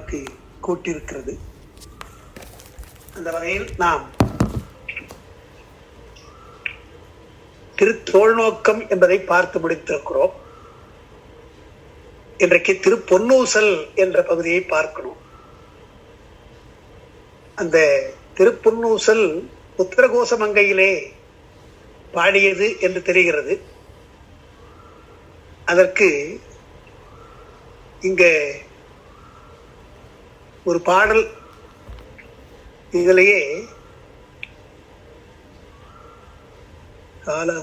நமக்கு கூட்டியிருக்கிறது. அந்த வகையில் நாம் திருத்தோள்நோக்கம் என்பதை பார்த்து முடித்திருக்கிறோம். இன்றைக்கு திருப்பொன்னூசல் என்ற பகுதியை பார்க்கணும். அந்த திருப்பொன்னூசல் உத்தரகோசமங்கையிலே பாடியது என்று தெரிகிறது. அதற்கு இங்க ஒரு பாடல் இதிலேயே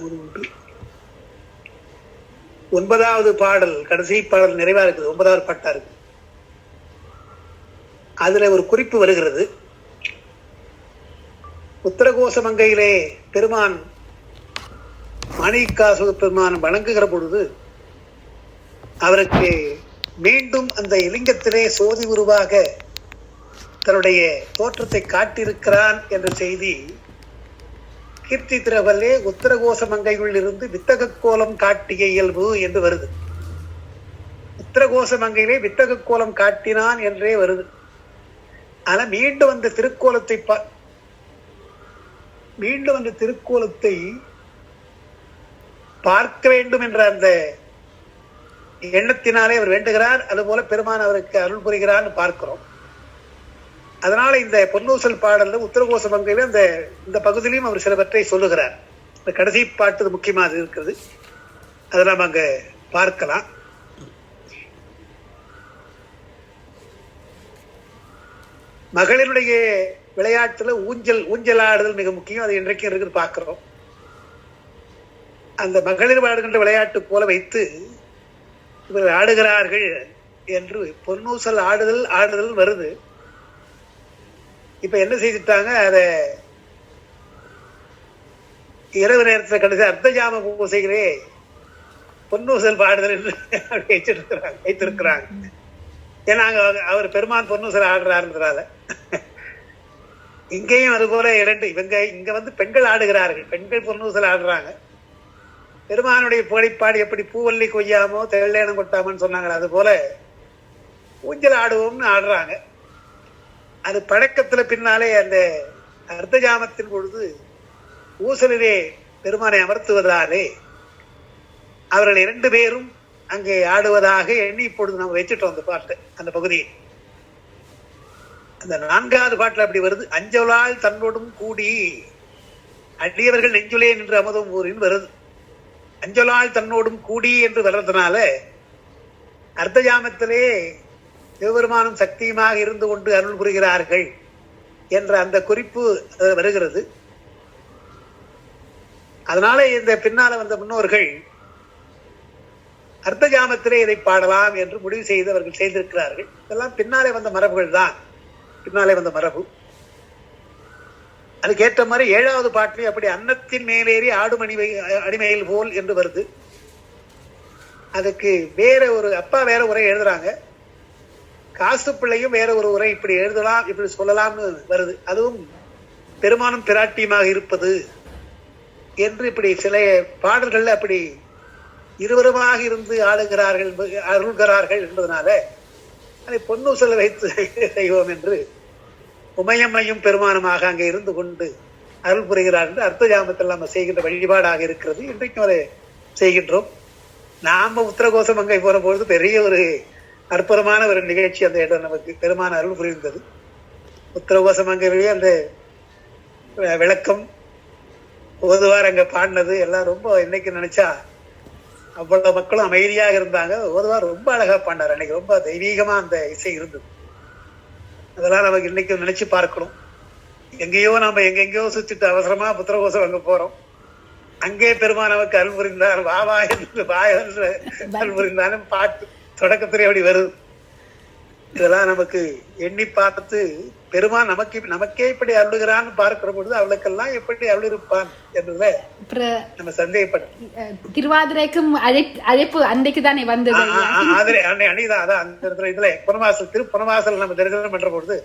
உண்டு. 9வது பாடல், கடைசி பாடல் நிறைவா இருக்குது. 9வது பாட்டா இருக்கு. அதுல ஒரு குறிப்பு வருகிறது. உத்தரகோசமங்கையிலே பெருமான் மாணிக்காசு பெருமான் வணங்குகிற பொழுது அவருக்கு மீண்டும் அந்த இலிங்கத்திலே சோதி உருவாக தன்னுடைய தோற்றத்தை காட்டியிருக்கிறான் என்ற செய்தி கீர்த்தி திரவல்லே உத்தரகோசமங்கையுள் இருந்து வித்தக கோலம் காட்டிய இயல்பு என்று வருது. உத்தரகோசமங்கையிலே வித்தக கோலம் காட்டினான் என்றே வருது. ஆனா மீண்டும் அந்த திருக்கோலத்தை பார்க்க வேண்டும் என்ற அந்த எண்ணத்தினாலே அவர் வேண்டுகிறார். அதுபோல பெருமான் அவருக்கு அருள் புரிகிறான்னு பார்க்கிறோம். அதனால இந்த பொன்னூசல் பாடல்ல உத்தரகோசமங்கையில இந்த பகுதியிலையும் அவர் சிலவற்றை சொல்லுகிறார். இந்த கடைசி பாட்டு முக்கியமாக இருக்கிறது. அதை நாம் அங்க பார்க்கலாம். மகளிருடைய விளையாட்டுல ஊஞ்சல் ஆடுதல் மிக முக்கியம். அது இன்றைக்கும் இருக்குது, பார்க்கிறோம். அந்த மகளிர் ஆடுகின்ற விளையாட்டு போல வைத்து இவர்கள் ஆடுகிறார்கள் என்று பொன்னூசல் ஆடுதல் வருது. இப்ப என்ன செய்துட்டாங்க, அத இரவு நேரத்தில் கடைசி அர்த்தஜாம பூசைகளே பொன்னூசல் பாடுதல் என்று வைத்திருக்கிறாங்க. ஏன்னா அவர் பெருமான் பொன்னூசல் ஆடுறாருன்றதால இங்கேயும் அது போல இங்க வந்து பெண்கள் ஆடுகிறார்கள். பெண்கள் பொன்னூசல் ஆடுறாங்க. பெருமானுடைய புகழைப்பாடு எப்படி பூவல்லி கொய்யாமோ தெள்ளேனம் கொட்டாமன்னு சொன்னாங்க, அது போல ஊஞ்சல் ஆடுவோம்னு ஆடுறாங்க. அது பழக்கத்துல பின்னாலே அந்த அர்த்தஜாமத்தின் பொழுது ஊசலிலே பெருமானை அமர்த்துவதாலே அவர்கள் 2 பேரும் அங்கே ஆடுவதாக எண்ணி இப்பொழுது நம்ம வச்சுட்டோம் அந்த பாட்டு, அந்த பகுதியை. அந்த 4வது பாட்டுல அப்படி வருது. அஞ்சொலால் தன்னோடும் கூடி அடியவர்கள் நெஞ்சுலே நின்று அமுதும் ஊரின் வருது. அஞ்சொலால் தன்னோடும் கூடி என்று வர்றதுனால அர்த்தஜாமத்திலே சிவபெருமானும் சக்தியுமாக இருந்து கொண்டு அருள் புரிகிறார்கள் என்ற அந்த குறிப்பு வருகிறது. அதனால இந்த பின்னால வந்த முன்னோர்கள் அர்த்தஜாமத்திலே இதை பாடலாம் என்று முடிவு செய்து அவர்கள் செய்திருக்கிறார்கள். இதெல்லாம் பின்னாலே வந்த மரபுகள் தான், பின்னாலே வந்த மரபு. அதுக்கேற்ற மாதிரி 7வது பாட்டிலே அப்படி அன்னத்தின் மேலேறி ஆடும் அடிமையில் போல் என்று வருது. அதுக்கு வேற ஒரு அப்பா வேற உரை எழுதுறாங்க. காசு பிள்ளையும் வேற ஒரு உரை இப்படி எழுதலாம், இப்படி சொல்லலாம்னு வருது. அதுவும் பெருமானும் பிராட்டியமாக இருப்பது என்று இப்படி சில பாடல்கள் அப்படி இருவருமாக இருந்து ஆளுகிறார்கள், அருள்கிறார்கள் என்பதனால அதை பொன்னூசலை வைத்து செய்வோம் என்று உமையம்மையும் பெருமானமாக அங்கே இருந்து கொண்டு அருள் புரிகிறார் என்று அர்த்தஜாமத்தில் நம்ம செய்கின்ற வழிபாடாக இருக்கிறது. இன்றைக்கும் அதை செய்கின்றோம். நாம உத்தரகோசமங்கை போற பொழுது பெரிய ஒரு அற்புதமான ஒரு நிகழ்ச்சி அந்த இடம் நமக்கு பெருமான அருள் புரிந்தது. உத்தரகோசமங்கையிலேயே அந்த விளக்கம் ஓதுவார் அங்க பாடினது எல்லாம் ரொம்ப இன்னைக்கு நினைச்சா அவ்வளவு மக்களும் அமைதியாக இருந்தாங்க. ஓதுவார் ரொம்ப அழகா பாடினார். அன்னைக்கு ரொம்ப தெய்வீகமா அந்த இசை இருந்தது. அதெல்லாம் நமக்கு இன்னைக்கு நினைச்சு பார்க்கணும். எங்கெங்கயோ சுத்திட்டு அவசரமா உத்தரகோசம் அங்க போறோம். அங்கே பெருமான் நமக்கு அருள் புரிந்தார். வாவா என்று அருள் புரிந்தாலும் பாட்டு தொடக்கத்திலே அப்படி வருது. இதெல்லாம் நமக்கு எண்ணி பார்த்து பெருமான் நமக்கே இப்படி அருளுகிறான்னு பார்க்கிற பொழுது அவளுக்கெல்லாம் எப்படி அருள் இருப்பான் என்றத நம்ம சந்தேகப்பட்டோம். திருவாதிரைக்கும் அழைப்பு அன்றைக்கு தானே வந்தது. அன்னைக்குதான் அதான் அந்த இடத்துல இதுல புனவாசல் நம்ம தரிசனம் பண்ற பொழுது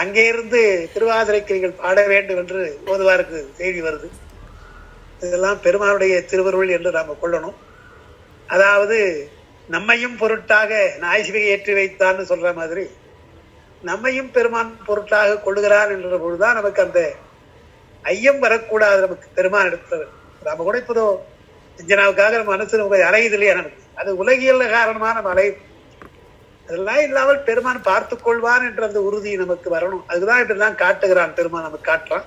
அங்கே இருந்து திருவாதிரைக்கு நீங்கள் பாட வேண்டும் என்று ஓதுவாருக்கு செய்தி வருது. இதெல்லாம் பெருமானுடைய திருவருள் என்று நாம கொள்ளணும். அதாவது நம்மையும் பொருட்டாக நாய்சிவை ஏற்றி வைத்தான்னு சொல்ற மாதிரி நம்மையும் பெருமான் பொருட்டாக கொள்ளுகிறான் என்ற பொழுதுதான் நமக்கு அந்த ஐயம் வரக்கூடாது. நமக்கு பெருமான் எடுத்தவர் நம்ம கூட இப்போதோ அஞ்சனாவுக்காக நம்ம மனசு நமக்கு அலையுது இல்லையா, நமக்கு அது உலகியல் காரணமா நம்ம அலை, அதெல்லாம் இல்லாமல் பெருமான் பார்த்து கொள்வான் என்ற அந்த உறுதி நமக்கு வரணும். அதுதான் இப்படிதான் காட்டுகிறான் பெருமான், நமக்கு காட்டுறான்.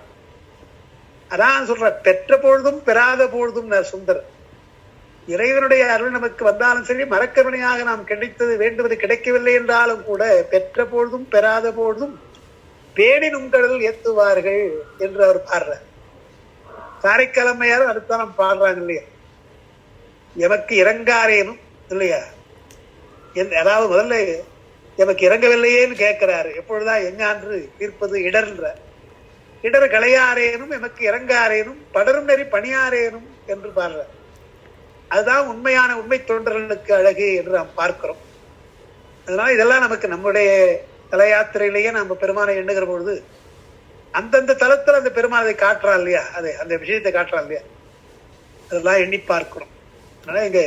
அதான் சொல்ற, பெற்ற பொழுதும் பெறாத பொழுதும் சுந்தர் இறைவனுடைய அருள் நமக்கு வந்தாலும் சரி, மரக்கருணையாக நாம் கிடைத்தது வேண்டுவது கிடைக்கவில்லை என்றாலும் கூட பெற்ற பொழுதும் பெறாத பொழுதும் பேடினும் கடல் ஏத்துவார்கள் என்று அவர் பாடுறார். காரைக்கிழமையாரும் அடுத்த நாம் பாடுறாங்க இல்லையா, எமக்கு இறங்காரேனும் இல்லையா, அதாவது முதல்ல எமக்கு இறங்கவில்லையேன்னு கேட்கிறாரு. எப்பொழுதுதான் எஞ்ஞான்று தீர்ப்பது இடர்ன்ற இடர் களையாரேனும் எமக்கு இறங்காரேனும் படரும் நெறி பணியாரேனும் என்று பாடுறார். அதுதான் உண்மையான உண்மை தொண்டர்களுக்கு அழகு என்று நாம் பார்க்கிறோம். அதனால இதெல்லாம் நமக்கு நம்முடைய தல யாத்திரையிலேயே நம்ம பெருமானை எண்ணுகிற பொழுது அந்தந்த தலத்தில் அந்த பெருமானை காட்டுறா இல்லையா, அதை அந்த விஷயத்தை காட்டுறா இல்லையா, அதெல்லாம் எண்ணி பார்க்கிறோம். அதனால இங்க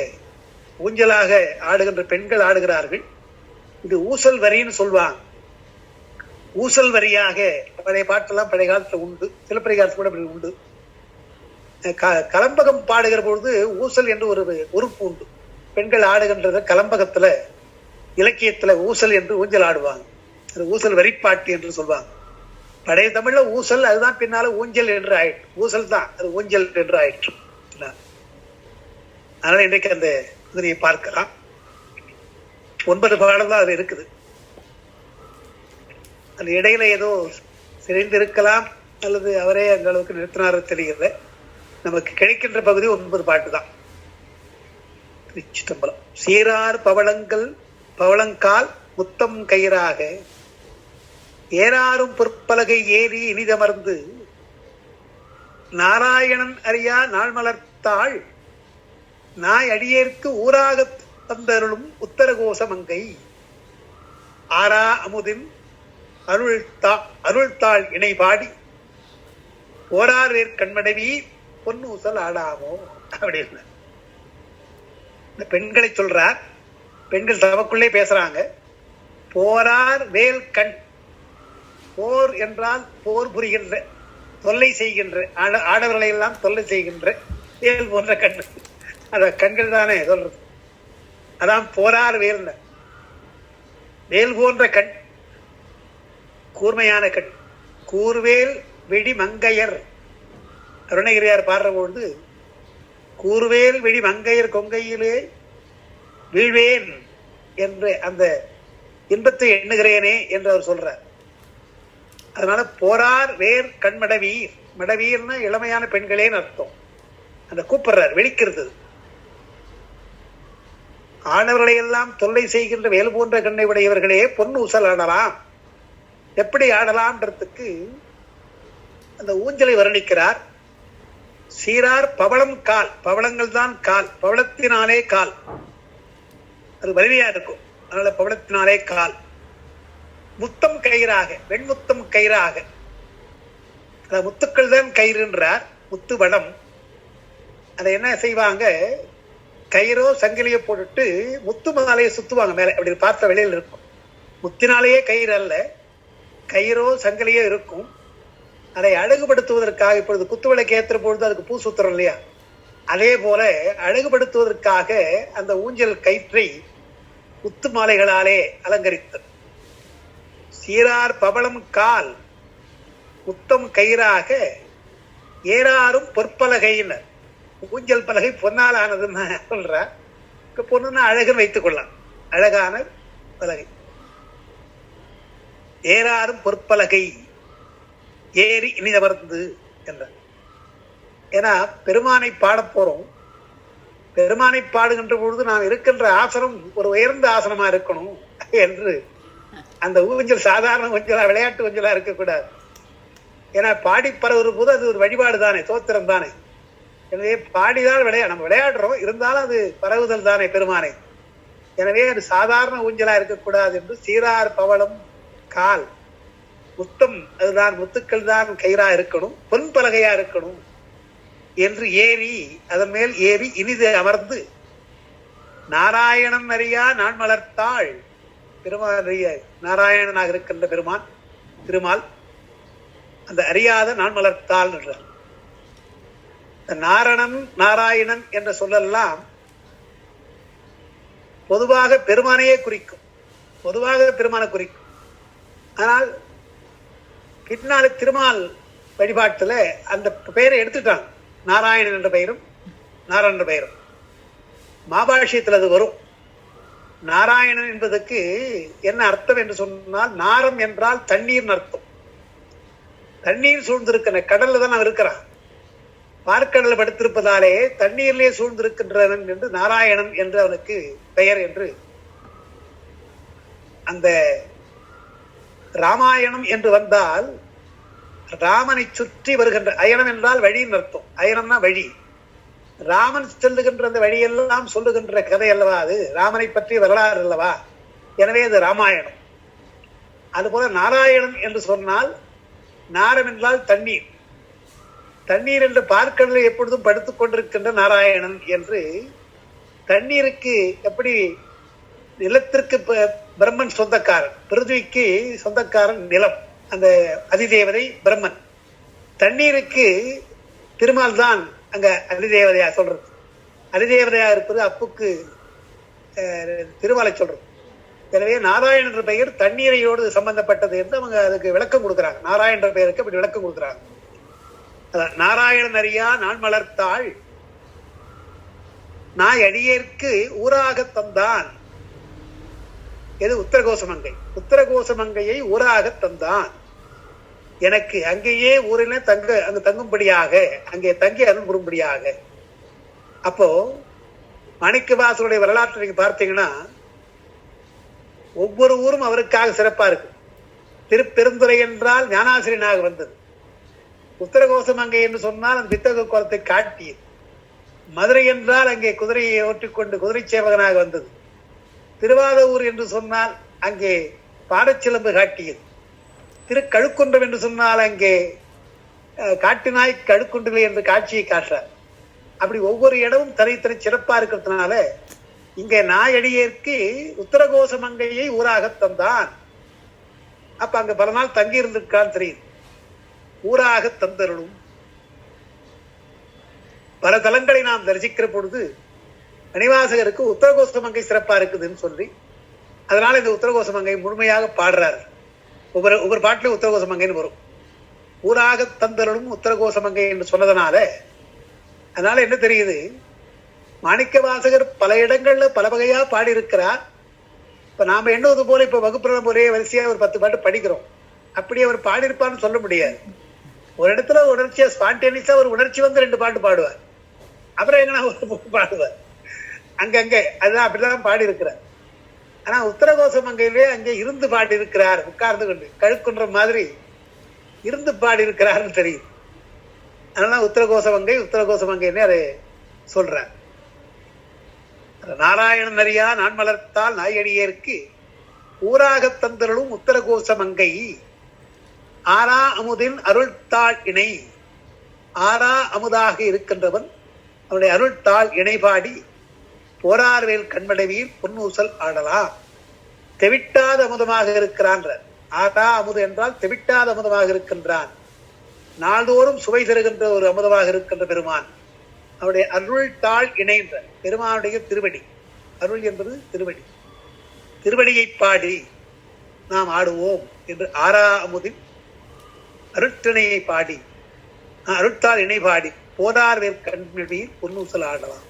ஊஞ்சலாக ஆடுகின்ற பெண்கள் ஆடுகிறார்கள். இது ஊசல் வரின்னு சொல்லுவாங்க. ஊசல் வரியாக பழைய பாட்டெல்லாம் பழைய காலத்துல உண்டு, சிலப்பதிகாரத்துல கூட அப்படி உண்டு. கலம்பகம் பாடுகிற பொழுது ஊசல் என்று ஒரு உறுப்பு உண்டு. பெண்கள் ஆடுகின்றத கலம்பகத்துல இலக்கியத்துல ஊசல் என்று ஊஞ்சல் ஆடுவாங்க. அது ஊசல் வரிப்பாட்டு என்று சொல்லுவாங்க. பழைய தமிழ்ல ஊசல், அதுதான் பின்னால ஊஞ்சல் என்று ஆயிற்று. ஊசல் தான் அது ஊஞ்சல் என்று ஆயிற்று. அதனால இன்றைக்கு அந்த இதனை பார்க்கலாம். 9 பாடல் தான் அது இருக்குது. அந்த இடையில ஏதோ சிரிந்திருக்கலாம் அல்லது அவரே அந்த அளவுக்கு நிறுத்தினார தெரியல. நமக்கு கிடைக்கின்ற பகுதி 9 பாட்டு தான். திருச்சிற்றம்பலம். சீரார் பவளங்கள் பவளங்கால் முத்தம் கயிறாக ஏறாரும் பொற்பலகை ஏறி இனிதமர்ந்து நாராயணன் அறியா நாள் மலர்த்தாள் நாய் அடியேற்கு ஊராக தந்தருளும் உத்தரகோச மங்கை ஆரா அமுதின் அருள்தாள் இணை பாடி போரார் வேர் கண்மடவி பொன்னூசல் ஆடாமோ அப்படின்னு இந்த பெண்களை சொல்றார். பெண்கள் தமக்குள்ளே பேசுறாங்க. போரார் வேல் கண், போர் என்றால் போர் புரிகின்ற தொல்லை செய்கின்ற ஆடவர்களை எல்லாம் தொல்லை செய்கின்ற வேல் போன்ற கண், அத கண்கள் தானே சொல்றது. அதான் போரார் வேல், வேல் போன்ற கண், கூர்மையான கண். கூர்வேல் வெடி மங்கையர் அருணகிரியார் பாடுற பொழுது கூர்வேல் வெடி மங்கையர் கொங்கையிலே வீழ்வேன் என்று அந்த இன்பத்தை எண்ணுகிறேனே என்று அவர் சொல்றார். அதனால போரார் வேர் கண்மடவீர், மடவீர்னா இளமையான பெண்களேன்னு அர்த்தம். அந்த கூப்பிடுறார், வெளிக்கிறது. ஆடவர்களை எல்லாம் தொல்லை செய்கின்ற வேல் போன்ற கண்ணை உடையவர்களே பொன் ஊசல் ஆடலாம். எப்படி ஆடலாம்ன்றதுக்கு அந்த ஊஞ்சலை வர்ணிக்கிறார். சீரார் பவளம் கால், பவளங்கள் தான் கால், பவளத்தினாலே கால், அது வலிமையா இருக்கும். அதனால பவளத்தினாலே கால். முத்தம் கயிறாக, வெண்முத்தம் கயிறாக, முத்துக்கள் தான் கயிறுன்றார். முத்து வடம். அதை என்ன செய்வாங்க, கயிறோ சங்கிலியோ போட்டுட்டு முத்து மாலையை சுத்துவாங்க மேல, அப்படி பார்த்த வெளியில் இருக்கும். முத்தினாலேயே கயிறு அல்ல, கயிறோ சங்கிலியோ இருக்கும். அதை அழகுபடுத்துவதற்காக, இப்பொழுது குத்துவிளக்கு ஏற்றுற பொழுது அதுக்கு பூ சுத்துறோம் இல்லையா, அதே போல அழகுபடுத்துவதற்காக அந்த ஊஞ்சல் கயிற்றை முத்து மாலைகளாலே அலங்கரித்தது. சீரார் பவளம் கால் முத்தம் கயிறாக ஏறாரும் பொற்பலகையினர். ஊஞ்சல் பலகை பொன்னால் ஆனதுன்னு சொல்ற. பொண்ணுன்னா அழகுன்னு வைத்துக் கொள்ளலாம், அழகான பலகை. ஏறாரும் பொற்பலகை ஏறி இனிதமர்ந்து என்ற. ஏன்னா பெருமானை பாட போறோம். பெருமானை பாடுகின்ற பொழுது நாம் இருக்கின்ற ஆசனம் ஒரு உயர்ந்த ஆசனமா இருக்கணும் என்று அந்த ஊஞ்சல் சாதாரண ஊஞ்சலா, விளையாட்டு ஊஞ்சலா இருக்கக்கூடாது. ஏன்னா பாடி பரவுற போது அது ஒரு வழிபாடு தானே, தோத்திரம் தானே. எனவே பாடிதான் நம்ம விளையாடுறோம், இருந்தாலும் அது பரவுதல் தானே பெருமானை. எனவே அது சாதாரண ஊஞ்சலா இருக்கக்கூடாது என்று சீரார் பவளம் கால் முத்தம், அதுதான் முத்துக்கள் தான் கயிறா இருக்கணும், பொன் பலகையா இருக்கணும் என்று ஏறி அதன் மேல் ஏறி இனிது அமர்ந்து நாராயணன் அறியா நான் மலர்த்தாள். பெருமான் அறிய நாராயணனாக இருக்கின்ற பெருமான் திருமால் அந்த அறியாத நான் மலர்த்தாள் என்றார். நாரணன் நாராயணன் என்ற சொல்லெல்லாம் பொதுவாக பெருமானையே குறிக்கும், பொதுவாக பெருமானை குறிக்கும். ஆனால் பின்னால திருமால் வழிபாட்டுல அந்த பெயரை எடுத்துட்டாங்க. நாராயணன் என்ற பெயரும் நாராயணன் என்ற பெயரும் மாபாஷ்யத்தில் அது வரும். நாராயணன் என்பதற்கு என்ன அர்த்தம் என்று சொன்னால், நாரம் என்றால் தண்ணீர் அர்த்தம். தண்ணீர் சூழ்ந்திருக்கிற கடல்ல தான் அவன் இருக்கிறான். பார்க்கடல படுத்திருப்பதாலே தண்ணீரிலே சூழ்ந்திருக்கின்றவன் என்று நாராயணன் என்று அவனுக்கு பெயர் என்று. அந்த ராமாயணம் என்று வந்தால் ராமனை சுற்றி வருகின்ற, அயனம் என்றால் வழியின் அர்த்தம். அயனம்னா வழி. ராமன் செல்லுகின்ற அந்த வழியெல்லாம் சொல்லுகின்ற கதை அல்லவா அது, ராமனை பற்றிய வரலாறு அல்லவா. எனவே அது ராமாயணம். அதுபோல நாராயணன் என்று சொன்னால், நாரம் என்றால் தண்ணீர். தண்ணீர் என்று பார்க்கடலில் எப்பொழுதும் படுத்துக் கொண்டிருக்கின்ற நாராயணன் என்று. தண்ணீருக்கு எப்படி நிலத்திற்கு பிரம்மன் சொந்தக்காரன், பிருத்விக்கு சொந்தக்காரன் நிலம், அந்த அதிதேவதை பிரம்மன். தண்ணீருக்கு திருமால் தான் அங்க அதிதேவதையா சொல்றது. அதிதேவதையா இருப்பது அப்புக்கு திருமாலை சொல்றது. எனவே நாராயணன் என்ற பெயர் தண்ணீரையோடு சம்பந்தப்பட்டது என்று அவங்க அதுக்கு விளக்கம் கொடுக்குறாங்க. நாராயண என்ற பெயருக்கு அப்படி விளக்கம் கொடுக்குறாங்க. நாராயணன் அறியா நான் மலர்த்தாள் நான் அடியேற்கு ஊராக தந்தான். எது? உத்தரகோசமங்கை. உத்தரகோசமங்கையை ஊராக தந்தான். எனக்கு அங்கேயே ஊரில் அங்கு தங்கும்படியாக, அங்கே தங்கி அருள் புரியும்படியாக. அப்போ மாணிக்கவாசருடைய வரலாற்றை நீங்க பார்த்தீங்கன்னா, ஒவ்வொரு ஊரும் அவருக்காக சிறப்பா இருக்கு. திருப்பெருந்துறை என்றால் ஞானாசிரியனாக வந்தது. உத்தரகோசமங்கை என்று சொன்னால் அந்த வித்தக கோலத்தை காட்டியது. மதுரை என்றால் அங்கே குதிரையை ஓட்டிக்கொண்டு குதிரை சேவகனாக வந்தது. திருவாதூர் என்று சொன்னால் அங்கே பாடச்சிலம்பு காட்டியது. திருக்கழுக்குன்றம் என்று சொன்னால் அங்கே காட்டினாய் கழுக்குன்றிலே என்று காட்சியை காட்டுறார். அப்படி ஒவ்வொரு இடமும் தனித்தனி சிறப்பா இருக்கிறதுனால இங்கே நாயடியேற்கு உத்தரகோசமங்கையை ஊராக தந்தான். அப்ப அங்க பல நாள் தங்கி இருந்திருக்கான்னு தெரியுது. ஊராக தந்தருளும். பல தலங்களை நாம் தரிசிக்கிற பொழுது மணிவாசகருக்கு உத்தரகோசமங்கை சிறப்பா இருக்குதுன்னு சொல்லி, அதனால இந்த உத்தரகோசமங்கை முழுமையாக பாடுறாரு. ஒவ்வொரு பாட்டிலும் உத்தரகோசமங்கைன்னு வரும். ஊராக தந்தருளும் உத்தரகோசமங்கை என்று சொன்னதுனால அதனால என்ன தெரியுது, மாணிக்க வாசகர் பல இடங்கள்ல பல வகையா பாடியிருக்கிறார். இப்ப நாம எண்ணுவது போல இப்ப வகுப்புற ஒரே வரிசையா ஒரு 10 பாட்டு படிக்கிறோம். அப்படி அவர் பாடியிருப்பான்னு சொல்ல முடியாது. ஒரு இடத்துல உணர்ச்சியா ஸ்பான்டேனியஸா ஒரு உணர்ச்சி வந்து 2 பாட்டு பாடுவார். அப்புறம் எங்கன்னா ஒரு பாடுவார். அங்கங்க அதுதான் அப்படிதான் பாடி இருக்கிறார். ஆனா உத்தரகோசமங்கையிலே அங்கே இருந்து பாடி இருக்கிறார், உட்கார்ந்து கொண்டு கழுக்குன்ற மாதிரி இருந்து பாடி இருக்கிறார்னு தெரியும். அதனால உத்தரகோசமங்கைன்னு அதை சொல்றார். நாராயணன் அறியா நான் மலர்த்தால் நாயடியேற்கு ஊராக தந்தருளும் உத்தரகோசமங்கை ஆரா அமுதின் அருள்தாள் இணை. ஆரா அமுதாக இருக்கின்றவன் அவனுடைய அருள்தாள் இணைபாடி போரார்வேல் கண்மடவியில் பொன்னூசல் ஆடலாம். தெவிட்டாத அமுதமாக இருக்கிறான். ஆரா அமுது என்றால் தெவிட்டாத அமுதமாக இருக்கின்றான். நாள்தோறும் சுவை தருகின்ற ஒரு அமுதமாக இருக்கின்ற பெருமான். அவருடைய அருள் தாள் இணைன்ற பெருமானுடைய திருவடி. அருள் என்பது திருவடி. திருவடியை பாடி நாம் ஆடுவோம் என்று ஆரா அமுதின் அருட்திணையை பாடி அருட்தாள் இணை பாடி போதார்வேல் கண்மொழியில் பொன்னூசல் ஆடலாம்.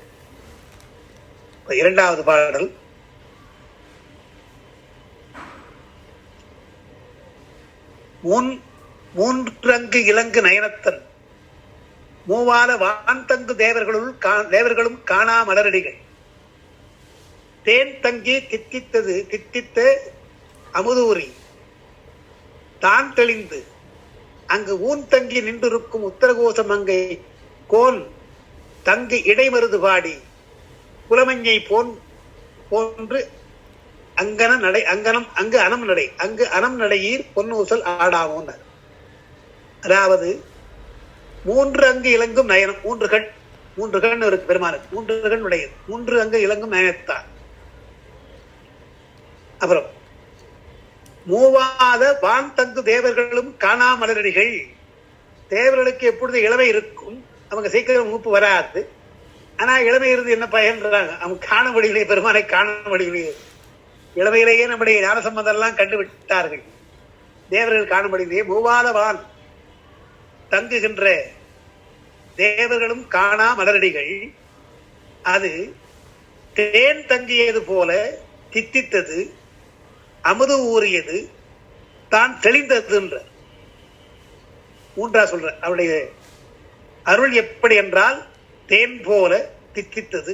இரண்டாவது பாடல். மூன்றங்கு இலங்கு நயனத்தன் மூவால வான்தங்கு தேவர்களும் காணா மலரடிகள் தேன் தங்கி தித்தித்த அமுதூரி தான் தெளிந்து அங்கு ஊன் தங்கி நின்றிருக்கும் உத்தரகோசமங்கை கோன் தங்கி இடைமருது பாடி குலமஞ்சை போன்று அங்கு அனம் நடையீர் பொன்னூசல் ஆடாமோன்னார். அதாவது 3 அங்கு இலங்கும் நயனம், 3 கண், 3 கண் இருக்கு பெருமானுக்கு, 3 கண் உடையது, 3 அங்க இலங்கும் நயத்தான். அப்புறம் மூவாத வான் தங்கு தேவர்களும் காணா மலரடிகள். தேவர்களுக்கு எப்பொழுது இளமை இருக்கும், அவங்க சீக்கிரம் மூப்பு வராது. ஆனா இளமை இருந்து என்ன பயன்றாங்க, அவங்க காண முடியலையே, பெருமானை காண முடியலையே. இளமையிலேயே நம்முடைய ஞானசம்பந்தம் எல்லாம் கண்டுவிட்டார்கள், தேவர்கள் காண முடியலையே. மூவாத வான் தங்குகின்ற தேவர்களும் காணா மலரடிகள், அது தேன் தங்கியது போல தித்தித்தது, அமுது ஊறியது, தான் தெளிந்தது என்ற 3 சொல்ற. அவருடைய அருள் எப்படி என்றால் தேன் போல தித்தித்தது,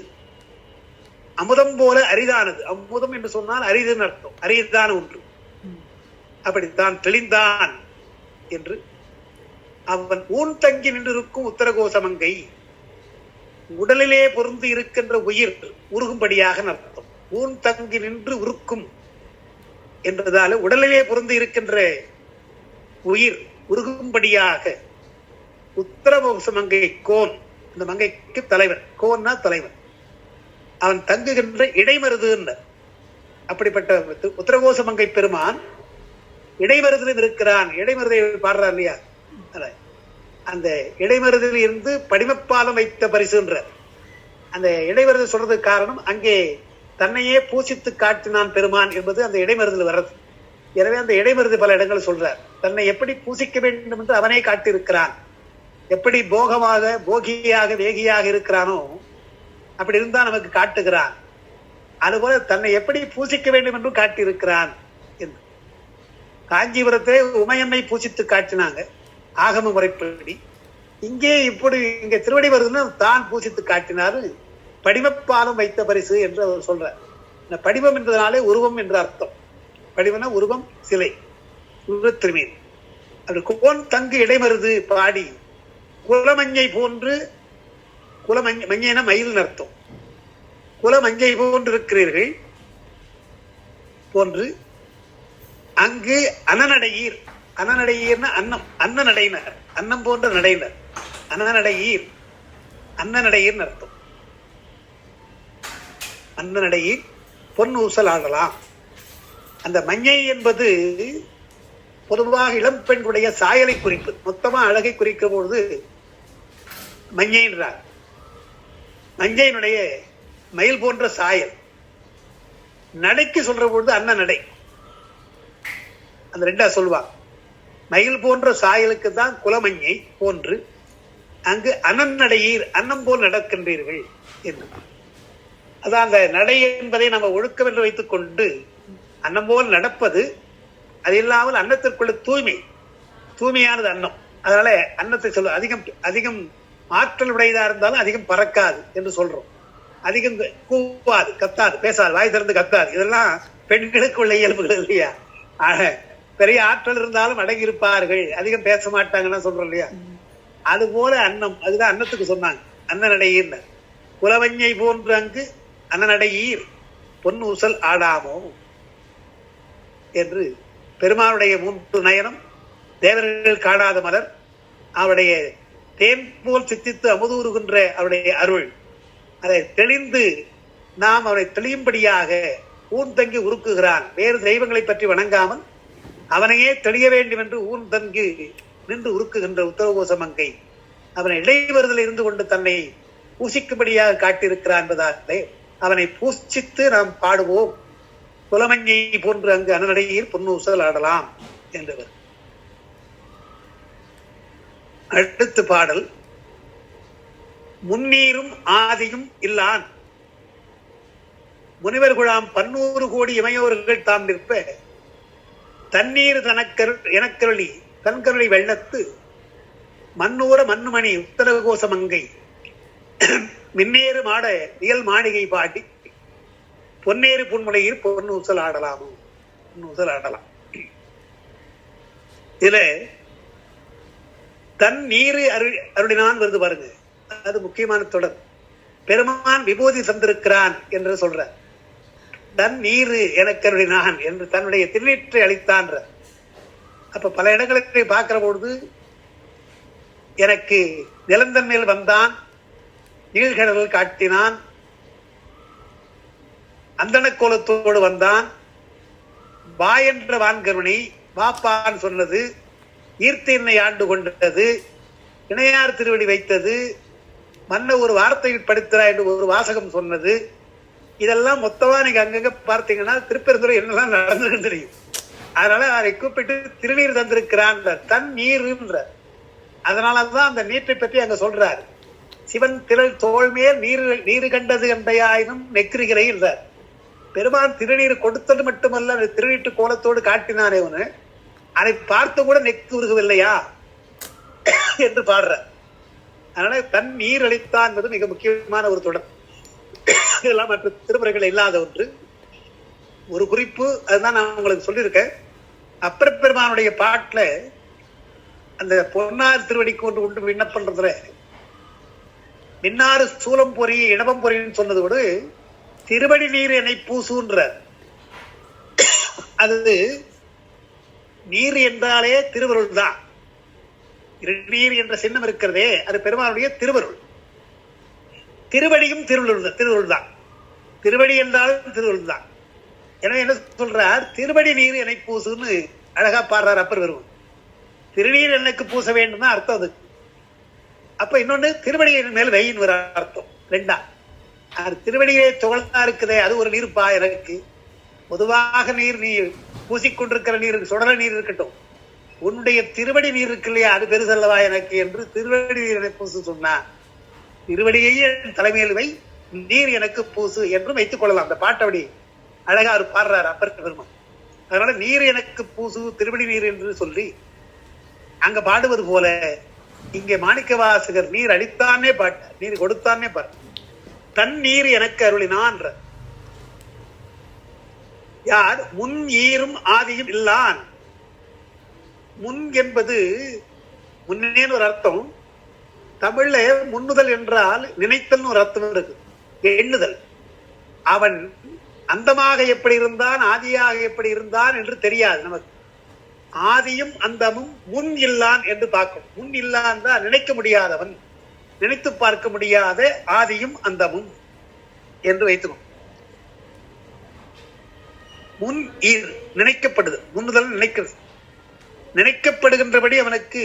அமுதம் போல அரிதானது. அமுதம் என்று சொன்னால் அரிதுன்னு அர்த்தம், அரிதான ஒன்று. அப்படித்தான் தெளிந்தான் என்று. அவன் ஊன் தங்கி நின்றிருக்கும் உத்தரகோசமங்கை, உடலிலே பொருந்து இருக்கின்ற உயிர் உருகும்படியாக அர்த்தம். ஊன் தங்கி நின்று உருக்கும் என்பதால உடலிலே பொருந்து இருக்கின்ற உயிர் உருகும்படியாக உத்தரகோசமங்கை கோன், இந்த மங்கைக்கு தலைவன், கோன்னா தலைவன், அவன் தங்குகின்ற இடைமருது. அப்படிப்பட்ட உத்தரகோசமங்கை பெருமான் இடைமருதிலும் இருக்கிறான். இடைமருதை பாடுறார் இல்லையா, அந்த இடைமருதில் இருந்து படிமப்பாலம் வைத்த பரிசுன்ற அந்த இடைமருது சொல்றதுக்கு காரணம், அங்கே தன்னையே பூசித்து காட்டினான் பெருமான் என்பது அந்த இடைமருதில் வர்றது. எனவே அந்த இடைமருது பல இடங்கள் சொல்றார், தன்னை எப்படி பூசிக்க வேண்டும் என்று அவனே காட்டியிருக்கிறான். எப்படி போகமாக போகியாக வேகியாக இருக்கிறானோ அப்படி இருந்தா நமக்கு காட்டுகிறான். அதுபோல தன்னை எப்படி பூசிக்க வேண்டும் என்றும் காட்டியிருக்கிறான் என்று. காஞ்சிபுரத்திலே உமையம்மை பூசித்து காட்டினாங்க ஆகம முறைப்படி. இங்கே இப்படி இங்க திருவடி வருதுன்னா தான் பூசித்து காட்டினாரு, படிமப்பாலம் வைத்த பரிசு என்று அவர் சொல்றார். இந்த படிமம் என்றதுனாலே உருவம் என்ற அர்த்தம். படிமம்னா உருவம், சிலை, திருமீன். அப்படி கோன் தங்கு இடைமருது பாடி குலமஞ்சை போன்று, குலமஞ்சைனா மயில் அர்த்தம், குலமஞ்சை போன்று இருக்கிறீர்கள் போன்று அங்கு அனநடையீர். அனநடையீர்னா அன்னம், அன்ன நடையினர், அன்னம் போன்ற நடையினர். அனநடையீர், அன்ன நடையீர்னு அர்த்தம். அன்ன நடையீர் பொன் ஊசல் ஆடலாம். அந்த மஞ்சை என்பது பொதுவாக இளம் பெண்களுடைய சாயலை குறிப்பு, மொத்தமா அழகை குறிக்கும் பொழுது மஞ்சைன்றார். மஞ்சையினுடைய மயில் போன்ற சாயல். நடைக்கு சொல்ற பொழுது அன்ன நடை, அந்த 2 சொல்லுவாங்க. மயில் போன்ற சாயலுக்கு தான் குலமஞ்சை போன்று, அங்கு அனநடையீர், அன்னம் போல் நடக்கின்றீர்கள் என்று. அதான் அந்த நடை என்பதை நம்ம ஒழுக்கம் என்று வைத்துக் கொண்டு அன்னம் போல் நடப்பது. அது இல்லாமல் அன்னத்திற்குள்ள தூய்மை, தூய்மையானது அன்னம். அதனால அன்னத்தை சொல்ல அதிகம் அதிகம் ஆற்றல் உடையதா இருந்தாலும் அதிகம் பறக்காது என்று சொல்றோம். அதிகம் கூவாது, கத்தாது, பேசாது, வாய் திறந்து கத்தாது. இதெல்லாம் பெண்களுக்கு உள்ள இயல்புகள் இல்லையா. பெரிய ஆற்றல் இருந்தாலும் அடங்கி இருப்பார்கள், அதிகம் பேச மாட்டாங்கன்னா சொல்றோம் இல்லையா. அது போல அன்னம், அதுதான் அன்னத்துக்கு சொன்னாங்க அன்னநடையீர். குலவஞ்சை போன்று அங்கு அன்னநடையீர் பொன் ஊசல் ஆடாமோ என்று. பெருமானுடைய 3 நயனம், தேவர்கள் காணாத மலர், அவருடைய தேன் போல் சித்தித்து அமுதூறுகின்ற அவருடைய அருள், அதை தெளிந்து நாம் அவரை தெளியும்படியாக ஊன் தங்கி உருக்குகிறான். வேறு தெய்வங்களை பற்றி வணங்காமல் அவனையே தெளிய வேண்டும் என்று ஊன் தங்கி நின்று உருக்குகின்ற உத்தரகோசமங்கை அவனை இடைவருதல் இருந்து கொண்டு தன்னை பூசிக்கும்படியாக காட்டியிருக்கிறான் என்பதாலே அவனை பூசித்து நாம் பாடுவோம். குலமஞ்சை போன்று அங்கு அனநடையில் பொன்னூசல் ஆடலாம் என்றவர். அடுத்த பாடல், முன்னீரும் ஆதியும் இல்லான் முனிவர் குழாம் 11 கோடி இமையோர்கள் தாம் நிற்ப தண்ணீர் எனக்கருளி தன்கருளி வெள்ளத்து மண்ணூர மண்ணுமணி உத்தரகோசமங்கை மின்னேறு மாட இயல் மாளிகை பாடி பொன்னேறு புன்முலையில் பொன் ஊசல் ஆடலாமோ, ஊசல் ஆடலாம். இதுல தன் நீரு அருளினான் வருது பாருங்க, அது முக்கியமான தொடர். பெருமான் விபூதி சந்திருக்கிறான் என்று சொல்ற. தன் நீரு எனக்கு அருளினான் என்று தன்னுடைய திருநீற்றை அளித்தான். அப்ப பல இடங்களை பார்க்கிற பொழுது எனக்கு நிலந்தன் மேல் வந்தான், நீழ்கடல் காட்டினான், அந்தன கோலத்தோடு வந்தான், வா என்ற வான்கருணை வாப்பான் சொன்னது, ஈர்த்து என்னை ஆண்டு கொண்டது, இணையார் திருவடி வைத்தது, மன்ன ஒரு வார்த்தையில் படித்தரா என்று ஒரு வாசகம் சொன்னது. இதெல்லாம் மொத்தமா நீங்க அங்கங்க பார்த்தீங்கன்னா திருப்பெருந்துறை என்னெல்லாம் நடந்ததுன்னு தெரியும். அதனால அதை கூப்பிட்டு திருநீர் தந்திருக்கிறான், தன் நீர்ன்ற. அதனாலதான் அந்த நீற்றை பற்றி அங்க சொல்றார். சிவன் திரள் தோல்மேல் நீரு கண்டது என்றையாயினும் நெக்கிரிகளை என்றார். பெருமான் திருநீர் கொடுத்தது மட்டுமல்ல, அந்த திருநீட்டு கோலத்தோடு காட்டினானே ஒன்று, அதை பார்த்து கூட நெக்கு உருகவில்லையா என்று பாடுறார். அதனால தன் நீர் அளித்தான் என்பது மிக முக்கியமான ஒரு தொடர். இதெல்லாம் மற்ற திருமுறைகள் இல்லாத ஒன்று. ஒரு குறிப்பு, அதுதான் நான் உங்களுக்கு சொல்லியிருக்கேன். அப்பர் பெருமானுடைய பாட்டுல அந்த பொன்னார் திருவடிக்கு ஒன்று உண்டு விண்ணப்பன்றதுல மின்னாறு சூலம் பொறி இடவம் பொறின்னு சொன்னதோடு திருவடி நீர் என்னை பூசுன்ற. அது நீர் என்றாலே திருவருள் தான். நீர் என்ற சின்னம் இருக்கிறதே, அது பெருமானுடைய திருவருள். திருவடியும் திருவருள் தான். திருவடி என்றாலும் திருவருள் தான். எனவே என்ன சொல்றார், திருவடி நீர் என்னை பூசுன்னு அழகா பாடுறார் அப்பர் பெருமான். திருநீர் எனக்கு பூச வேண்டும் தான் அர்த்தம் அது. அப்ப இன்னொன்னு திருவடியின் மேல் வெயின் ஒரு அர்த்தம். ரெண்டா திருவடியே துகழ்ந்தா இருக்குதே, அது ஒரு நீர்ப்பா எனக்கு. பொதுவாக நீர் பூசிக்கொண்டிருக்கிற நீர், சுடல நீர் இருக்கட்டும், உன்னுடைய திருவடி நீர் இருக்கு இல்லையா, அது பெருசல்லவா எனக்கு என்று திருவடி நீர் பூசு சொன்னா, திருவடியையே தலைமையில் வை, நீர் எனக்கு பூசு என்றும் வைத்துக் கொள்ளலாம். அந்த பாட்டபடி அழகா அவர் பாடுறார் அப்பர் பெருமான். அதனால நீர் எனக்கு பூசு, திருவடி நீர் என்று சொல்லி அங்க பாடுவது போல இங்கே மாணிக்க வாசகர் நீர் அடித்தானே பாட்டார், நீர் கொடுத்தானே பாட்டார். தன் நீர் எனக்கு அருளினான். யார்? முன் ஈரும் ஆதியும் இல்லான். முன் என்பது முன்னேன்னு ஒரு அர்த்தம். தமிழ்ல முன்னுதல் என்றால் நினைத்தல் ஒரு அர்த்தம் இருக்கு, எண்ணுதல். அவன் அந்தமாக எப்படி இருந்தான், ஆதியாக எப்படி இருந்தான் என்று தெரியாது நமக்கு. ஆதியும் அந்தமும் முன் இல்லான் என்று பார்க்கும். முன் இல்லான் தான் நினைக்க முடியாதவன், நினைத்து பார்க்க முடியாத ஆதியும் அந்தமும் என்று வைத்துக்கணும். முன் ஈர் நினைக்கப்படுது, முன்னுதல் நினைக்கிறது. நினைக்கப்படுகின்றபடி அவனுக்கு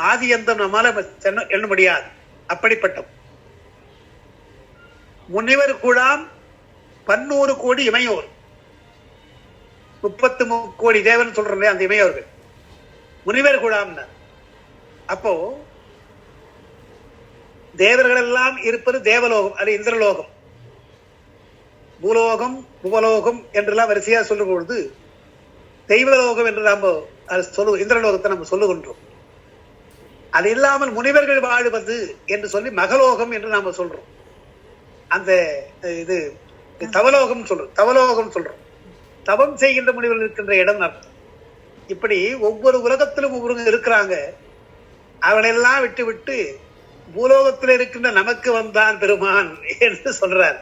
ஆதி அந்தம் நம்மால எண்ண முடியாது, அப்படிப்பட்டவன். முனிவர் குழாம் 100 கோடி இமையோர், 33 கோடி தேவன் சொல்றேன் அந்த இமையோர்கள் முனிவர் குழாம்னா. அப்போ தேவர்கள் எல்லாம் இருப்பது தேவலோகம், அது இந்திரலோகம். பூலோகம் புவலோகம் என்றெல்லாம் வரிசையா சொல்லும் பொழுது தெய்வலோகம் என்று நாம் இந்திரலோகத்தை நம்ம சொல்லுகின்றோம். அது இல்லாமல் முனிவர்கள் வாழ்வது என்று சொல்லி மகலோகம் என்று நாம சொல்றோம். அந்த இது தவலோகம் சொல்றோம். தவம் செய்கின்ற முனிவர்கள் இருக்கின்ற இடம் அர்த்தம். இப்படி ஒவ்வொரு உலகத்திலும் ஒவ்வொரு இருக்கிறாங்க. அவளெல்லாம் விட்டு விட்டு பூலோகத்தில் இருக்கின்ற நமக்கு வந்தான் பெருமான் என்று சொல்றார்.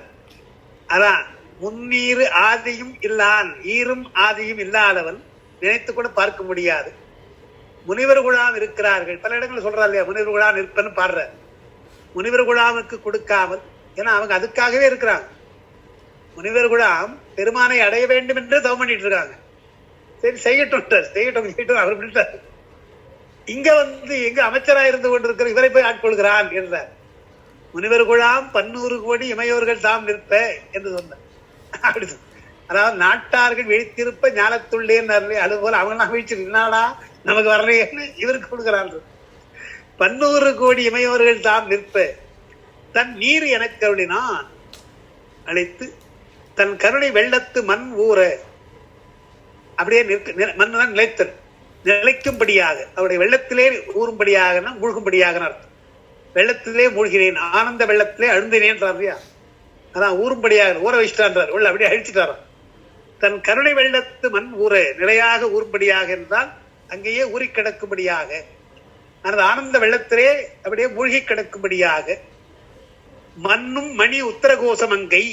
அதான் முன்னீரு ஆதியும் இல்லான், ஈரும் ஆதியும் இல்லாதவன் நினைத்து கூட பார்க்க முடியாது. முனிவர் குழாம் இருக்கிறார்கள், பல இடங்கள் சொல்றாரு இல்லையா, முனிவர் குழாம் இருப்பன்னு பாடுற. முனிவர் குழாமுக்கு கொடுக்காமல், ஏன்னா அவங்க அதுக்காகவே இருக்கிறாங்க. முனிவர் குழாம் பெருமானை அடைய வேண்டும் என்று தவம் பண்ணிட்டு இருக்காங்க. சரி செய்யட்டும் அவர் விட்டார். இங்க எங்க அமைச்சராக இருந்து கொண்டிருக்கிற இவரை போய் ஆட்கொள்கிறான் என்றார். முனிவர் குழாம் 100 கோடி இமையோர்கள் தாம் நிற்ப என்று சொன்னார். அப்படி அதாவது நாட்டார்கள் வீழ்த்திருப்ப ஞானத்துள்ளே, அது போல அவங்க எல்லாம் வீழ்ச்சினாடா நமக்கு வரலையேன்னு இவருக்கு கொடுக்கிறான். 100 கோடி இமையோர்கள் தாம் நிற்ப தன் நீர் எனக்கு அருளினான் அழைத்து தன் கருணை வெள்ளத்து மண் ஊற. அப்படியே மண் நிலைத்தல், நிலைக்கும்படியாக, அவருடைய வெள்ளத்திலே ஊறும்படியாக, மூழ்கும்படியாக அர்த்தம். வெள்ளத்திலே மூழ்கினேன், ஆனந்த வெள்ளத்திலே அழுந்தினேன்றாரியா, அதான் ஊறும்படியாக, ஊற வச்சுட்டான்றார், உள்ள அப்படியே அழிச்சுட்டாராம். தன் கருணை வெள்ளத்து மண் ஊற, நிலையாக ஊறும்படியாக என்றால் அங்கேயே ஊறி கிடக்கும்படியாக, அந்த ஆனந்த வெள்ளத்திலே அப்படியே மூழ்கி கிடக்கும்படியாக. மண்ணும் மணி உத்தரகோசமங்கை,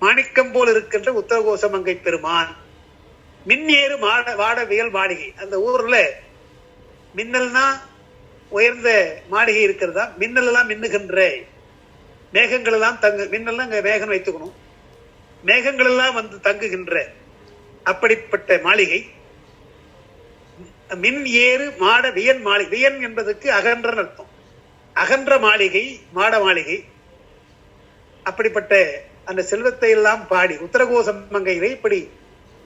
மாணிக்கம் போல் இருக்கின்ற உத்தரகோசமங்கை பெருமான். மின்னேறு வாடவியல் மாளிகை, அந்த ஊர்ல மின்னல்னா உயர்ந்த மாளிகை இருக்கிறதா, மின்னல் எல்லாம் மின்னுகின்ற மேகங்கள் எல்லாம் மின்னெல்லாம் அங்க மேகம் வைத்துக்கணும், மேகங்கள் எல்லாம் வந்து தங்குகின்ற அப்படிப்பட்ட மாளிகை. மின் ஏறு மாட வியன் மாளிகை. வியன் என்பதற்கு அகன்ற அர்த்தம். அகன்ற மாளிகை, மாட மாளிகை. அப்படிப்பட்ட அந்த செல்வத்தை எல்லாம் பாடி உத்தரகோச மங்கையிலே இப்படி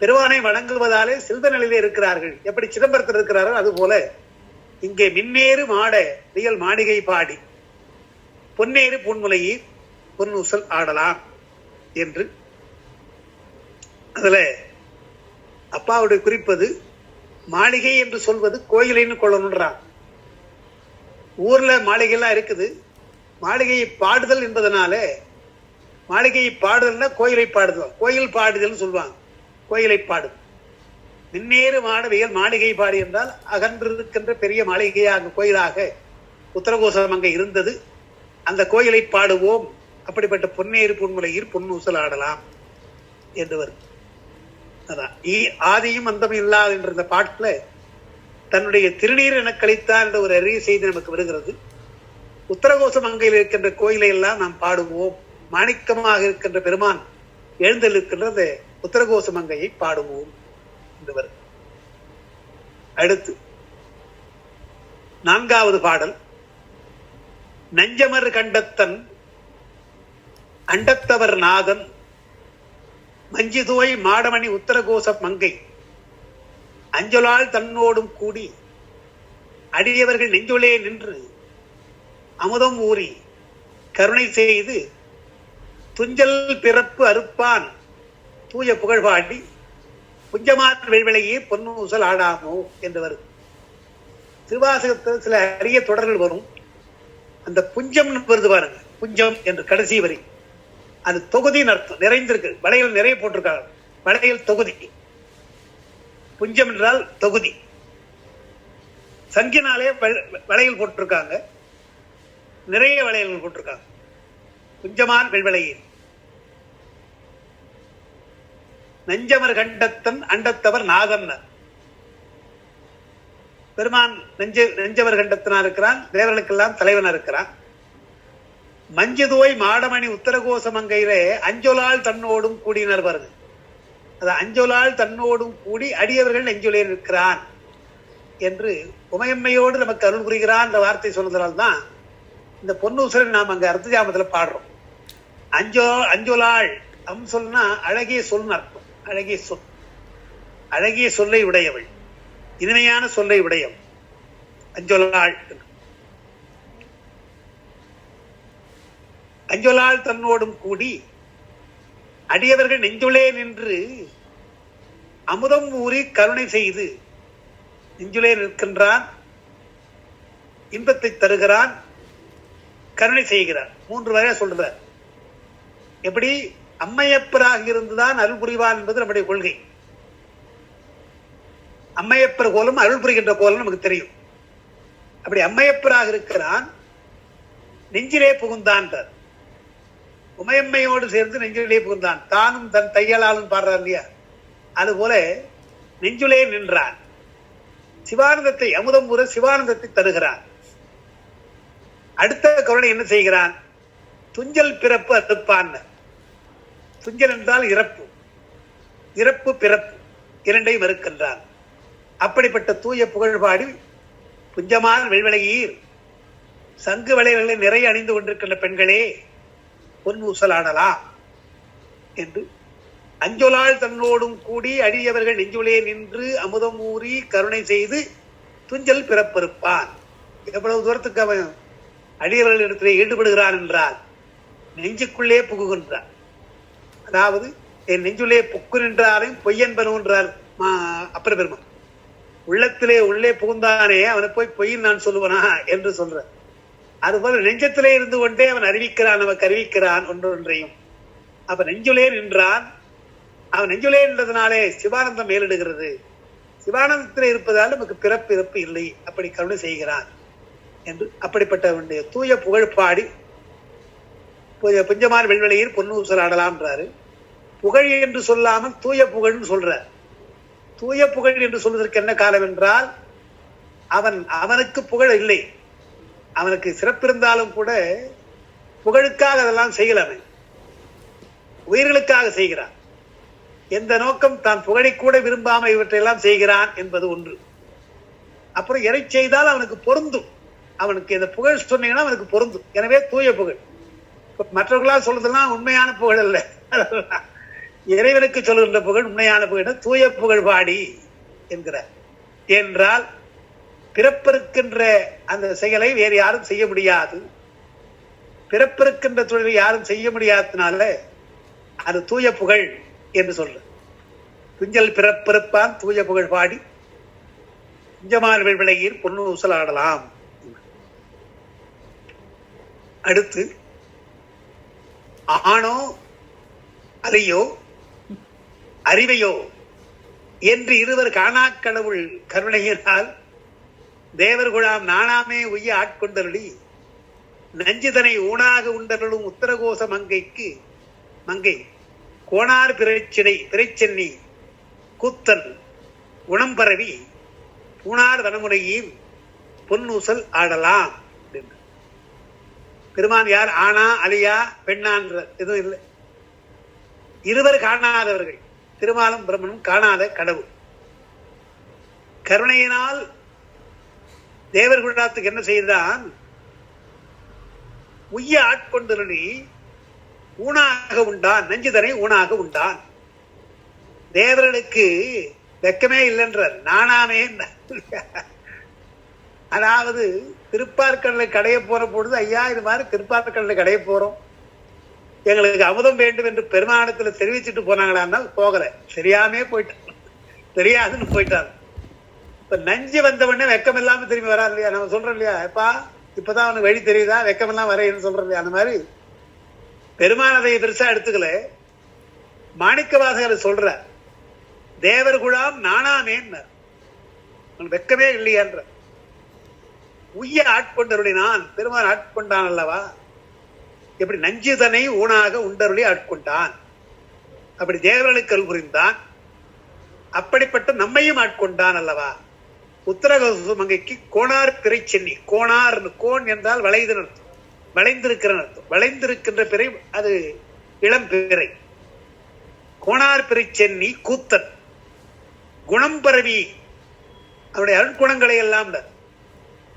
பெருவானை வணங்குவதாலே செல்வ நிலையிலே இருக்கிறார்கள். எப்படி சிதம்பரத்தில் இருக்கிறார்கள் அதுபோல இங்கே மின்னேறு மாட வியல் மாளிகை பாடி பொன்னேறு பொன்முலையீர் பொன்னுசல் ஆடலாம் என்று அதுல அப்பாவுடைய குறிப்பது மாளிகை என்று சொல்வது கோயிலைன்னு கொள்ளணுன்றான். ஊர்ல மாளிகை எல்லாம் இருக்குது. மாளிகையை பாடுதல் என்பதனால மாளிகையை பாடுதல்னா கோயிலை பாடுதல், கோயில் பாடுதல் சொல்லுவாங்க. கோயிலை பாடுதல் மின்னேறு மாடவியல் மாளிகை பாடி என்றால் அகன்றிருக்கின்ற பெரிய மாளிகையாக கோயிலாக உத்தரகோசம் அங்கே இருந்தது. அந்த கோயிலை பாடுவோம், அப்படிப்பட்ட பொன்னேறு பொன்முலையீர் பொன்னூசல் ஆடலாம் என்று வரும். அதான் ஆதியும் அந்தமும் இல்லாத என்ற இந்த பாட்டுல தன்னுடைய திருநீர் என கழித்தார் என்ற ஒரு அரிய செய்தி நமக்கு வருகிறது. உத்தரகோச மங்கையில் இருக்கின்ற கோயிலை எல்லாம் நாம் பாடுவோம், மாணிக்கமாக இருக்கின்ற பெருமான் எழுந்திருக்கின்ற அந்த உத்தரகோச மங்கையை பாடுவோம் என்று வரும். அடுத்து 4வது பாடல். நஞ்சமர் கண்டத்தன் அண்டத்தவர் நாதன் மஞ்சுதோய் மாடமணி உத்தரகோச மங்கை அஞ்சலால் தன்னோடும் கூடி அடியவர்கள் நெஞ்சுளே நின்று அமுதம் ஊறி கருணை செய்து துஞ்சல் பிறப்பு அறுப்பான் தூய புகழ்பாடி புஞ்சமான் வெள்விளையே பொன்னூசல் ஆடாமோ என்று வரும். திருவாசகத்தில் சில அரிய தொடர்கள் வரும். அந்த புஞ்சம் வருது பாருங்க, புஞ்சம் என்று கடைசி வரி, அது தொகுதியின் அர்த்தம். நிறைந்திருக்கு, வளையல் நிறைய போட்டிருக்காங்க. வளையல் தொகுதி. புஞ்சம் என்றால் தொகுதி. சங்கினாலே வளையல் போட்டிருக்காங்க, நிறைய வளையல்கள் போட்டிருக்காங்க. புஞ்சமான் வெள்விளையில் நஞ்சமர் கண்டத்தன் அண்டத்தவர் நாதன். பெருமான் நெஞ்சவர் கண்டத்தனா இருக்கிறான், தேவர்களுக்கெல்லாம் தலைவனா இருக்கிறான். மஞ்சுதோய் மாடமணி உத்தரகோச மங்கையிலே அஞ்சொலால் தன்னோடும் கூடினர் வருது. அது அஞ்சொலால் தன்னோடும் கூடி அடியவர்கள் நெஞ்சுலே நிற்கிறான் என்று உமையம்மையோடு நமக்கு அருள் புரிகிறான் என்ற வார்த்தை சொன்னதால்தான் இந்த பொன்னூசலை நாம் அங்க அர்த்தஜாமத்தில் பாடுறோம். அஞ்சொலாள் சொல்னா அழகிய சொல் அர்த்தம். அழகிய சொல், அழகிய சொல்லை உடையவள், இனிமையான சொல்லை உடையவள் அஞ்சொலாள். அஞ்சொலால் தன்னோடும் கூடி அடியவர்கள் நெஞ்சுளே நின்று அமுதம் ஊறி கருணை செய்து நெஞ்சுளே நிற்கின்றான், இன்பத்தை தருகிறான், கருணை செய்கிறான். 3 வகையா சொல்றார். எப்படி அம்மையப்பராக இருந்துதான் அருள் புரிவான் என்பது நம்முடைய கொள்கை. அம்மையப்பர் கோலம் அருள் புரிகின்ற கோலம் நமக்கு தெரியும். அப்படி அம்மையப்பராக இருக்கிறான், நெஞ்சிலே புகுந்தான். உமையம்மையோடு சேர்ந்து நெஞ்சிலே புகுந்தான். தானும் தன் தையலாலும் பாடுறார் இல்லையா, அதுபோல நெஞ்சுலே நின்றான். சிவானந்தத்தை அமுதம் ஊற சிவானந்தத்தை தருகிறான். அடுத்த கருணை என்ன செய்கிறான்? துஞ்சல் பிறப்பு அறுப்பான். துஞ்சல் என்றால் இறப்பு, இறப்பு பிறப்பு இரண்டையும் மறுக்கின்றான். அப்படிப்பட்ட தூய புகழ்பாடி புஞ்சமான வெள்விளையீர் சங்கு வளையல்களை நிறைய அணிந்து கொண்டிருக்கின்ற பெண்களே பொன்னூசல் ஆடலாம் என்று அஞ்சொலால் தன்னோடும் கூடி அடியவர்கள் நெஞ்சுளே நின்று அமுதம் ஊறி கருணை செய்து துஞ்சல் பிறப்பறுப்பான். எவ்வளவு தூரத்துக்கு அவன் அடியவர்களிடத்திலே ஈடுபடுகிறான் என்றால் நெஞ்சுக்குள்ளே புகுகின்றான். அதாவது என் நெஞ்சுள்ளே புக்கு நின்றாரையும் பொய்யன்பனுன்றார் அப்பர் பெருமான். உள்ளத்திலே உள்ளே புகுந்தானே அவனை போய் பொய்யின் நான் சொல்லுவனா என்று சொல்ற. அதுபோல நெஞ்சத்திலே இருந்து கொண்டே அவன் அறிவிக்கிறான், நமக்கு அறிவிக்கிறான் ஒன்றொன்றையும். அப்ப நெஞ்சுலே நின்றான். அவன் நெஞ்சுலே நின்றதுனாலே சிவானந்தம் மேலிடுகிறது. சிவானந்தத்திலே இருப்பதால் நமக்கு பிறப்பு இறப்பு இல்லை, அப்படி கருணை செய்கிறான் என்று அப்படிப்பட்டவனுடைய தூய புகழ் பாடி புஞ்சமான வெள்வெளியில் பொன்னூசல் ஆடலாம்ன்றாரு. புகழ் என்று சொல்லாமல் தூய புகழ்னு சொல்ற. தூய புகழ் என்று சொல்வதற்கு என்ன காலம் என்றால் அவனுக்கு புகழ் இல்லை. அவனுக்கு சிறப்பிருந்தாலும் கூட புகழுக்காக அதெல்லாம் செய்யலாமே, உயிர்களுக்காக செய்கிறான். எந்த நோக்கம் தான் புகழை கூட விரும்பாமல் இவற்றையெல்லாம் செய்கிறான் என்பது ஒன்று. அப்புறம் எதை செய்தால் அவனுக்கு பொருந்தும், அவனுக்கு இந்த புகழ் சொன்னீங்கன்னா அவனுக்கு பொருந்தும். எனவே தூய புகழ். மற்றவர்களால் சொல்றதெல்லாம் உண்மையான புகழ் அல்ல, இறைவனுக்கு சொல்கின்ற புகழ் உண்மையான புகழ். தூய புகழ் பாடி என்கிறார். என்றால் பிறப்பிருக்கின்ற அந்த செயலை வேறு யாரும் செய்ய முடியாது. பிறப்பிருக்கின்ற தொழிலை யாரும் செய்ய முடியாததுனால அது தூய புகழ் என்று சொல்ற. துஞ்சல் பிறப்பிருப்பான் தூய புகழ் பாடி குஞ்சமான விளையீர் பொண்ணு ஊசலாடலாம். அடுத்து ஆணோ அலையோ அறிவையோ என்று இருவர் காணாக்கடவுள் கருணையினால் தேவர்குழாம் நாணாமே உய்ய ஆட்கொண்டருளி நஞ்சுதனை ஊனாக உண்டருளும் உத்தரகோச மங்கை கோணார் பிறைச்சென்னி கூத்தன் குணம் பரவி பூணார் வனமுறையில் பொன்னூசல் ஆடலாம். பெருமான் யார்? ஆனா அலியா பெண்ணான்ற எதுவும் இல்லை. இருவர் காணாதவர்கள், திருமாலும் பிரம்மனும் காணாத கடவுள். கருணையினால் தேவர்குழாத்துக்கு என்ன செய்தான்? உய்ய ஆட்கொண்டருளி ஊனாக உண்டான், நஞ்சுதனை ஊனாக உண்டான். தேவர்களுக்கு வெக்கமே இல்லைன்றார், நானாமே. அதாவது திருப்பார்கடலை கடைய போற பொழுது, ஐயா இது மாதிரி திருப்பார்கடலை கடைய போறோம், எங்களுக்கு அமுதம் வேண்டும் என்று பெருமானத்துல தெரிவிச்சுட்டு போனாங்களான்னா போகல, தெரியாமே போயிட்டாங்க, தெரியாதுன்னு போயிட்டாங்க. இப்ப நஞ்சு வந்தவொடனே வெக்கம் இல்லாம திரும்பி வரா இல்லையா? நம்ம சொல்றோம் இல்லையா, எப்பா இப்பதான் அவனுக்கு வழி தெரியுதா, வெக்கம் எல்லாம் வரையன்னு சொல்றோம் இல்லையா? அந்த மாதிரி பெருமானதை பெருசா எடுத்துக்கல. மாணிக்கவாசகர் சொல்ற தேவர்குழாம் நாணாமேன்னு வெக்கமே இல்லையான்ற. உய்ய ஆட்கொண்டருளினான், பெருமான் ஆட்கொண்டான் அல்லவா? எப்படி நஞ்சுதனை ஊனாக உண்டருளி ஆட்கொண்டான், அப்படி தேவர்களுக்கு அருள் புரிந்தான். அப்படிப்பட்ட நம்மையும் ஆட்கொண்டான் அல்லவா? உத்தரகோச மங்கைக்கு கோணார் பிறைச்சென்னி, கோணார் கோன் என்றால் வளைந்து அர்த்தம், வளைந்திருக்கிற அர்த்தம். வளைந்திருக்கின்ற பிறை அது இளம் பிறை. கோணார் பிறைச்சென்னி கூத்தன் குணம் பரவி, அவருடைய அருட்குணங்களை எல்லாம்.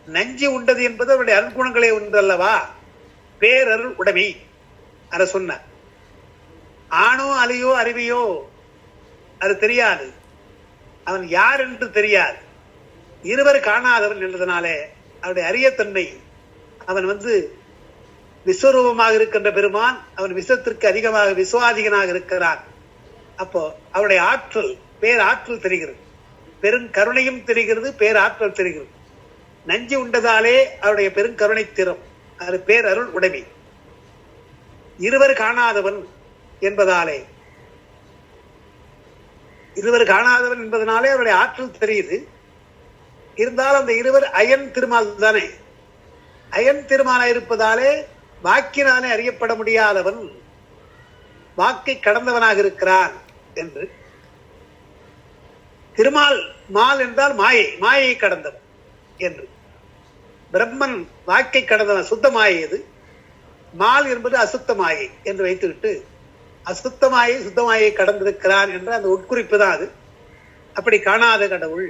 நஞ்சு உண்டது என்பது அவருடைய அருட்குணங்களை உண்டல்லவா? பேரருள் உடைமை அத சொன்ன. ஆணோ அலையோ அறிவையோ அது தெரியாது, அவன் யார் என்று தெரியாது. இருவர் காணாதவன் என்றதுனாலே அவருடைய அரியத்தன்மை, அவன் விஸ்வரூபமாக இருக்கின்ற பெருமான், அவன் விஸ்வத்திற்கு அதிகமாக விஸ்வாதிகனாக இருக்கிறான். அப்போ அவருடைய ஆற்றல், பேராற்றல் தெரிகிறது, பெருங்கருணையும் தெரிகிறது, பேராற்றல் தெரிகிறது. நஞ்சு உண்டதாலே அவருடைய பெருங்கருணை திறம், அது பேரருள் உடைமை. இருவர் காணாதவன் என்பதாலே, இருவர் காணாதவன் என்பதனாலே அவருடைய ஆற்றல் தெரியுது. இருந்தாலும் அந்த இருவர் அயன் திருமால் தானே, அயன் திருமாலாக இருப்பதாலே வாக்கினாலே அறியப்பட முடியாதவன், வாக்கை கடந்தவனாக இருக்கிறான் என்று. திருமால் மால் என்றால் மாயை, மாயை கடந்தவன் என்று. பிரம்மன் வாக்கை கடந்தவன், சுத்த மாயை எது, மால் என்பது அசுத்த மாயை என்று வைத்துவிட்டு அசுத்தமாயை சுத்தமாயை கடந்திருக்கிறான் என்ற அந்த உட்குறிப்பு தான் அது. அப்படி காணாத கடவுள்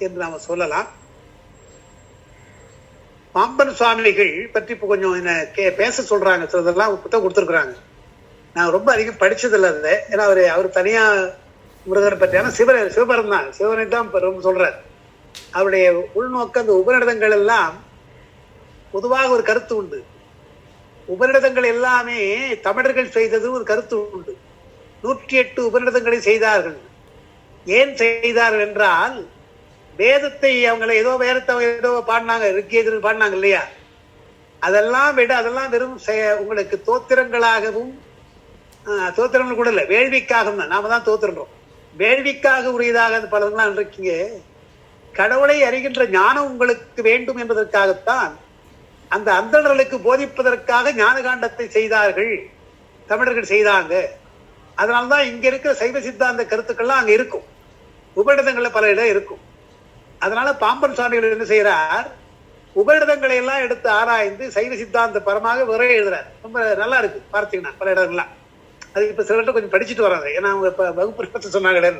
என்று நாம சொல்லலாம். பாம்பன் சுவாமிகள் பற்றி இப்போ கொஞ்சம் என்ன பேச சொல்றாங்க, சிலதெல்லாம் புத்தகம் கொடுத்துருக்குறாங்க. நான் ரொம்ப அதிகம் படிச்சதில்லை அதை, ஏன்னா அவர் தனியா முருகனை பற்றி, ஆனால் சிவபரம் தான், சிவனை தான் ரொம்ப சொல்றார். அவருடைய உள்நோக்க அந்த உபநிடதங்கள் எல்லாம் பொதுவாக ஒரு கருத்து உண்டு. உபநிடதங்கள் எல்லாமே தமிழர்கள் செய்தது ஒரு கருத்து உண்டு. 108 உபநிடதங்களை செய்தார்கள். ஏன் செய்தார்கள் என்றால், வேதத்தை அவங்களை ஏதோ பாடினாங்க, ரிக்கேதர் பாடினாங்க இல்லையா, அதெல்லாம் விட அதெல்லாம் வெறும் உங்களுக்கு தோத்திரங்களாகவும், தோத்திரங்கள் கூட இல்லை, வேள்விக்காகவும் தான். நாம தான் தோத்திரன்றோம், வேள்விக்காக உரியதாக பலதெல்லாம் இருக்கீங்க. கடவுளை அறிகின்ற ஞானம் உங்களுக்கு வேண்டும் என்பதற்காகத்தான் அந்த அந்தணர்களுக்கு போதிப்பதற்காக ஞான காண்டத்தை செய்தார்கள், தமிழர்கள் செய்தாங்க. அதனால்தான் இங்க இருக்கிற சைவ சித்தாந்த கருத்துக்கள்லாம் அங்க இருக்கும், உபநிடதங்கள்ல பல இடம் இருக்கும். அதனால பாம்பன் சுவாமிகள் என்ன செய்யறார், உபநிடதங்களை எல்லாம் எடுத்து ஆராய்ந்து சைவ சித்தாந்த பரமாக உரை எழுதுறாரு. ரொம்ப நல்லா இருக்கு பார்த்தீங்கன்னா பல இடங்கள்லாம். அது இப்ப சில கொஞ்சம் படிச்சுட்டு வராங்க, ஏன்னா அவங்க இப்ப வகுப்பு சொன்னாங்க.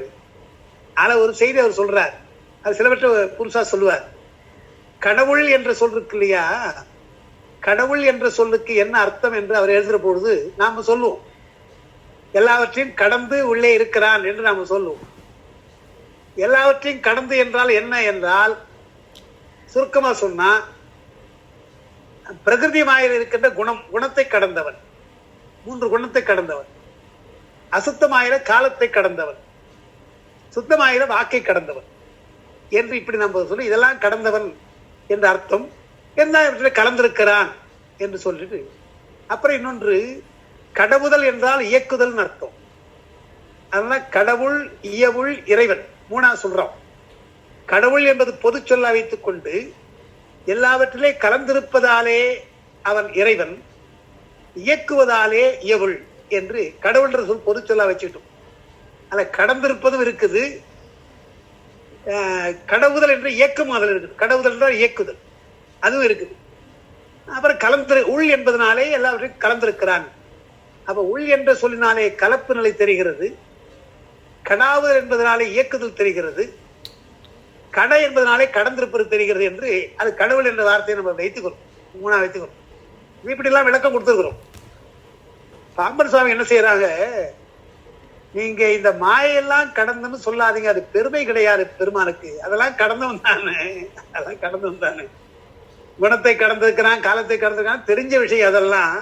ஆனா ஒரு செய்தி அவர் சொல்றார், அது சிலவற்றை புதுசா சொல்லுவார். கடவுள் என்ற சொல் இருக்கு இல்லையா, கடவுள் என்ற சொல்லுக்கு என்ன அர்த்தம் என்று அவர் எழுதுற பொழுது நாம சொல்லுவோம், எல்லாவற்றையும் கடந்து உள்ளே இருக்கிறான் என்று நாம சொல்லுவோம். எல்லாவற்றையும் கடந்து என்றால் என்ன என்றால், சுருக்கமா சொன்னா பிரகிருதியமாயிர இருக்கின்ற குணத்தை கடந்தவன், 3 குணத்தை கடந்தவன், அசுத்தமாயிர காலத்தை கடந்தவன், சுத்தமாயிர வாக்கை கடந்தவன் என்று இப்படி நம்ம சொல்லி இதெல்லாம் கடந்தவன் என்ற அர்த்தம். என்ன கலந்திருக்கிறான் என்று சொல்லிட்டு, அப்புறம் இன்னொன்று கடவுதல் என்றால் இயக்குதல் அர்த்தம். அதனால கடவுள், இயவுள், இறைவன் 3 சொல்றோம். கடவுள் என்பது பொது சொல்ல வைத்துக் கொண்டு எல்லாவற்றிலே கலந்திருப்பதாலே அவன் இறைவன், இயக்குவதாலே இயவுள் என்று கடவுள் சொல் பொது சொல்ல வச்சுட்டோம். அதுல கடந்திருப்பதும் இருக்குது, கடவுதல் என்ற இயக்கம் அதில் இருக்குது. கடவுதல் என்றால் இயக்குதல், அதுவும் இருக்குது. அப்புறம் உள் என்பதனாலே எல்லாவற்றையும் கலந்திருக்கிறான். அப்ப உள் என்ற சொல்லினாலே கலப்பு நிலை தெரிகிறது, கடாவுதல் என்பதனாலே இயக்குதல் தெரிகிறது, கடை என்பதனாலே கடந்திருப்பது தெரிகிறது என்று அது கடவுள் என்ற வார்த்தையை நம்ம வைத்துக்கிறோம், 3 வைத்துக்கிறோம். இப்படி எல்லாம் விளக்கம் கொடுத்துருக்கிறோம். பாம்பன் சுவாமி என்ன செய்யறாங்க, நீங்க இந்த மாயெல்லாம் கடந்துன்னு சொல்லாதீங்க, அது பெருமை கிடையாது பெருமானுக்கு, அதெல்லாம் கடந்தவன் தானே, அதெல்லாம் கடந்தவன் தானே. குணத்தை கடந்திருக்கிறான், காலத்தை கடந்திருக்கான், தெரிஞ்ச விஷயம். அதெல்லாம்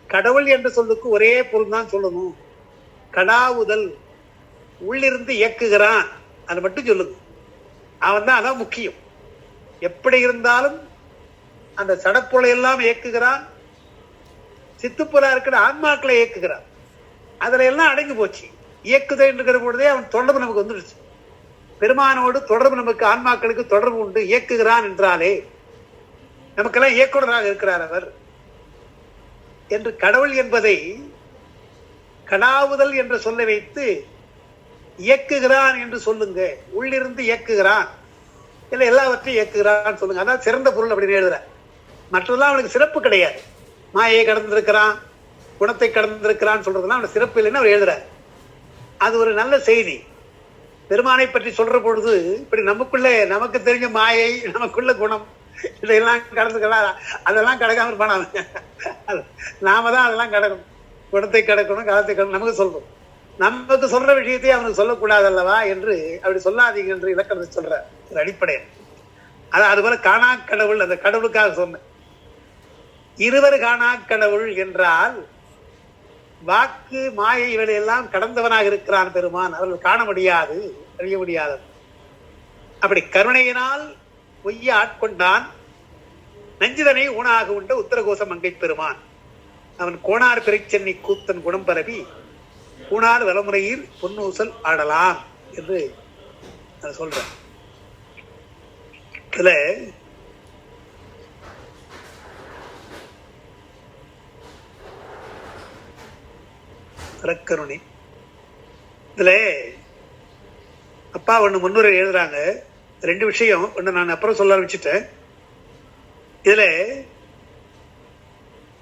கடவுள் என்ற சொல்லுக்கு ஒரே பொருள் தான் சொல்லணும். கடாவுதல், உள்ளிருந்து இயக்குகிறான், அது மட்டும் சொல்லுங்க. அவன் தான், அதான் முக்கியம். எப்படி இருந்தாலும் அந்த சடப்பொருளை எல்லாம் இயக்குகிறான், சித்துப்புறா இருக்கிற ஆன்மாக்களை இயக்குகிறான். அதுல எல்லாம் அடங்கி போச்சு. இயக்குதல் என்கிற பொழுதே அவன் தொடர்பு நமக்கு வந்துடுச்சு. பெருமானோடு தொடர்பு நமக்கு, ஆன்மாக்களுக்கு தொடர்பு உண்டு. இயக்குகிறான் என்றாலே நமக்கெல்லாம் இயக்குனராக இருக்கிறார் அவர் என்று கடவுள் என்பதை கடாவுதல் என்று சொல்ல வைத்து இயக்குகிறான் என்று சொல்லுங்க. உள்ளிருந்து இயக்குகிறான், இல்லை எல்லாவற்றையும் இயக்குகிறான் சொல்லுங்க. அதான் சிறந்த பொருள் அப்படின்னு எழுதுற. மற்றதெல்லாம் அவனுக்கு சிறப்பு கிடையாது. மாயை கடந்திருக்கிறான், குணத்தை கடந்திருக்கிறான் சொல்றதுலாம் அவனுக்கு சிறப்பு இல்லைன்னு அவர் எழுதுறார். அது ஒரு நல்ல செய்தி. பெருமானை பற்றி சொல்ற பொழுது இப்படி நமக்குள்ள நமக்கு தெரிஞ்ச மாயை, நமக்குள்ள குணம், இதெல்லாம் கடந்துக்கலாம், அதெல்லாம் கடக்காம இருப்பான். நாம தான் அதெல்லாம் கடக்கணும், குணத்தை கடக்கணும், காலத்தை கடக்கணும் நமக்கு சொல்றோம். நமக்கு சொல்ற விஷயத்தை அவனுக்கு சொல்லக்கூடாது அல்லவா என்று அப்படி சொல்லாதீங்க என்று இலக்கணத்தை சொல்ற ஒரு அடிப்படை. அது போல காணா கடவுள், அந்த கடவுளுக்காக சொன்ன இருவர் காணா கடவுள் என்றால் வாக்கு மாயை இவையெல்லாம் கடந்தவனாக இருக்கிறான் பெருமான். அவர்கள் காண முடியாது, அறிய முடியாது. அப்படி கருணையினால் பொய்ய ஆட்கொண்டான், நஞ்சிதனை ஊனாக உண்ட உத்தரகோச மங்கை பெருமான். அவன் கோணார் பிறைச்சென்னை கூத்தன் குணம் பரவி பூனார் வலமுறையில் பொன்னூசல் ஆடலாம் என்று சொல்றேன். இதுல அரக்கருணை, இதுல அப்பா ஒண்ணு முன்னுரை எழுதுறாங்க. 2 விஷயம், ஒண்ணு நான் அப்புறம் சொல்ல ஆரம்பிச்சுட்டேன். இதுல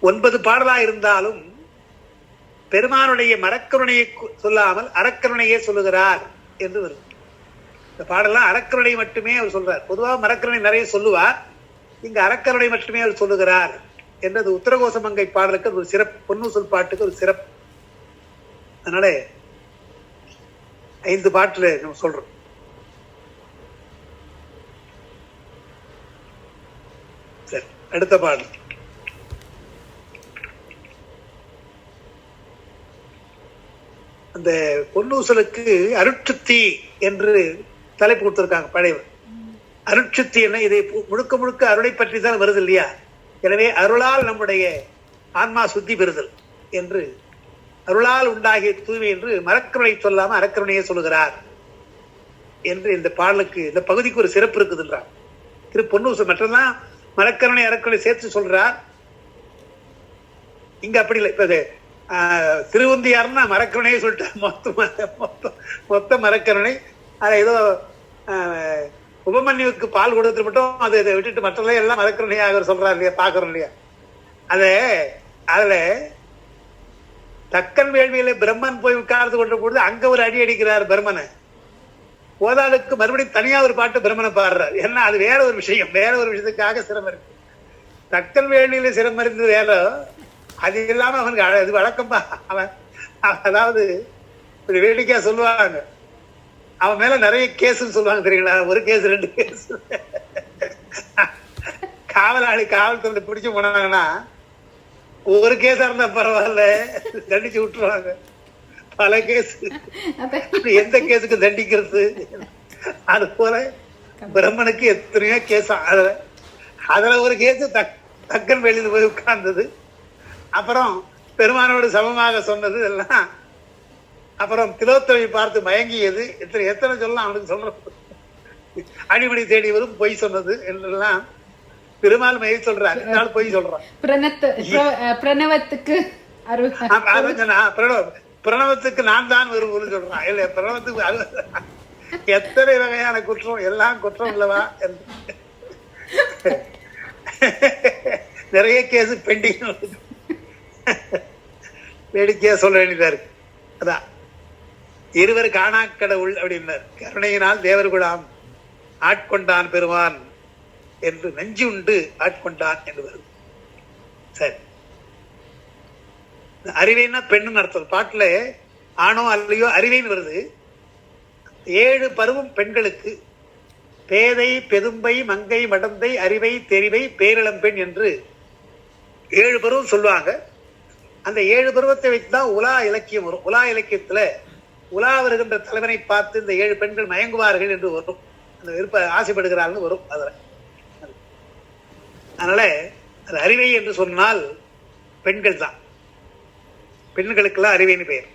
9 பாடலா இருந்தாலும் பெருமானுடைய மரக்கருணையை சொல்லாமல் அறக்கருணையே சொல்லுகிறார் என்று வருது. இந்த பாடலாம் அறக்கருணை மட்டுமே அவர் சொல்றார். பொதுவாக மரக்கருணை நிறைய சொல்லுவார், இங்க அறக்கருணை மட்டுமே அவர் சொல்லுகிறார் என்றது உத்தரகோச மங்கை பாடலுக்கு ஒரு சிறப்பு, பொன்னூசல் பாட்டுக்கு ஒரு சிறப்பு. அதனால 5 பாட்டுல நம்ம சொல்றோம். சரி, அடுத்த பாடல். அந்த பொன்னூசலுக்கு அருட்சுத்தி என்று தலைப்பு கொடுத்திருக்காங்க பழையவர். அருட்சுத்தி என்ன, இதை முழுக்க முழுக்க அருளை பற்றி தான் வருது இல்லையா. எனவே அருளால் நம்முடைய ஆன்மா சுத்தி பெறுதல் என்று, அருளால் உண்டாகிய தூய்மை என்று மரக்கருணை சொல்லாம அறக்கருணையே சொல்லுகிறார் என்று இந்த பாடலுக்கு, இந்த பகுதிக்கு ஒரு சிறப்பு இருக்குதுன்றார் திரு பொன்னூசல். மற்றெல்லாம் மரக்கருணை அறக்கருணை சேர்த்து சொல்றார், இங்க அப்படி இல்லை. இப்ப திருவந்தியார்னா மரக்கருணையை சொல்லிட்டு மொத்த மரக்கருணை, அதை ஏதோ உபமன்யுவுக்கு பால் கொடுத்துட்டு மட்டும் அதை இதை விட்டுட்டு மற்றவர்களே எல்லாம் மறக்கிறோம் அவர் சொல்றாரு இல்லையா, பாக்குறோம் இல்லையா. அதுல தக்கன் வேள்வியில பிரம்மன் போய் உட்கார்ந்து கொண்ட பொழுது அங்க ஒரு அடி அடிக்கிறார் பிரம்மனை. கோதாளுக்கு மறுபடியும் தனியா ஒரு பாட்டு பிரம்மனை பாடுறாரு. ஏன்னா அது வேற ஒரு விஷயம், வேற ஒரு விஷயத்துக்காக சிரமம் இருக்கு. தக்கன் வேள்வியில சிரமம் இருந்து வேற, அது இல்லாம அவனுக்கு அது வழக்கம்பா. அவன் அதாவது இப்படி வேடிக்கையா சொல்லுவாங்க, அவன் மேல நிறைய கேஸ்ன்னு சொல்லுவாங்க தெரியுங்களா. ஒரு கேஸ் 2 கேஸ். காவல்துறை பிடிச்சு போனாங்கன்னா ஒரு கேஸா இருந்தா பரவாயில்ல, தண்டிச்சு விட்டுருவாங்க. பல கேஸ், எந்த கேஸுக்கு தண்டிக்கிறது. அது போல பிரம்மனுக்கு எத்தனையோ கேஸ். அதுல ஒரு கேஸ் தக்கன் வெளியில் போய் உட்கார்ந்தது, அப்புறம் பெருமானோடு சமமாக சொன்னது எல்லாம், அப்புறம் திலோத்தமை பார்த்து மயங்கியது, எத்தனை சொல்லலாம் அவனுக்கு சொல்றது. அடிமடி தேடி வரும் பொய் சொன்னது என்றெல்லாம் பெருமாள் மய சொல்றாரு. பொய் சொல்றான். பிரணவத்துக்கு பிரணவத்துக்கு நான் தான் வருவோம்னு சொல்றான். இல்ல பிரணவத்துக்கு எத்தனை வகையான குற்றம், எல்லாம் குற்றம் இல்லவா என்று நிறைய கேஸ் பெண்டிங் வேடிக்கையா சொல்ல வேண்டியதா இருக்கு. அதான் இருவர் காணா கடவுள் அப்படின்னார். கருணையினால் தேவர்குலாம் ஆட்கொண்டான் பெருமான் என்று நஞ்சு உண்டு ஆட்கொண்டான் என்று வருது. சரி, அறிவைன்னா பெண்ணுன்னு அர்த்தம். பாட்டுல ஆணோ அல்லையோ அறிவைன்னு வருது. 7 பருவம் பெண்களுக்கு பேதை பெதும்பை மங்கை மடந்தை அறிவை தெரிவை பேரிளம் பெண் என்று 7 பருவம் சொல்லுவாங்க. அந்த 7 பருவத்தை வைத்துதான் உலா இலக்கியம் வரும். உலா இலக்கியத்துல உலா வருகின்ற தலைவனை பார்த்து இந்த 7 பெண்கள் மயங்குவார்கள் என்று வரும். அந்த விருப்ப ஆசைப்படுகிறார்கள் வரும். அதனால அது அறிவை என்று சொன்னால் பெண்கள் தான். பெண்களுக்கெல்லாம் அறிவைன்னு பெயர்.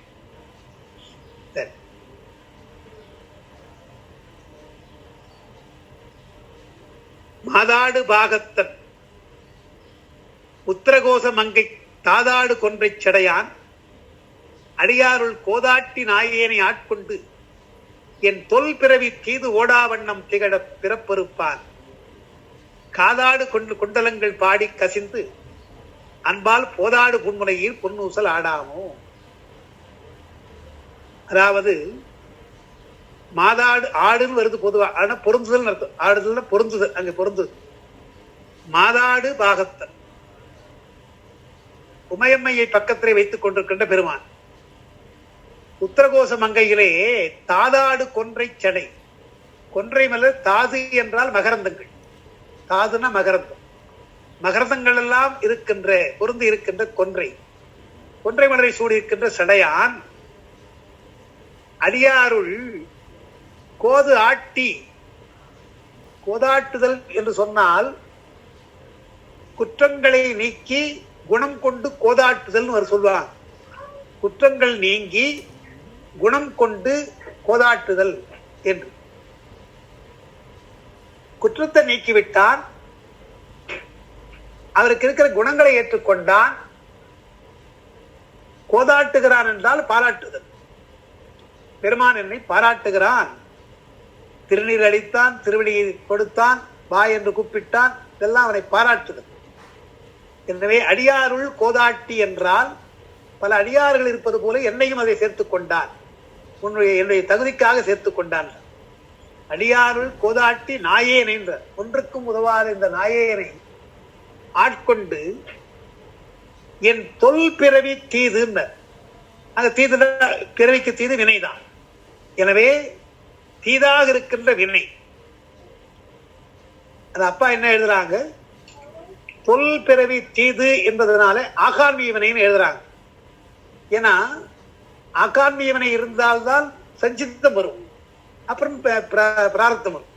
சரி, மாதாடு பாகத்தன் உத்தரகோச மங்கை தாதாடு கொன்றை சடையான் அடியாருள் கோதாட்டி நாயேனை ஆட்கொண்டு என் தொல் பிறவி தீது ஓடாவண்ணம் திகழ பிறப்பறுப்பான் காதாடு கொண்டலங்கள் பாடி கசிந்து அன்பால் போதாடு புன்முனையில் பொன்னூசல் ஆடாமோ. அதாவது மாதாடு ஆடுன்னு வருது பொதுவா, ஆனா பொருந்துதல் அர்த்தம். ஆடுதல் பொருந்துதல், அங்க பொருந்துது. மாதாடு பாகத்தன் உமையம்மையை பக்கத்திலே வைத்துக் கொண்டிருக்கின்ற பெருமான். உத்தரகோச மங்கையிலே தாதாடு கொன்றை சடை. கொன்றை மலர் தாது என்றால் மகரந்தங்கள். தாதுனா மகரந்தம். மகரந்தங்கள் எல்லாம் இருக்கின்ற பொருந்து இருக்கின்ற கொன்றை மலரை சூடி இருக்கின்ற சடையான் அடியாருள் கோது ஆட்டி. கோதாட்டுதல் என்று சொன்னால் குற்றங்களை நீக்கி குணம் கொண்டு கோதாட்டுதல் சொல்லுவாங்க. குற்றங்கள் நீங்கி குணம் கொண்டு கோதாட்டுதல் என்று. குற்றத்தை நீக்கிவிட்டான், அவருக்கு இருக்கிற குணங்களை ஏற்றுக்கொண்டான். கோதாட்டுகிறான் என்றால் பாராட்டுதல். பெருமான் என்னை பாராட்டுகிறான், திருநீர் அளித்தான், திருவடியை கொடுத்தான், வா என்று கூப்பிட்டான், இதெல்லாம் அவனை பாராட்டுதல். எனவே அடியாருள் கோதாட்டி என்றால் பல அடியார்கள் இருப்பது போல என்னையும் அதை சேர்த்துக் கொண்டான், என்னுடைய தகுதிக்காக சேர்த்துக் கொண்டான். அடியாருள் கோதாட்டி நாயேனை என்ற ஒன்றுக்கும் உதவாத இந்த நாயேனை ஆட்கொண்டு என் தொல் பிறவி தீது. அந்த தீது பிறவிக்கு தீது வினைதான். எனவே தீதாக இருக்கின்ற வினை. அது அப்பா என்ன எழுதுறாங்க, தொல் பிறவி தீது என்பதனால ஆகான்மிய வினைன்னு எழுதுறாங்க. ஏன்னா ஆகான்மிய வினை இருந்தால்தான் சஞ்சித்தம் வரும், அப்புறம் பிராரத்தம் வரும்.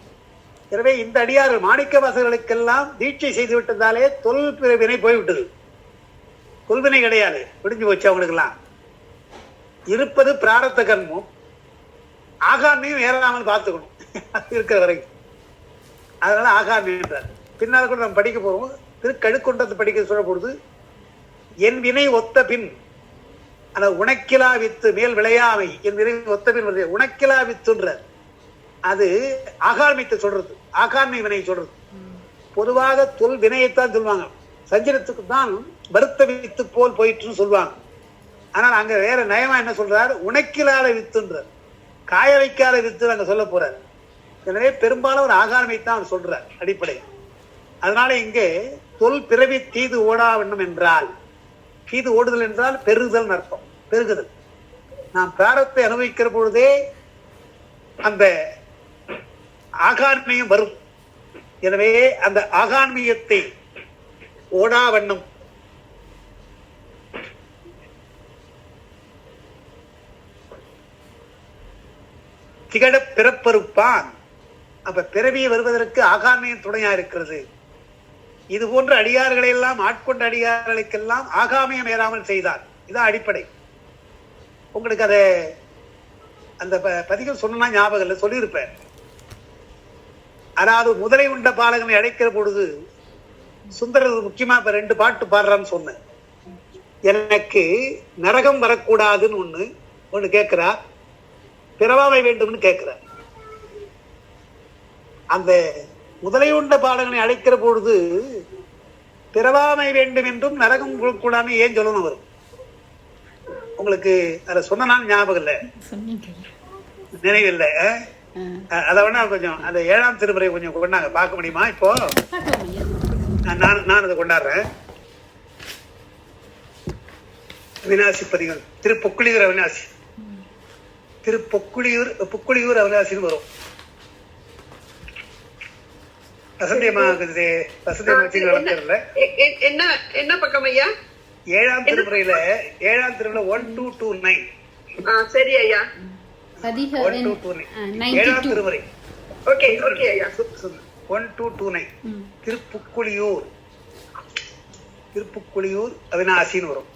எனவே இந்த அடியார் மாணிக்க வாசகர்களுக்கெல்லாம் தீட்சை செய்து விட்டதாலே தொல் பிறவினை போய்விட்டது. தொல்வினை கிடையாது, விடிஞ்சு போச்சு அவங்களுக்கெல்லாம். இருப்பது பிராரத்த கர்மம். ஆகாமியும் ஏறாமல் பார்த்துக்கணும் இருக்கிற வரைக்கும். அதனால ஆகாமின்றார். பின்னால் கூட நம்ம படிக்க போறோம். திருக்கழுக்குன்றத்தை படிக்க சொல்ல பொழுது என் வினை ஒத்த பின் அந்த உனக்கிலா வித்து மேல் விளையாமை, என் வினை ஒத்த பின் உனக்கிலா வித்துன்றார். அது ஆகாமியத்தை சொல்றது, ஆகாமி வினை சொல்றது. பொதுவாக தொல் வினையைத்தான் சொல்லுவாங்க. சஞ்சலத்துக்கு தான் வருத்த வித்து போல் போயிட்டுன்னு சொல்லுவாங்க. ஆனால் அங்க வேற நயமா என்ன சொல்றாரு, உணக்கிலாத வித்துன்றார், காய வைக்காத வித்து அங்க சொல்ல போறாரு. எனவே பெரும்பாலும் ஒரு ஆகாரமைத்தான் அவர் சொல்றார் அடிப்படை. அதனால இங்கே தொல் பிறவி தீது ஓடா வேண்டும் என்றால், தீது ஓடுதல் என்றால் பெருகுதல் அர்த்தம், பெருகுதல். நாம் பிராரத்தை அனுபவிக்கிற பொழுதே அந்த ஆகான்மியம் வரும். எனவே அந்த ஆகான்மியத்தை ஓடா வண்ணம் திகழ பிறப்பறுப்பான். அப்ப பிறவியை வருவதற்கு ஆகாமியம் துணையா இருக்கிறது. இது போன்ற அடியார்களை எல்லாம் ஆட்கொண்ட அடியார்களுக்கெல்லாம் ஆகாமியம் ஏறாமல் செய்தார். இதான் அடிப்படை. உங்களுக்கு அதை அந்த பதிகம் சொன்னா ஞாபகம் இல்லை, சொல்லியிருப்பேன். அதாவது முதலை உண்ட பாலகனை அழைக்கிற பொழுது சுந்தரர் முக்கியமா இப்ப 2 பாட்டு பாடுறான்னு சொன்ன. எனக்கு நரகம் வரக்கூடாதுன்னு ஒண்ணு கேட்கிறா, பிறவாமை வேண்டும்னு கேட்கிறார். அந்த முதலை உண்ட பாலகனை அழைக்கிற பொழுது பிறவாமை வேண்டும் என்றும் நரகம் கூடாதுன்னு ஏன் சொல்லணும் வரும்? உங்களுக்கு அதை சொன்ன ஞாபகம் இல்லை, நினைவில்லை. அதை வேணா கொஞ்சம் அந்த 7ஆம் திருமுறை கொஞ்சம் கொண்டாங்க, பார்க்க முடியுமா? இப்போ நான் அதை கொண்டாடுறேன். அவிநாசி பதிகள், திருப்பொக்குளியூர் அவிநாசி, புக்குளியூர் அவிநாசின்னு வரும். வசந்தியம்மா வளர்க்கல என்ன பக்கம் ஐயா? 7ஆம் திருமுறையில 1229. சரி ஐயா, 7ஆம் திருமுறை 1229 திருப்புக்குளியூர் அவிநாசின்னு வரும்.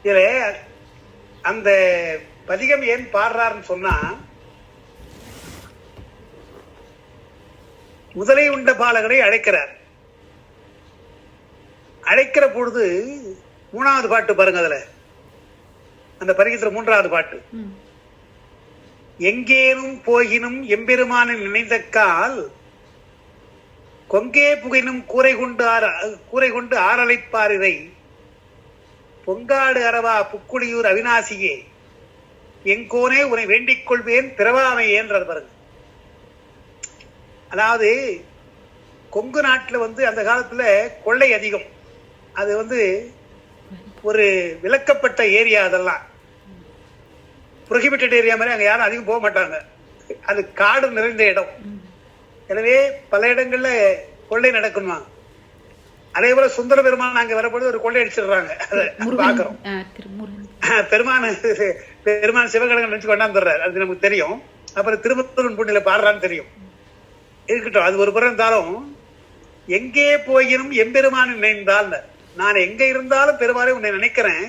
இதுல அந்த பதிகம் ஏன் பாடுறாருன்னு சொன்னா, முதலை உண்ட பாலகனை அழைக்கிறார். அழைக்கிற பொழுது 3வது பாட்டு பாருங்க, அதுல அந்த பதிகத்துல 3வது பாட்டு, எங்கேனும் போகினும் எம்பெருமானின் நினைந்தக்கால் கொங்கே புகினும் கூரை கொண்டு ஆரழைப்பார் இதை பொங்காடு அரவா புக்குளியூர் அவிநாசியே எங்கோனே உன்னை வேண்டிக் கொள்வேன் பிறவாமை என்றார் பாருங்க. அதாவது கொங்கு நாட்டுல அந்த காலத்துல கொள்ளை அதிகம். அது ஒரு விலக்கப்பட்ட ஏரியா, அதெல்லாம் புரோஹிபிட்டட் ஏரியா மாதிரி. அங்க யாரும் அதிகம் போக மாட்டாங்க, அது காடு நிறைந்த இடம். எனவே பல இடங்கள்ல கொள்ளை நடக்கணுமா. அதே போல சுந்தர பெருமான் அங்க வரப்பொழுது ஒரு கொள்ளை அடிச்சிடுறாங்க, அதை பாக்குறோம். பெருமான் சிவகணங்கள் நினைச்சு கொண்டாந்துடுறாரு, அது நமக்கு தெரியும். அப்புறம் திருமூலன் புண்ணில பாடுறான்னு தெரியும். இருக்கட்டும், அது ஒரு புறம் இருந்தாலும், எங்கே போயினும் எம்பெருமான் நினைந்தால், நான் எங்க இருந்தாலும் பெருமாளை உன்னை நினைக்கிறேன்.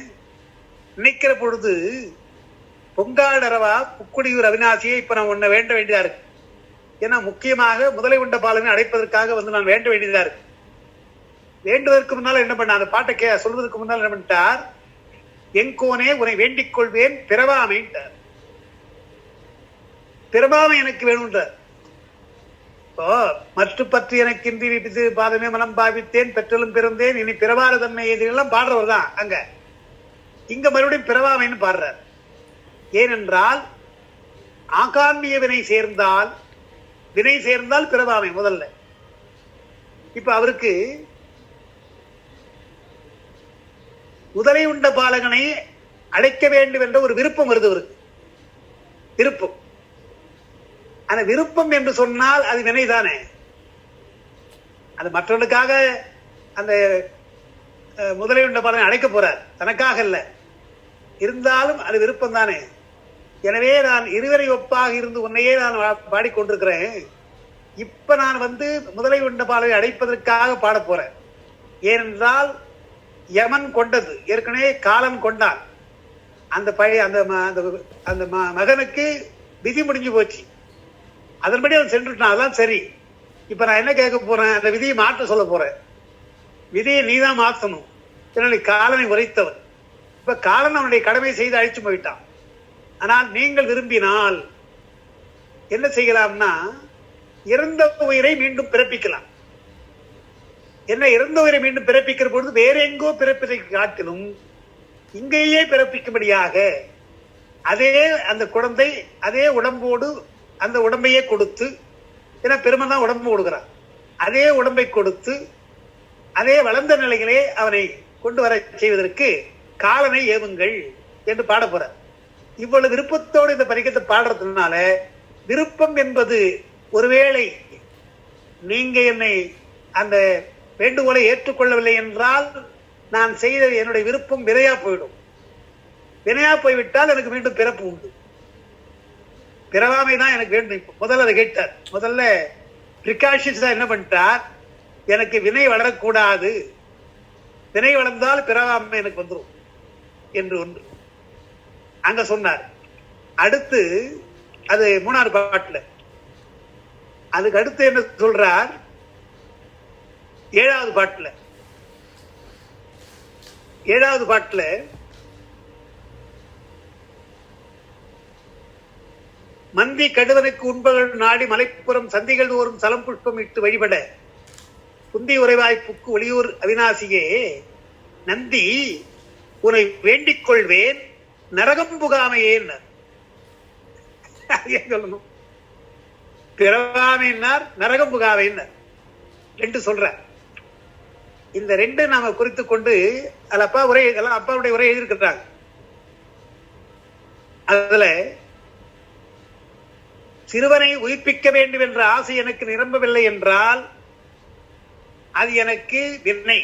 நினைக்கிற பொழுது பொங்காடரவா புக்குடியூர் அவிநாசியை இப்ப நான் உன்னை வேண்ட வேண்டியதா இருக்கு. ஏன்னா முக்கியமாக முதலை உண்ட பாலனை அடைப்பதற்காக நான் வேண்ட வேண்டியதா இருக்கு. வேண்டுவதற்கு முன்னால என்ன பண்ண, அந்த பாட்டை சொல்வதற்கு முன்னால் என்ன பண்ணிட்டார், எங்கோனே உன்னை வேண்டிக் கொள்வேன் பிறவாமைன்றார். பிறவாமை எனக்கு வேணும்ன்றார். இப்போ மற்ற பற்றி எனக்கு இன்றி பாதமே மனம் பாவித்தேன், பெற்றலும் பிறந்தேன், இனி பிறவார தன்மை எதிரெல்லாம் பாடுறவர் தான் அங்க. இங்க மறுபடியும் பிறவாமைன்னு பாடுறார். ஏனென்றால் ஆகான்மிய வினை சேர்ந்தால் பிறவாமை முதல்ல. இப்ப அவருக்கு முதலை உண்ட பாலகனை அழைக்க வேண்டும் என்ற ஒரு விருப்பம் வருது. அவருக்கு விருப்பம். அந்த விருப்பம் என்று சொன்னால் அது வினைதானே. அது மற்றவர்களுக்காக அந்த முதலை உண்ட பாலகனை அழைக்க போறார், தனக்காக இல்ல. இருந்தாலும் அது விருப்பம் தானே. எனவே நான் இருவரை ஒப்பாக இருந்து உன்னையே நான் பாடிக்கொண்டிருக்கிறேன். இப்ப நான் முதலை உண்ட பாலனை அடைப்பதற்காக பாட போறேன். ஏனென்றால் யமன் கொண்டது ஏற்கனவே காலன் கொண்டான். அந்த பழைய அந்த மகனுக்கு விதி முடிஞ்சு போச்சு, அதன்படி அவன் சென்றுட்டான். அதெல்லாம் சரி. இப்ப நான் என்ன கேட்க போறேன், அந்த விதியை மாற்ற சொல்ல போறேன். விதியை நீதான் மாற்றணும். இதனால காலனை உரைத்தவன். இப்ப காலன் அவனுடைய கடமை செய்து அழிச்சு போயிட்டான். ஆனால் நீங்கள் விரும்பினால் என்ன செய்யலாம்னா இறந்த உயிரை மீண்டும் பிறப்பிக்கலாம். என்ன இறந்த உயிரை மீண்டும் பிறப்பிக்கிற பொழுது வேற எங்கோ பிறப்பதை காட்டிலும் இங்கேயே பிறப்பிக்கும்படியாக அதே அந்த குழந்தை அதே உடம்போடு அந்த உடம்பையே கொடுத்து, ஏன்னா பெருமன் தான் உடம்பு கொடுக்கிறான், அதே உடம்பை கொடுத்து அதே வளர்ந்த நிலைகளே அவனை கொண்டு வர செய்வதற்கு காலனை ஏவுங்கள் என்று பாட போற. இவ்வளவு விருப்பத்தோடு இந்த பதிகத்தை பாடுறதுனால விருப்பம் என்பது ஒருவேளை நீங்க என்னை அந்த வேண்டுகோளை ஏற்றுக்கொள்ளவில்லை என்றால் நான் செய்த என்னுடைய விருப்பம் வினையா போயிடும். வினையா போய்விட்டால் எனக்கு மீண்டும் பிறப்பு உண்டு. பிறவாமை தான் எனக்கு வேண்டும். முதல்ல அதை கேட்டார். முதல்ல பிரிகாஷன்ஸா என்ன பண்ணிட்டார், எனக்கு வினை வளரக்கூடாது, வினை வளர்ந்தால் பிறவாமை எனக்கு வந்துடும் என்று ஒன்று அங்க சொன்னார். அடுத்து அது 3வது பாட்டுல, அதுக்கு அடுத்து என்ன சொல்றார் 7வது பாட்டுல. 7வது பாட்டுல மந்தி கடுவனுக்கு உண்பகள் நாடி மலைப்புறம் சந்திகள் தோறும் சலம் புஷ்பம் இட்டு வழிபட புந்தி உறைவாய்ப்புக்கு ஒளியூர் அவிநாசியே நந்தி உன்னை வேண்டிக் கொள்வேன் நரகம் புகாமையேன் சொல்லணும். பிறவாமையினார் நரகம் புகாமையினார் ரெண்டு சொல்ற. இந்த ரெண்டு நாம குறித்து கொண்டு அது அப்பா உரை எல்லாம் அப்பாவுடைய உரை எழுதியிருக்கிறாங்க. அதுல சிறுவனை உயிர்ப்பிக்க வேண்டும் என்ற ஆசை எனக்கு நிரம்பவில்லை என்றால் அது எனக்கு வினை,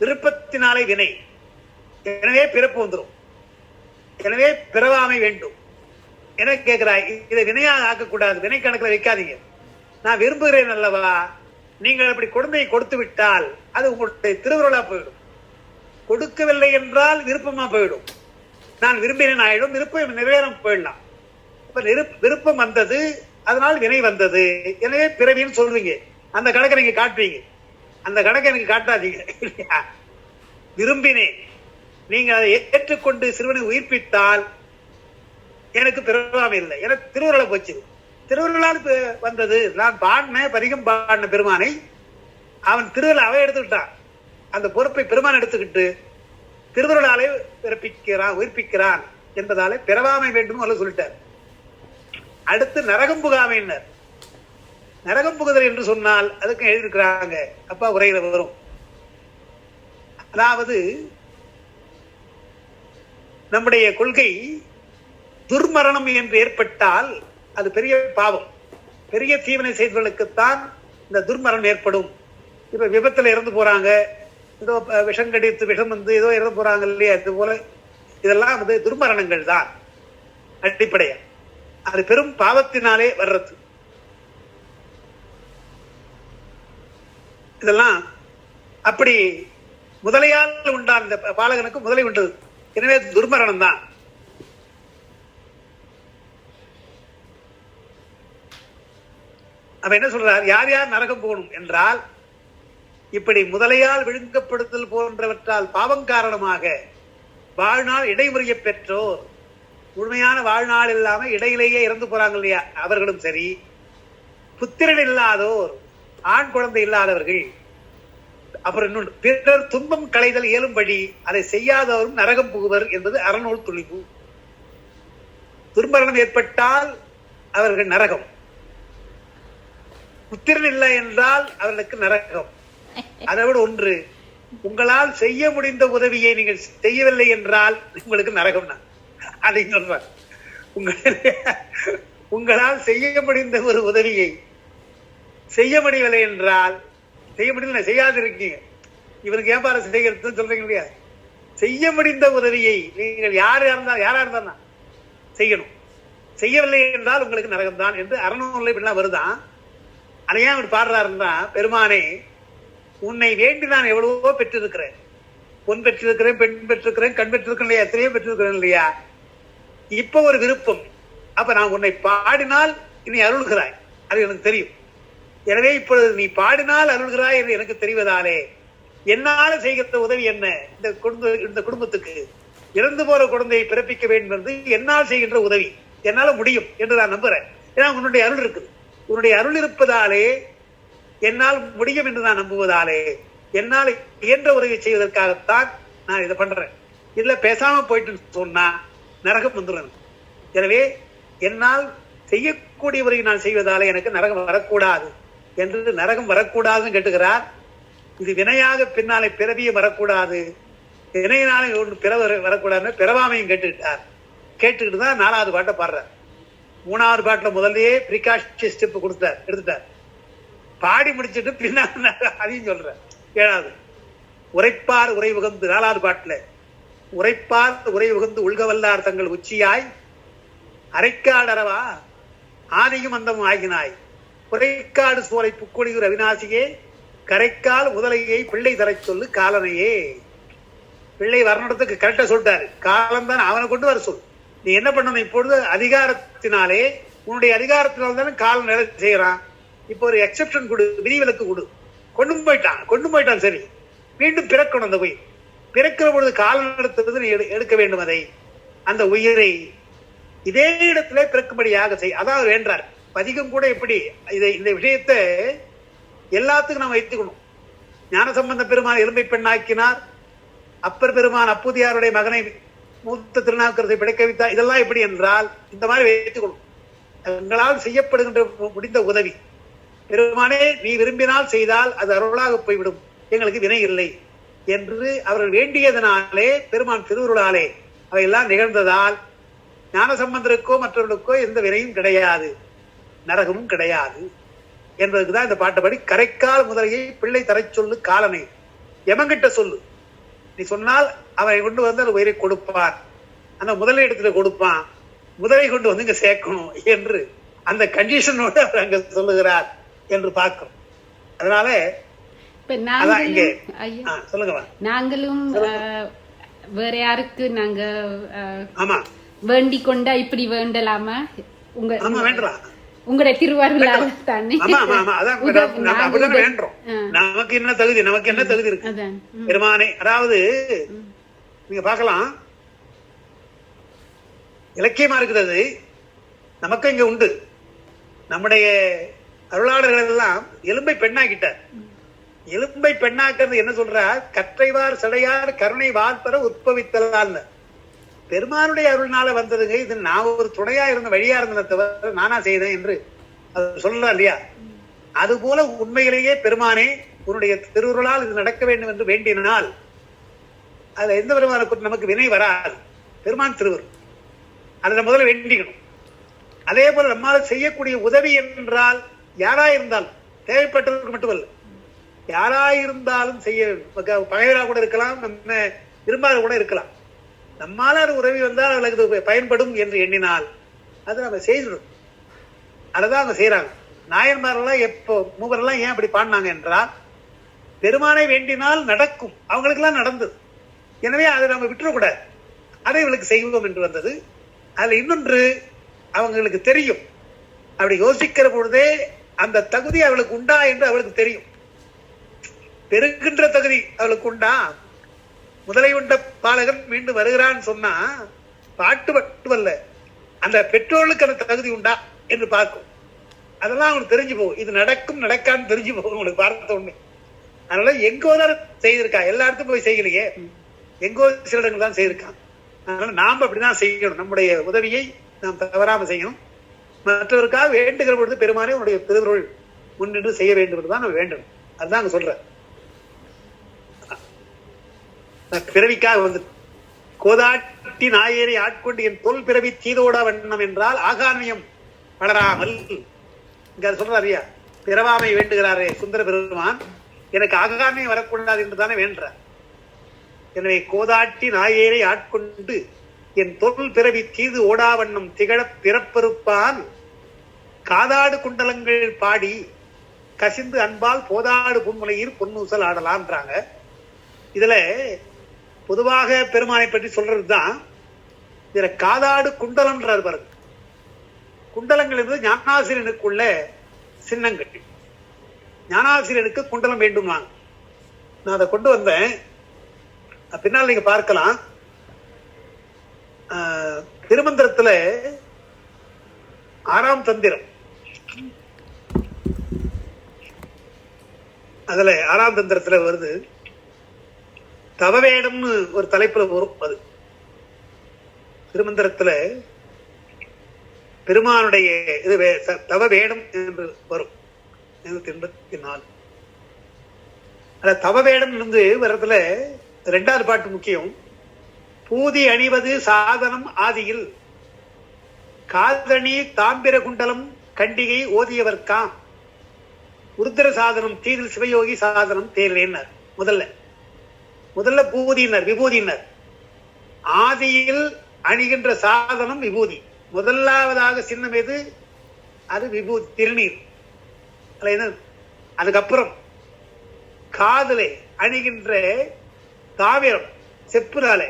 விருப்பத்தினாலே வினை. எனவே பிறப்பு வந்துடும். எனவே பிறவாமை வேண்டும் என கேட்கிறாய். இதை வினையாக ஆக்கக்கூடாது, வினை கணக்கில் வைக்காதீங்க. நான் விரும்புகிறேன் அல்லவா, நீங்கள் அப்படி குழந்தையை கொடுத்து விட்டால் அது உங்களுடைய திருவுருளா போயிடும். கொடுக்கவில்லை என்றால் விருப்பமா போயிடும். நான் விரும்பினேன் ஆயிடும், விருப்பம் நிறைவேறம் போயிடலாம். விருப்பம் வந்தது, அதனால் வினை வந்தது, எனவே பிறவின்னு சொல்றீங்க. அந்த கணக்கை நீங்க காட்டுவீங்க. அந்த கணக்கை எனக்கு காட்டாதீங்க. விரும்பினேன், நீங்க அதை ஏற்றுக்கொண்டு சிறுவனை உயிர்ப்பித்தால் எனக்கு பிறவாமை இல்லை, எனக்கு திருவுருளை போச்சு. திருவுருளால் வந்தது. நான் பாடின பதிகம் பாடின பெருமானை அவன் திருவுருளை அவன் எடுத்துக்கிட்டான். அந்த பொறுப்பை பெருமான் எடுத்துக்கிட்டு திருவுருளாலே பிறப்பிக்கிறான், உயிர்ப்பிக்கிறான் என்பதாலே பிறவாமை வேண்டும் அல்ல சொல்லிட்டார். அடுத்து நரகம் புகாமையினர். நரகம் புகுதல் என்று சொன்னால் அதுக்கு எழுதியிருக்கிறாங்க, அப்பா உரையில வரும். அதாவது நம்முடைய கொள்கை துர்மரணம் என்று ஏற்பட்டால் அது பெரிய பாவம். பெரிய தீவினை செய்தவர்களுக்குத்தான் இந்த துர்மரணம் ஏற்படும். இப்ப விபத்துல இறந்து போறாங்க, ஏதோ விஷம் கடித்து விஷம் வந்து ஏதோ இறந்து போறாங்க இல்லையா, இது போல இதெல்லாம் வந்து துர்மரணங்கள் தான் அடிப்படையா. அது பெரும் பாவத்தினாலே வர்றது. இதெல்லாம் அப்படி முதலையால் உண்டான இந்த பாலகனுக்கு முதலை உண்டது, எனவே துர்மரணம் தான். அவ என்ன சொல்றார், யார் யார் நரகம் போகணும் என்றால் இப்படி முதலையால் விழுங்கப்படுதல் போன்றவற்றால் பாவம் காரணமாக வாழ்நாள் இடைமுறையை பெற்றோர், முழுமையான வாழ்நாள் இல்லாம இடையிலேயே இறந்து போறாங்க இல்லையா, அவர்களும் சரி, புத்திரன் இல்லாதோர், ஆண் குழந்தை இல்லாதவர்கள், அப்புறம் இன்னொன்று பிறர் துன்பம் களைதல் இயலும்படி அதை செய்யாதவரும் நரகம் புகுவர் என்பது அறநூல் துணிவு. துர்மரணம் ஏற்பட்டால் அவர்கள் நரகம், புத்திரன் இல்லை என்றால் அவர்களுக்கு நரகம். அதை விட ஒன்று, உங்களால் செய்ய முடிந்த உதவியை நீங்கள் செய்யவில்லை என்றால் உங்களுக்கு நரகம் தான். அதை சொல்றார். உங்களால் செய்ய முடிந்த ஒரு உதவியை செய்ய முடியவில்லை என்றால், செய்ய முடியல செய்யாது இருக்கீங்க, இவனுக்கு வியாபாரம் செய்கிறது சொல்றீங்க இல்லையா, செய்ய முடிந்த உதவியை நீங்கள் யாரா இருந்தாலும் செய்யணும். செய்யவில்லை என்றால் உங்களுக்கு நரகம் தான் என்று அறநூல் இப்படிலாம் வருதான். அதையா அவர் பாடுறாருன்னா, பெருமானே உன்னை வேண்டி நான் எவ்வளவோ பெற்றிருக்கிறேன், பொன் பெற்றிருக்கிறேன், பெண் பெற்றிருக்கிறேன், கண் பெற்றிருக்கிறேன் இல்லையா, எத்தனையோ பெற்றிருக்கிறேன் இல்லையா. இப்ப ஒரு விருப்பம், அப்ப நான் உன்னை பாடினால் நீ அருள்கிறாய், அது எனக்கு தெரியும். எனவே இப்பொழுது நீ பாடினால் அருள்கிறாய் என்று எனக்கு தெரிவதாலே என்னால செய்கிற உதவி என்ன, இந்த குடும்பத்துக்கு இறந்து போற குழந்தையை பிறப்பிக்க வேண்டும் என்று என்னால் செய்கின்ற உதவி என்னால முடியும் என்று நான் நம்புறேன். ஏன்னா உன்னுடைய அருள் இருக்குது. உன்னுடைய அருள் இருப்பதாலே என்னால் முடியும் என்று நான் நம்புவதாலே என்னால் இயன்ற உதவி செய்வதற்காகத்தான் நான் இதை பண்றேன். இல்ல பேசாம போயிட்டு சொன்னா நரகம் வந்துடும். எனவே என்னால் செய்யக்கூடிய உதவி நான் செய்வதாலே எனக்கு நரகம் வரக்கூடாது என்று நரகம் வரக்கூடாதுன்னு கேட்டுக்கிறார். இது வினையாக பின்னாலே பிறவியும் வரக்கூடாது, வினையினாலே ஒன்று பிறவ வரக்கூடாதுன்னு பிறவாமையும் கேட்டுக்கிட்டார். கேட்டுக்கிட்டு தான் 4வது பாட்டை பாடுறார். 3வது பாட்டுல முதல்லயே பிரிகாஷன் ஸ்டெப் எடுத்துட்டார். பாடி முடிச்சுட்டு பின்னால் அதையும் சொல்ற. 7வது உரைப்பார் உரை உகந்து 4வது பாட்டுல உரைப்பார் உரை உகந்து உள்கவல்லார் தங்கள் உச்சியாய் அரைக்காடரவா ஆதியும் அந்தமும் ஆகினாய் குறைக்காடு சோலை புக்கொழியூர் அவிநாசியே கரைக்கால் முதலையை பிள்ளை தரை சொல்லு காலனையே. பிள்ளை வரணுறதுக்கு கரெக்டா சொல்லிட்டாரு. காலம் தான் அவனை கொண்டு வர சொல். நீ என்ன பண்ணணும்? இப்பொழுது அதிகாரத்தினாலே உன்னுடைய அதிகாரத்தினால தானே காலம் நிலை செய்யறான். இப்போ ஒரு எக்ஸெப்ஷன் கொடு, விதிவிலக்கு கொடு. கொண்டு போயிட்டான் சரி, மீண்டும் பிறக்கணும். அந்த உயிர் பிறக்கிற பொழுது காலம் நடத்துறது எடுக்க வேண்டும். அதை அந்த உயிரை இதே இடத்துல பிறக்கும்படியாக செய். அதாவது வேண்டார் பதிகம் கூட எப்படி இந்த விஷயத்தை எல்லாத்துக்கும் நம்ம வைத்துக்கணும். ஞானசம்பந்த பெருமான் எலும்பை பெண்ணாக்கினார். அப்பர் பெருமான் அப்பூதியாருடைய மகனை மூத்த திருநாவுக்கரசை பிழைக்க வைத்தார். இதெல்லாம் எப்படி என்றால் இந்த மாதிரி வைத்துக்கணும். எங்களால் செய்யப்படுகின்ற முடிந்த உதவி பெருமானே நீ விரும்பினால் செய்தால் அது அருளாக போய்விடும், எங்களுக்கு வினை இல்லை என்று அவர்கள் வேண்டியதனாலே பெருமான் திருவுருளாலே அவையெல்லாம் நிகழ்ந்ததால் ஞானசம்பந்தருக்கோ மற்றவர்களுக்கோ எந்த வினையும் கிடையாது, நரகமும் கிடையாது என்பதுக்குதான் இந்த பாட்டப்படி கரைக்கால் முதலையை பிள்ளை தரை சொல்லு காலனை எமங்கிட்ட சொல்லு. நீ சொன்னால் அவனை கொண்டு வந்து அந்த உயிரை கொடுப்பார், அந்த முதலை இடத்துல கொடுப்பான், முதலை கொண்டு வந்து இங்க சேர்க்கணும் என்று அந்த கண்டிஷனோடு அவர் அங்க சொல்லுகிறார் என்று பார்க்கிறோம். அதனால சொல்லுங்க. நாங்களும் வேற யாருக்கு நாங்க வேண்டிக் கொண்டா இப்படி வேண்டலாமா? உங்களுடைய திருவாரூர் தானே நமக்கு என்ன தகுதி இருக்கு பெருமானே. அதாவது நீங்க பார்க்கலாம், இலக்கியமா இருக்கிறது நமக்கு இங்க உண்டு. நம்முடைய அருளாளர்கள் எல்லாம் எலும்பை பெண்ணாக்கிட்டார். எலும்பை பெண்ணாக்குறது என்ன சொல்றார்? கற்றைவார் சடையார் கருணை வார்பெற உற்பவித்தலால் பெருமானுடைய அருள்னால வந்ததுங்க. இது நான் ஒரு துணையா இருந்த வழியா இருந்ததை தவிர நானா செய்தேன் என்று அது சொல்லலாம் இல்லையா? அது போல உண்மையிலேயே பெருமானே உன்னுடைய திருவுருளால் இது நடக்க வேண்டும் என்று வேண்டினால் அதுல எந்த பெருமான நமக்கு வினை வராது. பெருமான் திருவுருள் அதுல முதல்ல வேண்டிக்கணும். அதே போல நம்மால் செய்யக்கூடிய உதவி என்றால் யாராயிருந்தாலும் தேவைப்பட்டவருக்கு மட்டுமல்ல, யாராயிருந்தாலும் செய்ய பகைவராக கூட இருக்கலாம், நம்ம விரும்பாத கூட இருக்கலாம். நம்மால உதவி வந்தால் அவர்களுக்கு பயன்படும் என்று எண்ணினால் அது நம்ம செய்திடும். அதைதான் அவங்க செய்யறாங்க. நாயன்மாரெல்லாம் எப்போ மூவரெல்லாம் ஏன் அப்படி பாடினாங்க என்றால் பெருமானை வேண்டினால் நடக்கும், அவங்களுக்கு எல்லாம் நடந்தது. எனவே அதை நம்ம விட்டுறக்கூடாது, அதை இவளுக்கு செய்வோம் என்று வந்தது. அதுல இன்னொன்று அவங்களுக்கு தெரியும். அப்படி யோசிக்கிற பொழுதே அந்த தகுதி அவளுக்கு உண்டா என்று அவளுக்கு தெரியும். பெருகின்ற தகுதி அவளுக்கு உண்டா? முதலை உண்ட பாலகன் மீண்டும் வருகிறான்னு சொன்னா பாட்டு மட்டுமல்ல, அந்த பெற்றோர்களுக்கு அந்த தகுதி உண்டா என்று பார்க்கும். அதெல்லாம் அவங்களுக்கு தெரிஞ்சு போகும். இது நடக்கும் நடக்கான்னு தெரிஞ்சு போகும் உங்களுக்கு பார்த்த உண்மை. அதனால எங்கோதான் செய்திருக்கா, எல்லா இடத்துக்கும் போய் செய்யலையே, எங்கோ சில இடங்கள் தான் செய்திருக்கான். அதனால நாம் அப்படிதான் செய்யணும். நம்முடைய உதவியை நாம் தவறாம செய்யணும். மற்றவருக்காக வேண்டுகிற பொழுது பெருமானே உன்னுடைய திருவுருள் முன்னின்று செய்ய வேண்டும் என்றுதான் நம்ம வேண்டணும். அதுதான் அங்க சொல்ற. பிறவிக்காக வந்து கோதாட்டி நாயரை ஆட்கொண்டு என் தொல் பிறவி தீதோட வண்ணம் என்றால் ஆகாமியம் வளராமல் இங்க சொல்றாரியா, பிறவாமை வேண்டுகிறாரே சுந்தர பெருமான், எனக்கு ஆகாமியம் வரக்கூடாது என்று தானே வேண்டார். எனவே கோதாட்டி நாயரை ஆட்கொண்டு என் தொல் பிறவி தீது ஓடாவண்ணம் திகழ பிறப்பறுப்பான் காதாடு குண்டலங்கள் பாடி கசிந்து அன்பால் போதாடு புன்முலையில் பொன்னூசல் ஆடலான்றாங்க. இதுல பொதுவாக பெருமானை பற்றி சொல்றதுதான். இதுல காதாடு குண்டலம்ன்றார் பாருங்க. குண்டலங்கள் என்பது ஞானாசிரியனுக்குள்ள சின்னங்கள். ஞானாசிரியனுக்கு குண்டலம் வேண்டும். நான் அதை கொண்டு வந்தேன், பின்னால் நீங்க பார்க்கலாம். திருமந்திரத்துல 6ஆம் தந்திரம். அதுல 6ஆம் தந்திரத்துல வருது, தவவேடம்னு ஒரு தலைப்புல வரும். அது திருமந்திரத்துல பெருமானுடைய இது தவ வேடம் என்று வரும் 84. தவ வேடம் இருந்து வர்றதுல 2வது பாட்டு முக்கியம். பூதி அணிவது சாதனம் ஆதியில் காதணி தாம்பிர குண்டலம் கண்டிகை ஓதியவர்காம் உருத்திர சாதனம் தீதில் சிவயோகி சாதனம் தேர்லேன்னார். முதல்ல பூதியினர் விபூதியினர். ஆதியில் அணிகின்ற சாதனம் விபூதி. முதலாவதாக சின்னம் எது? அது விபூதி, திருநீர். அதுக்கப்புறம் காதலை அணிகின்ற தாமிரம், செப்புனாலே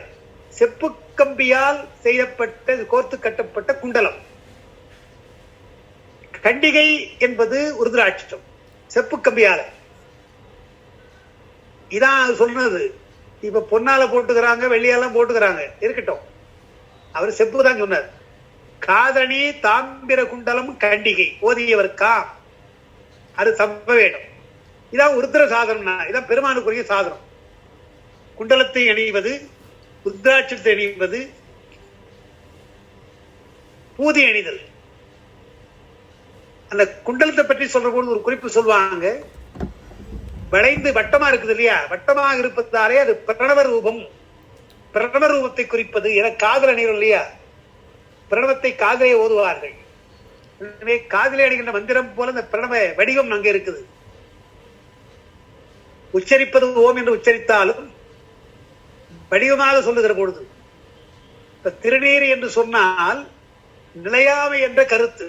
செப்பு கம்பியால் செய்யப்பட்ட கோர்த்து கட்டப்பட்ட குண்டலம். கண்டிகை என்பது உருதிராட்சம், செப்பு கம்பியால. இதான் சொன்னது. இப்ப பொன்னால போட்டுக்கிறாங்க, வெள்ளியெல்லாம் போட்டுக்கிறாங்க, இருக்கட்டும். அவர் செப்பு தான் சொன்னார். காதணி தாம்பிர குண்டலம் கண்டிகை ஓதியவர்கா, அது தப்ப வேணும். இதான் உருத்திர சாதனம், இதான் பெருமானுக்குரிய சாதனம். குண்டலத்தை அணிவது, ருத்ராட்சத்தை அணிவது, பூதி அணிதல். அந்த குண்டலத்தை பற்றி சொல்ற போது ஒரு குறிப்பு சொல்லுவாங்க. வளைந்து வட்டமா இருக்குது இல்லையா, வட்டமாக இருப்பதாலே அது பிரணவ ரூபம், பிரணவ ரூபத்தை குறிப்பது என காதல் அணிகள் இல்லையா, பிரணவத்தை காதலை ஓதுவார்கள். எனவே காதலை அணிகின்ற மந்திரம் போல இந்த பிரணவ வடிவம் அங்கே இருக்குது. உச்சரிப்பது ஓம் என்று உச்சரித்தாலும் வடிவமாக சொல்லுகிற பொழுது திருநீர் என்று சொன்னால் நிலையாமை என்ற கருத்து.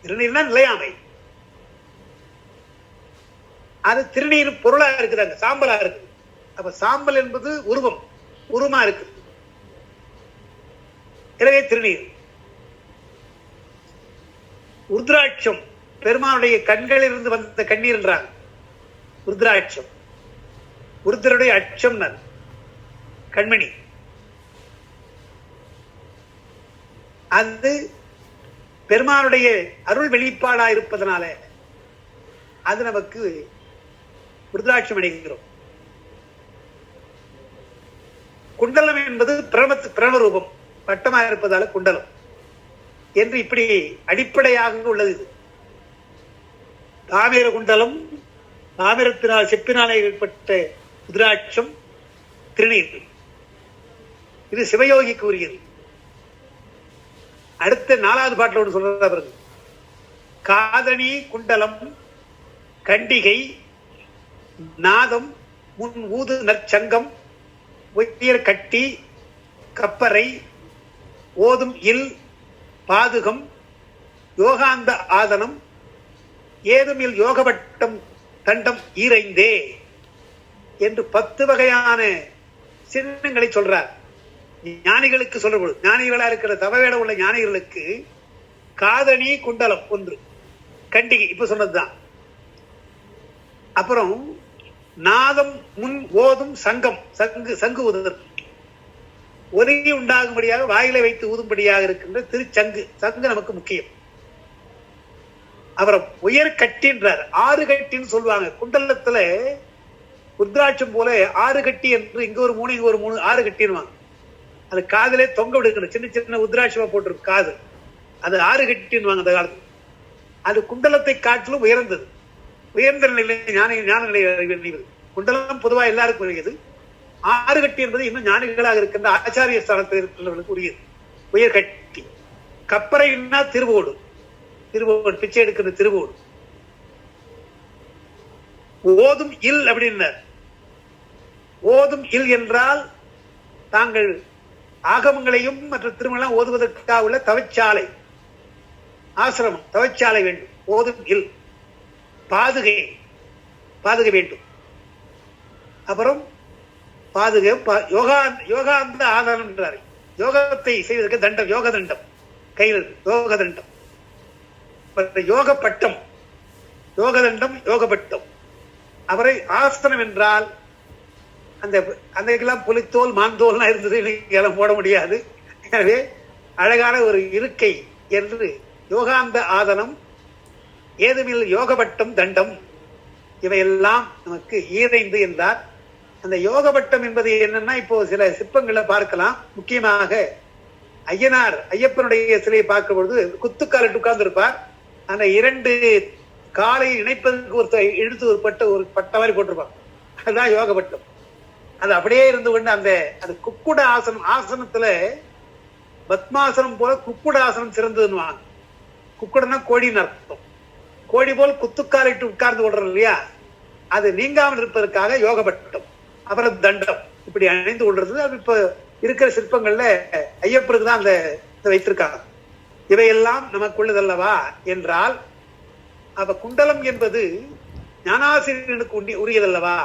திருநீர்னா நிலையாமை. அது திருநீர் பொருளா இருக்குதாங்க, சாம்பலா இருக்கு. அப்ப சாம்பல் என்பது உருவம், உருவமா இருக்கு. எனவே திருநீர். ருத்ராட்சம் பெருமானுடைய கண்களில் இருந்து வந்த கண்ணீர் என்றாங்க. ருத்ராட்சம் ருத்ரனுடைய அச்சம் கண்மணி. அது பெருமானுடைய அருள் வெளிப்பாடா இருப்பதனால அது நமக்கு ருத்ராட்சம் அடைகிறோம். குண்டலம் என்பது பிரணவரூபம், வட்டமாக இருப்பதால குண்டலம் என்று இப்படி அடிப்படையாக உள்ளது. இது தாமிர குண்டலம், தாமிரத்தினால் செப்பினாலே ஏற்பட்ட ருத்ராட்சம், திருநீர். இது சிவயோகிக்கு உரியது. அடுத்த 4வது பாட்டில் ஒன்று சொல்ற பிறகு, காதணி குண்டலம் கண்டிகை நாதம் முன் ஊது நற்சங்கம் உயர் கட்டி கப்பரை ஓதும் இல் பாதுகம் யோகாந்த ஆதனம் ஏதும் இல் யோகவட்டம் தண்டம் ஈரைந்தே என்று 10 வகையான சின்னங்களை சொல்றார். ஞானிகளுக்கு சொல்ற பொழுது, ஞானிகளா இருக்கிற தவவேட உள்ள ஞானிகளுக்கு காதணி குண்டலம் ஒன்று, கண்டிகை இப்ப சொன்னதுதான். அப்புறம் நாதம் முன் ஓதும் சங்கம், சங்கு ஊதுதல், ஒலி உண்டாகும்படியாக வாயில வைத்து ஊதும்படியாக இருக்கின்ற திருச்சங்கு, சங்கு நமக்கு முக்கியம். அவரை உயர் கட்டின்றார். 6 கட்டின்னு சொல்லுவாங்க. குண்டலத்துல ருத்ராட்சம் போல 6 கட்டி என்று இங்க ஒரு 3 இங்க ஒரு 3 6 கட்டிடுவாங்க. அது காதலே தொங்க விடுக்கணும், சின்ன சின்ன ருத்ராட்சமா போட்டிருக்கு காது, அது 6 கட்டிடுவாங்க அந்த காலத்துல. அது குண்டலத்தை காட்டிலும் உயர்ந்தது, உயர்ந்த நிலை, ஞான நிலை. குண்டலம் பொதுவா எல்லாருக்கும் உரியது. 6 கட்டி என்பது இன்னும் ஞானிகளாக இருக்கின்ற ஆச்சாரிய ஸ்தானத்தில் இருக்கின்றவர்களுக்கு உரியது, உயர் கட்டி. கப்பரைன்னா திருவோடு, திருவோடு பிச்சை எடுக்கிற திருவோடு. ஓதும் இல் அப்படின்னார். ஓதும் இல் என்றால் தாங்கள் ஆகமங்களையும் மற்ற திருமணம் ஓதுவதற்காக உள்ள தவச்சாலை, ஆசிரமம், தவச்சாலை வேண்டும். ஓதும் இல். பாதுகை, பாதுகை வேண்டும். அப்புறம் பாதுகை யோகாந்த ஆதாரம் என்றார். யோகத்தை செய்வதற்கு தண்டம், யோக தண்டம் கையில், யோக தண்டம், யோக பட்டம், யோக தண்டம், யோக பட்டம். அவரை ஆசனம் என்றால் அந்த புலித்தோல் மாந்தோல்லாம் இருந்தது, எல்லாம் போட முடியாது. எனவே அழகான ஒரு இருக்கை என்று யோகாந்த ஆதனம் ஏதுமில் யோகபட்டம் தண்டம் இவையெல்லாம் நமக்கு ஈரைந்து என்றார். அந்த யோகபட்டம் என்பது என்னன்னா, இப்போ சில சிற்பங்களை பார்க்கலாம். முக்கியமாக ஐயப்பனுடைய சிலையை பார்க்கும் பொழுது குத்துக்காலிட்டு உட்கார்ந்து இருப்பார். அந்த 2 காலை இணைப்பதற்கு ஒரு பட்ட மாதிரி போட்டிருப்பாங்க. அதுதான் யோகபட்டம். அது அப்படியே இருந்து கொண்டு அந்த குக்குட ஆசனத்துல பத்மாசனம் போல குக்குட ஆசனம் சிறந்ததுன்னு. குக்குடனா கோழின்னு அர்த்தம். கோழி போல் குத்துக்காலிட்டு உட்கார்ந்து கொள்றோம் இல்லையா, அது நீங்காமல் இருப்பதற்காக யோகபட்டம். அப்புறம் தண்டம் இப்படி அணிந்து கொள்றது. அது இப்ப இருக்கிற சிற்பங்கள்ல ஐயப்பருக்கு தான் அந்த வைத்திருக்காங்க. இவையெல்லாம் நமக்குள்ளதல்லவா என்றால், அப்ப குண்டலம் என்பது ஞானாசிரியனுக்கு உரியதல்லவா.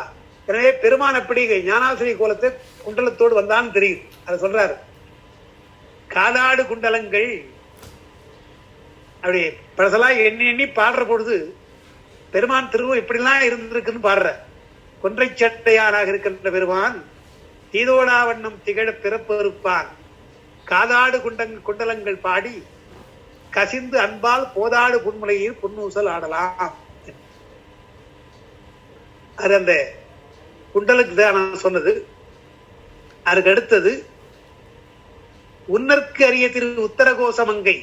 எனவே பெருமான் அப்படி ஞானாசிரிய கோலத்தை குண்டலத்தோடு வந்தான்னு தெரியுது. அதை சொல்றாரு. காதாடு குண்டலங்கள் அப்படி பழசலா எண்ணி எண்ணி பாடுற பொழுது பெருமான் திருவம் இப்படிலாம் இருந்திருக்குன்னு பாடுற. கொன்றை சட்டையாராக இருக்கின்ற பெருமான் தீதோடா வண்ணம் திகழ பிறப்பறுப்பான் காதாடு குண்டலங்கள் பாடி கசிந்து அன்பால் போதாடு புன்முலையில் புன்னூசல் ஆடலாம். அது அந்த குண்டலுக்கு தான் நான் சொன்னது. அதுக்கு அடுத்தது உன்னற்கு அரிய திரு உத்தரகோசமங்கை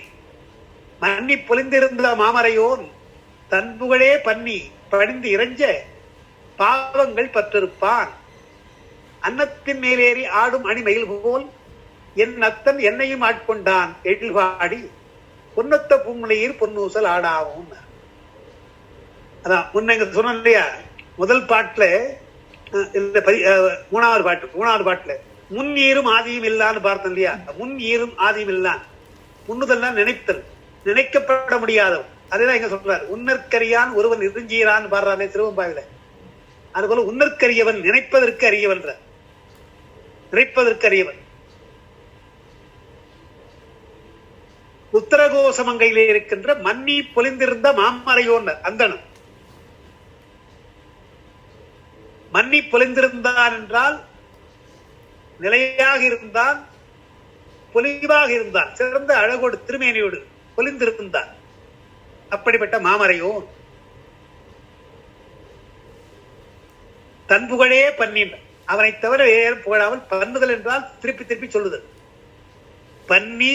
மன்னி பொலிந்திருந்த மாமரையோன் தன்புகழே பன்னி பணிந்து இறைஞ்ச பாவங்கள் பற்றிருப்பான் அன்னத்தின் மேலேறி ஆடும் அணிமயில் போல் என் அத்தன் என்னையும் ஆட்கொண்டான் எழில்வாடி பொன்னத்த பூமுலையில் பொன்னூசல் ஆடாவும். அதான் முன்ன சொன்ன இல்லையா, முதல் பாட்டுல மூணாவது பாட்டுல முன் ஈரும் ஆதியும் இல்லான்னு பார்த்தோம் இல்லையா. முன் ஈரும் ஆதியும் இல்லான் முன்னுதல்லாம் நினைத்தல், நினைக்கப்பட முடியாதவன். அதுதான் இங்க சொல்றாரு. உன்னற்கரியான் ஒருவன் இருஞ்சீரான்னு பாடுறானே திருவம்பாவில. அதுபோல உன்னற்கரியவன் நினைப்பதற்கு அறியவன், நினைப்பதற்கு அறியவன். உத்தரகோசமங்கையிலே இருக்கின்ற மன்னி பொலிந்திருந்த மாமரையோன்னர் அந்தணன். மன்னி பொலிந்திருந்தான் என்றால் நிலையாக இருந்தான், பொலிவாக இருந்தான், சிறந்த அழகோடு திருமேனியோடு பொலிந்திருந்தான். அப்படிப்பட்ட மாமரையோன் தன் புகழே பன்னின், அவனை தவிர வேறு புகழாமல். பன்னுதல் என்றால் திருப்பி திருப்பி சொல்லுதல். பன்னி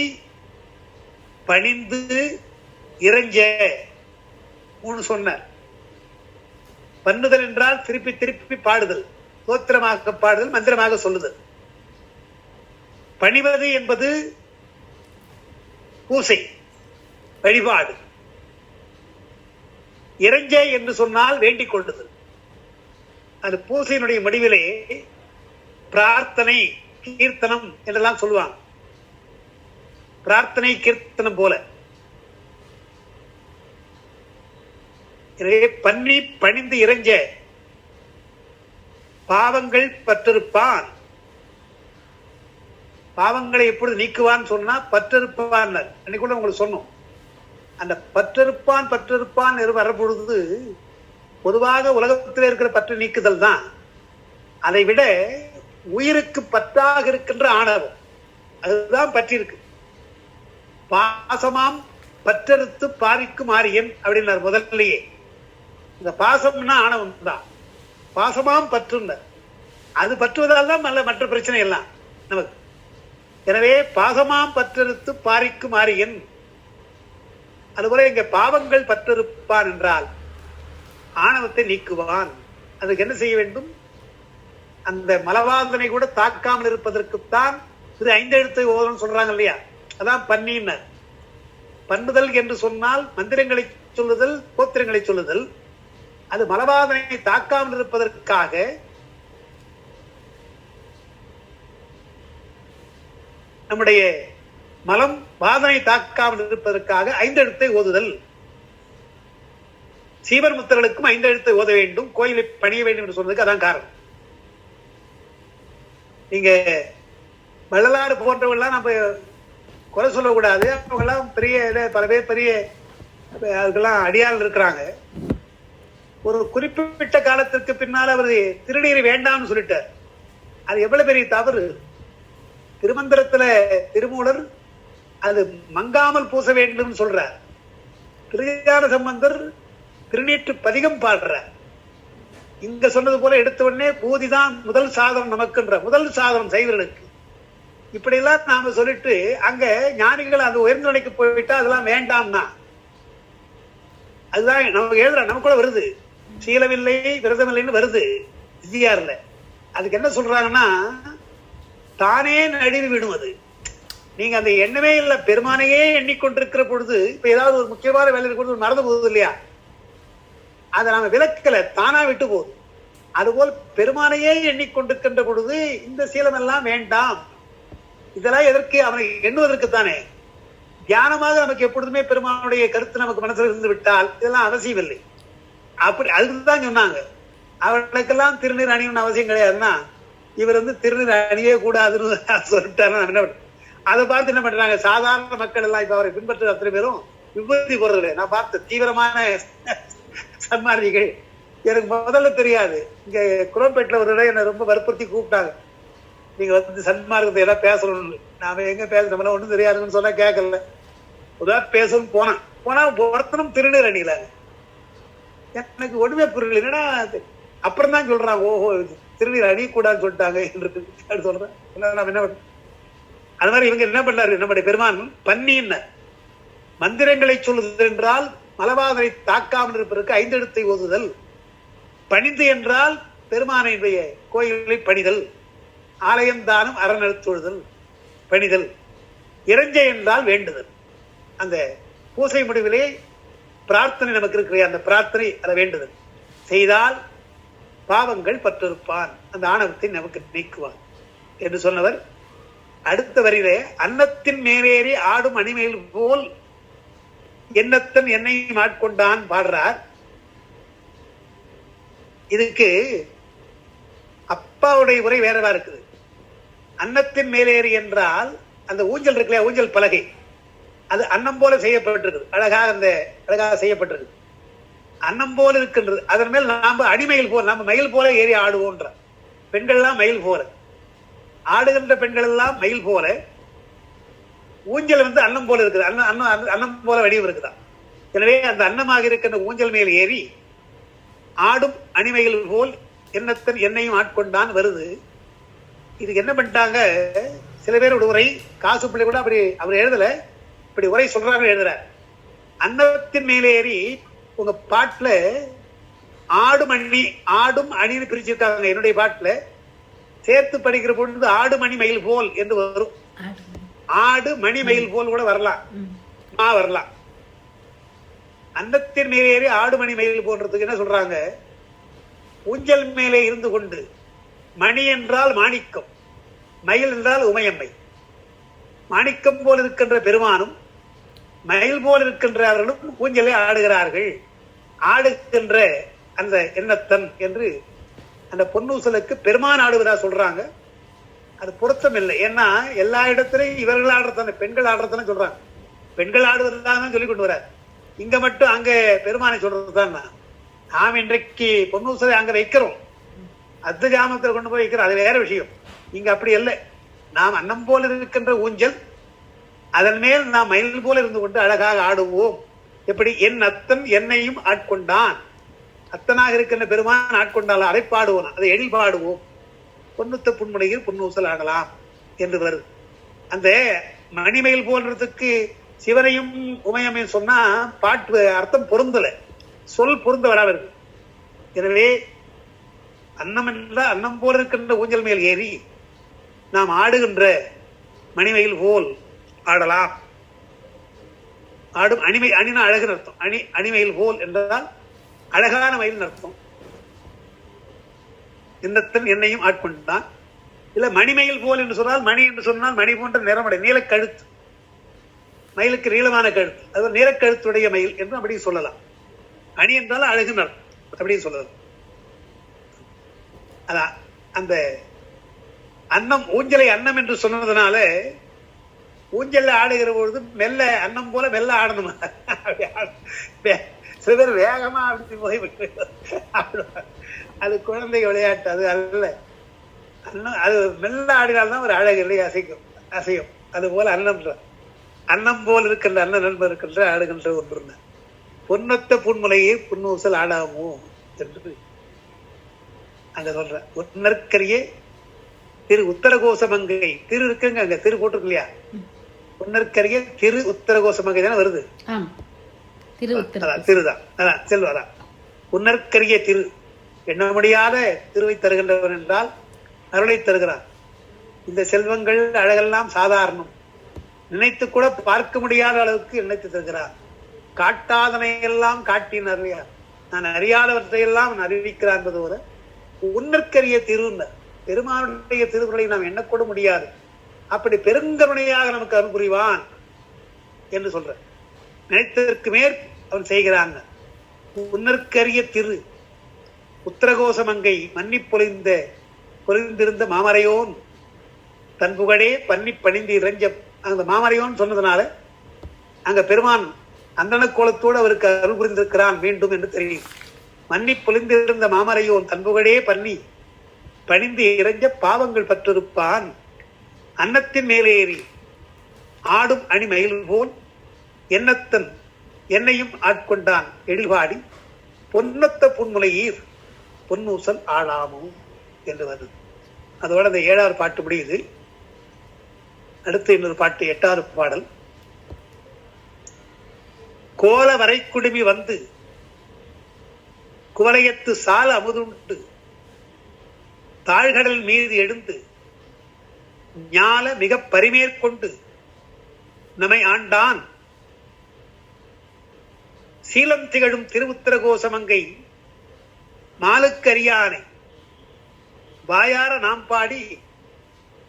பணிந்து இறைஞ்ச சொன்னார். பன்னுதல் என்றால் திருப்பி திருப்பி பாடுதல், தோத்திரமாக பாடுதல், மந்திரமாக சொல்லுதல். பணிவது என்பது பூசை வழிபாடு. இறைஞ்ச என்று சொன்னால் வேண்டிக் கொள்ளுதல். அது பூசையினுடைய முடிவிலே பிரார்த்தனை கீர்த்தனம் என்றெல்லாம் சொல்லுவாங்க. பிரார்த்தனை கீர்த்தனம் போல. எனவே பன்னி பணிந்து இறைஞ்ச பாவங்கள் பற்றிருப்பான். பாவங்களை எப்பொழுது நீக்குவான்னு சொன்னா பற்றிருப்பான். அன்னைக்கு கூட உங்களுக்கு சொன்னோம். அந்த பற்றிருப்பான் வரப்பொழுது பொதுவாக உலகத்தில் இருக்கிற பற்று நீக்குதல் தான். அதை விட உயிருக்கு பற்றாக இருக்கின்ற ஆணவம், அதுதான் பற்றிருக்கு. பாசமாம் பற்றறுத்து பாரிக்கு மாறியன் அப்படின்னார் முதல்லையே. இந்த பாசம்னா ஆணவம் தான். பாசமாம் பற்றுங்க, அது பற்றுவதால் தான் மற்ற பிரச்சனை எல்லாம் நமக்கு. எனவே பாசமாம் பற்றறுத்து பாரிக்கு மாறியன். அதுபோல இங்க பாவங்கள் பற்றிருப்பான் என்றால் ஆணவத்தை நீக்குவான். அதுக்கு என்ன செய்ய வேண்டும்? அந்த மலவாதனை கூட தாக்காமல் இருப்பதற்குத்தான் இது 5 எழுத்தை ஓதணும் சொல்றாங்க இல்லையா. அதான் பன்னினர். பன்னுதல் என்று சொன்னால் மந்திரங்களை சொல்லுதல், கோத்திரங்களை சொல்லுதல். அது மலவாதனை தாக்காமல் இருப்பதற்காக நம்முடைய மலம் வாதனை தாக்காமல் இருப்பதற்காக 5 எழுத்தை ஓதுதல். சீவர் முத்தர்களுக்கும் 5 எழுத்தை ஓத வேண்டும், கோயிலை பணிய வேண்டும் என்று சொன்னதுக்கு அதான் காரணம். நீங்க வள்ளலாறு போன்றவெல்லாம் நம்ம குறை சொல்லக்கூடாது. அவங்கெல்லாம் பெரிய பல பேர் பெரிய அதுக்கெல்லாம் அடியாள் இருக்கிறாங்க. ஒரு குறிப்பிட்ட காலத்திற்கு பின்னால் அவர் திருநீரை வேண்டாம்னு சொல்லிட்டார். அது எவ்வளவு பெரிய தவறு. திருமந்திரத்துல திருமூலர் அது மங்காமல் பூச வேண்டும் சொல்றார். திருஞான சம்பந்தர் திருநீற்று பதிகம் பாடுறார். இங்க சொன்னது போல எடுத்த உடனே பூதிதான் முதல் சாதனம் நமக்குன்ற முதல் சாதனம் சைவர்களுக்கு. இப்படி எல்லாம் நாம சொல்லிட்டு அங்க ஞானிகள் அந்த உயர்ந்த நிலைக்கு போயிட்டா அதெல்லாம் வேண்டாம்னா அதுதான் நமக்கு எழுதுற நமக்கு கூட வருது. சீலமில்லை விரதமில்லைன்னு வருது ஜிஆர்ல. அதுக்கு என்ன சொல்றாங்கன்னா தானே நழுவி விடும். அது நீங்க அந்த எண்ணமே இல்லை, பெருமானையே எண்ணிக்கொண்டிருக்கிற பொழுது இப்ப ஏதாவது ஒரு முக்கியமான வேலை இருக்கிறது மறந்து போகுது இல்லையா, அதை நாம விளக்கல, தானா விட்டு போகுது. அதுபோல் பெருமானையே எண்ணிக்கொண்டிருக்கின்ற பொழுது இந்த சீலம் எல்லாம் வேண்டாம். இதெல்லாம் எதற்கு? அவனை எண்ணுவதற்குத்தானே. தியானமாக நமக்கு எப்பொழுதுமே பெருமானுடைய கருத்து நமக்கு மனசில் இருந்து விட்டால் இதெல்லாம் அவசியம் இல்லை. அப்படி அதுதான் சொன்னாங்க. அவர்களுக்கெல்லாம் திருநீர் அணியணும்னு அவசியம் கிடையாதுன்னா இவர் திருநீர் அணியே கூடாதுன்னு சொல்லிட்டாரு. என்ன அதை பார்த்து என்ன பண்றாங்க சாதாரண மக்கள் எல்லாம் இப்ப அவரை பின்பற்ற அத்தனை பேரும் விபூதி போறது. நான் பார்த்த தீவிரமான சன்மார்த்திகள் எனக்கு முதல்ல தெரியாது. இங்க குரோம்பேட்டில் ஒரு இடம் என்னை ரொம்ப வற்புறுத்தி கூப்பிட்டாங்க. நீங்க சன்மார்க்கத்தை எல்லாம் பேசணும்னு. நாம எங்க பேசுறோம்னா ஒண்ணும் தெரியாதுன்னு சொன்னா கேட்கல. உதாரணம் பேசணும் போனா ஒருத்தனும் திருநீர் அணிகளாங்க. எனக்கு ஒண்ணுமே புரியல. என்னன்னா அப்புறம் தான் சொல்றாங்க ஓஹோ திருநீர் அணியக்கூடாதுன்னு சொல்லிட்டாங்க என்று சொல்றேன். நாம என்ன பண்ண அது மாதிரி இவங்க என்ன பண்ணாரு, நம்முடைய பெருமான் பன்னின்ன மந்திரங்களை சொல்லுதல் என்றால் மலபாதனை தாக்காமல் இருப்பதற்கு 5 எழுத்தை ஓதுதல், பணிந்து என்றால் பெருமானுடைய கோயில்களை பணிதல், ஆலயந்தானும் அறநெடுத்தொழுதல் பணிதல், இறைஞ்ச என்றால் வேண்டுதல். அந்த பூசை முடிவிலே பிரார்த்தனை நமக்கு இருக்கிற அந்த பிரார்த்தனை அதை வேண்டுதல் செய்தால் பாவங்கள் பற்றிருப்பான், அந்த ஆணவத்தை நமக்கு நீக்குவான் என்று சொன்னவர். அடுத்த வரியிலே அன்னத்தின் மேலேறி ஆடும் அணிமேல் போல் எண்ணத்தன் என்னை மாட்கொண்டான் பாடுறார். இதுக்கு அப்பாவுடைய உரை வேறவா இருக்குது. அன்னத்தின் மேலேறி என்றால் அந்த ஊஞ்சல் இருக்குல்ல, ஊஞ்சல் பலகை, அது அன்னம் போல செய்யப்பட்டிருக்குது. அழகாக செய்யப்பட்டிருக்கு. அன்னம் போல இருக்கின்றது. அதன் மேல் நாம அடிமயில் போல் நம்ம மயில் போல ஏறி ஆடுவோன்ற பெண்கள்லாம் மயில் போல ஆடுகின்ற பெண்கள் எல்லாம் மயில் போல, ஊஞ்சல் அன்னம் போல இருக்குது. அன்னம் போல வடிவம் இருக்குதான். எனவே அந்த அன்னமாக இருக்கின்ற ஊஞ்சல் மேல் ஏறி ஆடும் அணிமயில் போல் எண்ணத்தன் என்னையும் ஆட்கொண்டான் வருது. இதுக்கு என்ன பண்ணிட்டாங்க சில பேர் ஒரு உரை, காசு பிள்ளை கூட அப்படி அவர் எழுதல, இப்படி உரை சொல்றாங்க எழுதுறார். அன்னத்தின் மேலே ஏறி உங்க பாட்டுல ஆடும் அணின்னு பிரிச்சிருக்காங்க. என்னுடைய பாட்டுல சேர்த்து படிக்கிற பொழுது ஆடு மணி மயில் போல் என்று வரும். ஆடு மணி மயில் போல் கூட வரலாம், வரலாம். அன்னத்தின் மேலே ஏறி ஆடு மணி மயில் போன்றதுக்கு என்ன சொல்றாங்க, ஊஞ்சல் மேலே இருந்து கொண்டு மணி என்றால் மாணிக்கம், மயில் என்றால் உமையம்மை. மாணிக்கம் போல் இருக்கின்ற பெருமானும் மயில் போல் இருக்கின்றவர்களும் ஊஞ்சலை ஆடுகிறார்கள். ஆடுகின்ற அந்த எண்ணத்தன் என்று அந்த பொன்னூசலுக்கு பெருமான் ஆடுவதா சொல்றாங்க. அது பொருத்தம் இல்லை. ஏன்னா எல்லா இடத்துலையும் இவர்கள் ஆடுறதானே, பெண்கள் ஆடுறதானே சொல்றாங்க. பெண்கள் ஆடுவதுதான் சொல்லி கொண்டு வர. இங்க மட்டும் அங்க பெருமானை சொல்றதுதான். நாம் இன்றைக்கு பொன்னூசலை அங்க வைக்கிறோம், அத்த ஜாமத்தில் கொண்டு போய் வைக்கிறோம், அது வேற விஷயம். இங்க அப்படி இல்லை. நாம் அன்னம் போல இருக்கின்ற ஊஞ்சல், அதன் மேல் நாம் மயில் போல இருந்து கொண்டு அழகாக ஆடுவோம். எப்படி என் அத்தன் என்னையும் ஆட்கொண்டான், அத்தனாக இருக்கின்ற பெருமான் ஆட்கொண்டால் அதை பாடுவோம், அதை எழில் பாடுவோம். பொன்னுத்த புன்முனையில் பொன்னூசல் ஆடலாம் என்று வருது. அந்த மணிமயில் போன்றதுக்கு சிவனையும் உமையமையும் சொன்னா பாட்டு அர்த்தம் பொருந்தல, சொல் பொருந்த வராது இருக்கு. எனவே அன்னம் என்றால் அன்னம் போல இருக்கின்ற ஊஞ்சல் மேல் ஏறி நாம் ஆடுகின்ற மணிமயில் போல் ஆடலாம். ஆடும் அணிமை, அணினா அழகுன்னு அர்த்தம். அணிமயில் போல் என்றால் அழகான மயில் அர்த்தம். எண்ணத்தன் என்னையும் ஆட்கொண்டான். இல்ல மணிமயில் போல் என்று சொன்னால், மணி என்று சொன்னால் மணி போன்ற நிறமுடைய நீலக்கழுத்து, மயிலுக்கு நீளமான கழுத்து, அது நீலக்கழுத்துடைய மயில் என்று அப்படி சொல்லலாம். அணி என்றால் அழகுன்னு அர்த்தம், அப்படின்னு சொல்லலாம். அதான் அந்த அன்னம், ஊஞ்சலை அன்னம் என்று சொன்னதுனால ஊஞ்சல்ல ஆடுகிற பொழுது மெல்ல அன்னம் போல மெல்ல ஆடணும். சில பேர் வேகமா அப்படி போய் அது குழந்தை விளையாட்டு, அது அல்ல. அன்னம் அது மெல்ல ஆடினால்தான் ஒரு அழகு இல்லை, அசையும். அது போல அன்னம் அன்னம் போல் இருக்கின்ற அண்ணன் நண்பர் இருக்கின்ற ஆடுகின்ற ஒன்று பொன்னொத்த புன்முலையே புன்னூசல் ஆடாமோ என்று அங்க சொல்ற. பொன்னற்கரிய திரு உத்தரகோசமங்கை திரு இருக்குங்க, அங்க திரு போட்டிருக்கு இல்லையா? பொன்னற்கரிய திரு உத்தரகோசமங்கை தானே வருது. திருதான், அதான் செல்வதான். பொன்னற்கரிய திரு, எண்ண முடியாத திருவை தருகின்றவன் என்றால் அருளை தருகிறான். இந்த செல்வங்கள் அழகெல்லாம் சாதாரணம், நினைத்து கூட பார்க்க முடியாத அளவுக்கு நினைத்து தருகிறார். காட்டாதனை எல்லாம் காட்டினார் இல்லையா? நான் அறியாதவற்றையெல்லாம் அறிவிக்கிறான் என்பது ஒரு உன்னற்கரிய திருநர். பெருமானுடைய திருவுருளை நாம் எண்ணக்கூட முடியாது, அப்படி பெருங்கருணையாக நமக்கு அருள் புரிவான் என்று சொல்ற. நினைத்ததற்கு மேற் அவன் செய்கிறான். உன்னற்கரிய திரு உத்தரகோசமங்கை மன்னி பொழிந்திருந்த மாமரையோன் தன் புகழே பன்னி பணிந்து இறைஞ்ச. அந்த மாமரையோன் சொன்னதுனால அங்க பெருமான் அந்தன கோலத்தோடு அவருக்கு அருள் புரிந்திருக்கிறான் மீண்டும் என்று தெரியும். மன்னி பொழிந்திருந்த மாமரையோன் தன் புகழே பன்னி பணிந்து இறைஞ்ச பாவங்கள் பற்றிருப்பான். அன்னத்தின் மேலேறி ஆடும் அணி மயில் போல் எண்ணத்தன் என்னையும் ஆட்கொண்டான் எழில்பாடி பொன்னொத்த புன்முலையீர் பொன்னூசல் ஆளாமோ என்று வருது. அதோட அந்த 7வது பாட்டு முடியுது. அடுத்து இன்னொரு பாட்டு 8வது பாடல். கோல வரை குடுமி வந்து குவளையத்து சால அமுதுண்டு தாழ்கடல் மீது எழுந்து ஞால மிக பரிமேற்கொண்டு நம்மை ஆண்டான் சீலம் திகழும் திருவுத்தரகோசமங்கை மாலுக்கு அறியானை வாயார நாம் பாடி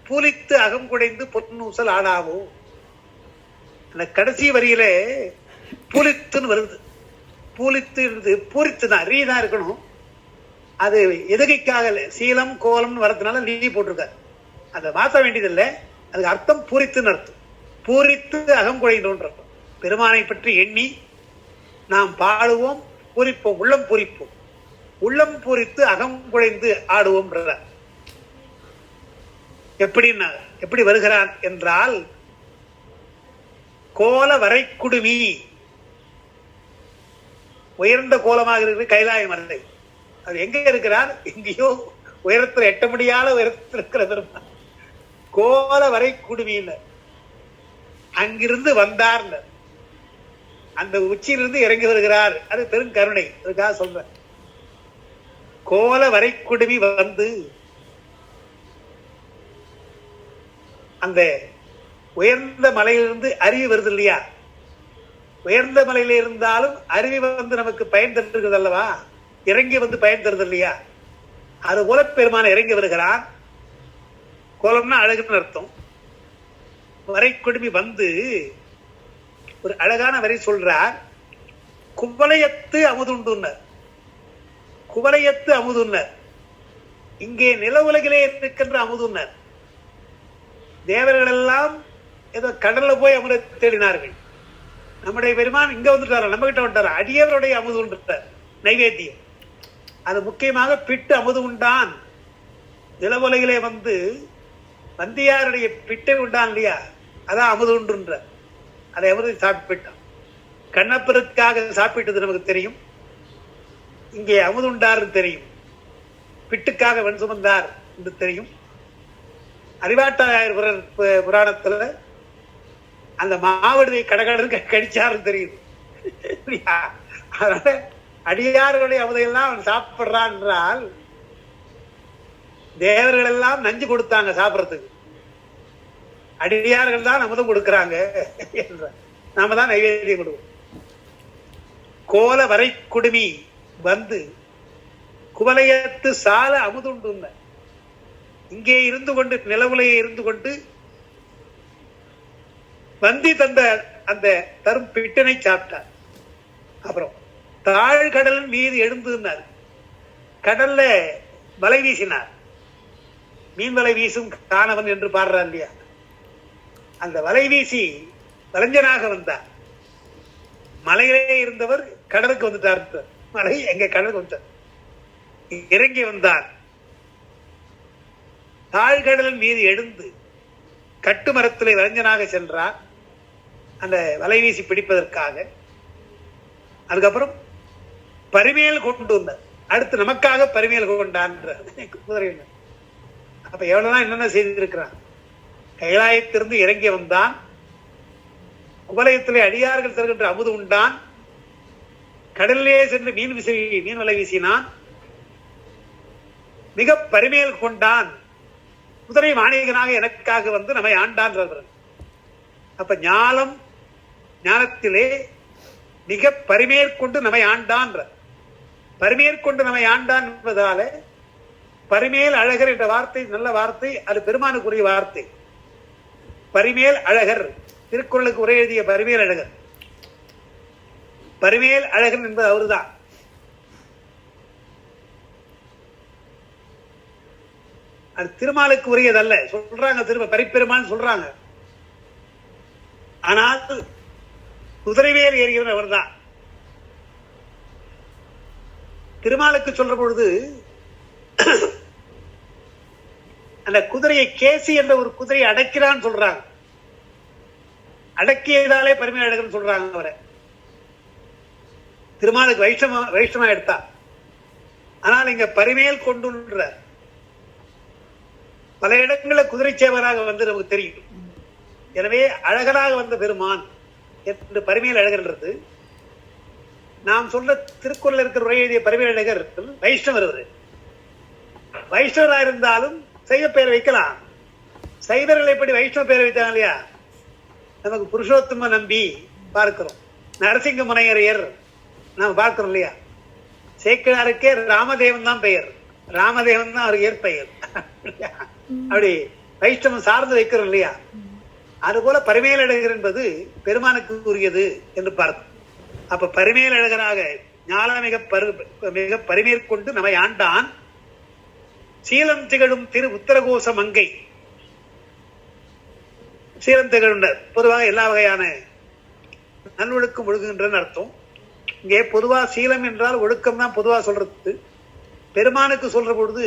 பூலித்து அகம் குடைந்து பொன்னூசல் ஆடாவோ. அந்த கடைசி வரியில பூலித்துன்னு வருது. பூலித்து பூரித்து தான், ரீ தான் இருக்கணும். அது எதுகைக்காக சீலம் கோலம்னு வரதுனால நீ போட்டிருக்காரு. அதை மாற்ற வேண்டியதில்லை, அதுக்கு அர்த்தம் பூரித்துன்னு அர்த்தம். பூரித்து அகம் குடைந்தோன்ற பெருமானை பற்றி எண்ணி நாம் பாடுவோம், பூரிப்போம், உள்ளம் பூரிப்போம். உள்ளம் பூரித்து அகம் குடைந்து ஆடுவோம். எப்படி வருகிறான் என்றால், கோல வரை குடுமி, உயர்ந்த கோலமாக இருக்கிற கைலாய மலை. அது எங்க இருக்கிறார்? எங்கேயோ உயரத்தில் எட்ட முடியாத உயரத்தில் இருக்கிற பெருமான். கோல வரை குடுமியில் அங்கிருந்து வந்தார், அந்த உச்சியிலிருந்து இறங்கி வருகிறார். அது பெருங்கருணை, அதுக்காக சொல்றேன். கோல வரை குடுமி வந்து அந்த உயர்ந்த மலையிலிருந்து அருவி வருது இல்லையா? உயர்ந்த மலையில இருந்தாலும் அருவி வந்து நமக்கு பயன் தருகிறது அல்லவா? இறங்கி வந்து பயன் தருது இல்லையா? அது போல பெருமான இறங்கி வருகிறான். கோலம்னா அழகுன்னு அர்த்தம். வரை குடுமி வந்து ஒரு அழகான வரை சொல்றார். குவளையத்து அமுதுண்டுன்னர். குவளையத்து அமுதுன்னர். இங்கே நில உலகிலே இருக்கின்ற அமுதுன்னர். தேவர்கள் எல்லாம் ஏதோ கடல்ல போய் அமுத தேடினார்கள். நம்முடைய பெருமான் இங்க வந்துட்டார, நம்ம கிட்ட வந்துட்டார. அடியவருடைய அமுது உண்டார், நைவேத்தியம். அது முக்கியமாக பிட்டு அமுது உண்டான். நில உலகிலே வந்து வந்தியாருடைய பிட்டை உண்டான் இல்லையா? அதான் அமுது உண்டுன்ற. அதை அமுது சாப்பிட்டான். கண்ணப்பருக்காக சாப்பிட்டது நமக்கு தெரியும். இங்கே அமுது உண்டார்னு தெரியும். பிட்டுக்காக வெண் சுமந்தார் என்று தெரியும். அறிவாட்டாயர் புராணத்துல அந்த மாவடுவை கடகடன்னு கடிச்சாருன்னு தெரியுது. அதனால அடியார்களுடைய அமுதையெல்லாம் அவன் சாப்பிடுறான் என்றால், தேவர்கள் எல்லாம் நஞ்சு கொடுத்தாங்க சாப்பிடறதுக்கு, அடியார்கள் தான் அமுதம் கொடுக்கிறாங்க என்ற. நாம தான் நைவேத்தியம் கொடுவோம். கோல வரை குடுமி வந்து குவளையத்து சால அமுதுண்டு. இங்கே இருந்து கொண்டு, நிலவுலையே இருந்து கொண்டு வந்தி தந்த அந்த தரும் பிட்டனை சாப்பிட்டார். அப்புறம் தாழ்கடல் மீது எழுந்துனார். கடல்ல வலை வீசினார். மீன் வலை வீசும் காணவன் என்று பாடுறான் இல்லையா? அந்த வலை வீசி வலைஞனாக வந்தார். மலையிலே இருந்தவர் கடலுக்கு வந்துட்டார். மலை எங்க கடலுக்கு வந்தார். இறங்கி வந்தார். தாழ்கடல் மீது எழுந்து கட்டுமரத்திலே வலைஞனாக சென்றார். அந்த வலை வீசி பிடிப்பதற்காக. அதுக்கப்புறம் பரிமேல் கொண்டு வந்தார். அடுத்து நமக்காக பரிமேல் கொண்டான் குதிரை. அப்ப எவ்வளவுதான் என்னென்ன செய்திருக்கிறான். கைலாயத்திலிருந்து இறங்கி வந்தான், குவலயத்திலே அடியார்கள் தருகின்ற அமுது உண்டான், கடலிலே சென்று மீன் வலை வீசினான், மிக பரிமேல் கொண்டான், குதிரை வாணிகனாக எனக்காக வந்து நம்மை ஆண்டான். அப்ப ஞானத்திலே மிக பரிமேற்கொண்டு நம்மை ஆண்டான். பரிமேற்கொண்டு நம்மை ஆண்டான் என்பதால பரிமேல் அழகர் என்ற வார்த்தை நல்ல வார்த்தை, அது பெருமானுக்குரிய வார்த்தை. பரிமேல் அழகர், திருக்குறளுக்கு உரை எழுதிய பரிமேல் அழகர். பரிமேல் அழகன் என்பது அவருதான். அது திருமாலுக்கு உரியதல்ல சொல்றாங்க, பரிப்பெருமான் சொல்றாங்க. ஆனால் குதிரைவேல் ஏறியவர் அவர் தான். திருமாலுக்கு சொல்ற பொழுது அந்த குதிரையை கேசி என்ற ஒரு குதிரையை அடக்கிறான்னு சொல்றாங்க. அடக்கியதாலே பரிமேல் அழகன் சொல்றாங்க அவரை. திருமாலுக்கு வைஷ்ணவா எடுத்தா. ஆனால் இங்க பரிமேல் கொண்டுன்ற பல இடங்களில் குதிரை சேவராக வந்து நமக்கு தெரியும். எனவே அழகராக வந்த பெருமான் என்று பரிமேல் அழகர்ன்றது. நாம் சொல்ற திருக்குறள் இருக்கிற உரை எழுதிய பரிமேல் அழகர் வைஷ்ணவர். வைஷ்ணவராக இருந்தாலும் சைவ பெயர் வைக்கலாம். சைவர்கள் எப்படி வைஷ்ணவ பெயர் வைத்தாங்க இல்லையா? நமக்கு புருஷோத்தம நம்பி பார்க்கிறோம், நரசிங்க முனையரையர் நாம் பார்க்கிறோம் இல்லையா? சேக்கிழாருக்கே ராமதேவன் தான் பெயர், ராமதேவன் தான் அவர் இயற்பெயர். அப்படி வைஷ்ணவம் சார்ந்து வைக்கிறோம் இல்லையா? அதுபோல பரிமேல் அழகர் என்பது பெருமானுக்கு உரியது என்று பார்த்தோம். அப்ப பரிமேல் அழகராக ஞான மிக பரிமேற்கொண்டு நம்மை ஆண்டான். சீலம் திகழும் திரு உத்தரகோச மங்கை. சீலம் திகழ்ந்தார். பொதுவாக எல்லா வகையான நல்லொழுக்கம் ஒழுகுகின்றன்னு அர்த்தம். இங்கே பொதுவா சீலம் என்றால் ஒழுக்கம் தான் பொதுவா சொல்றது. பெருமானுக்கு சொல்ற பொழுது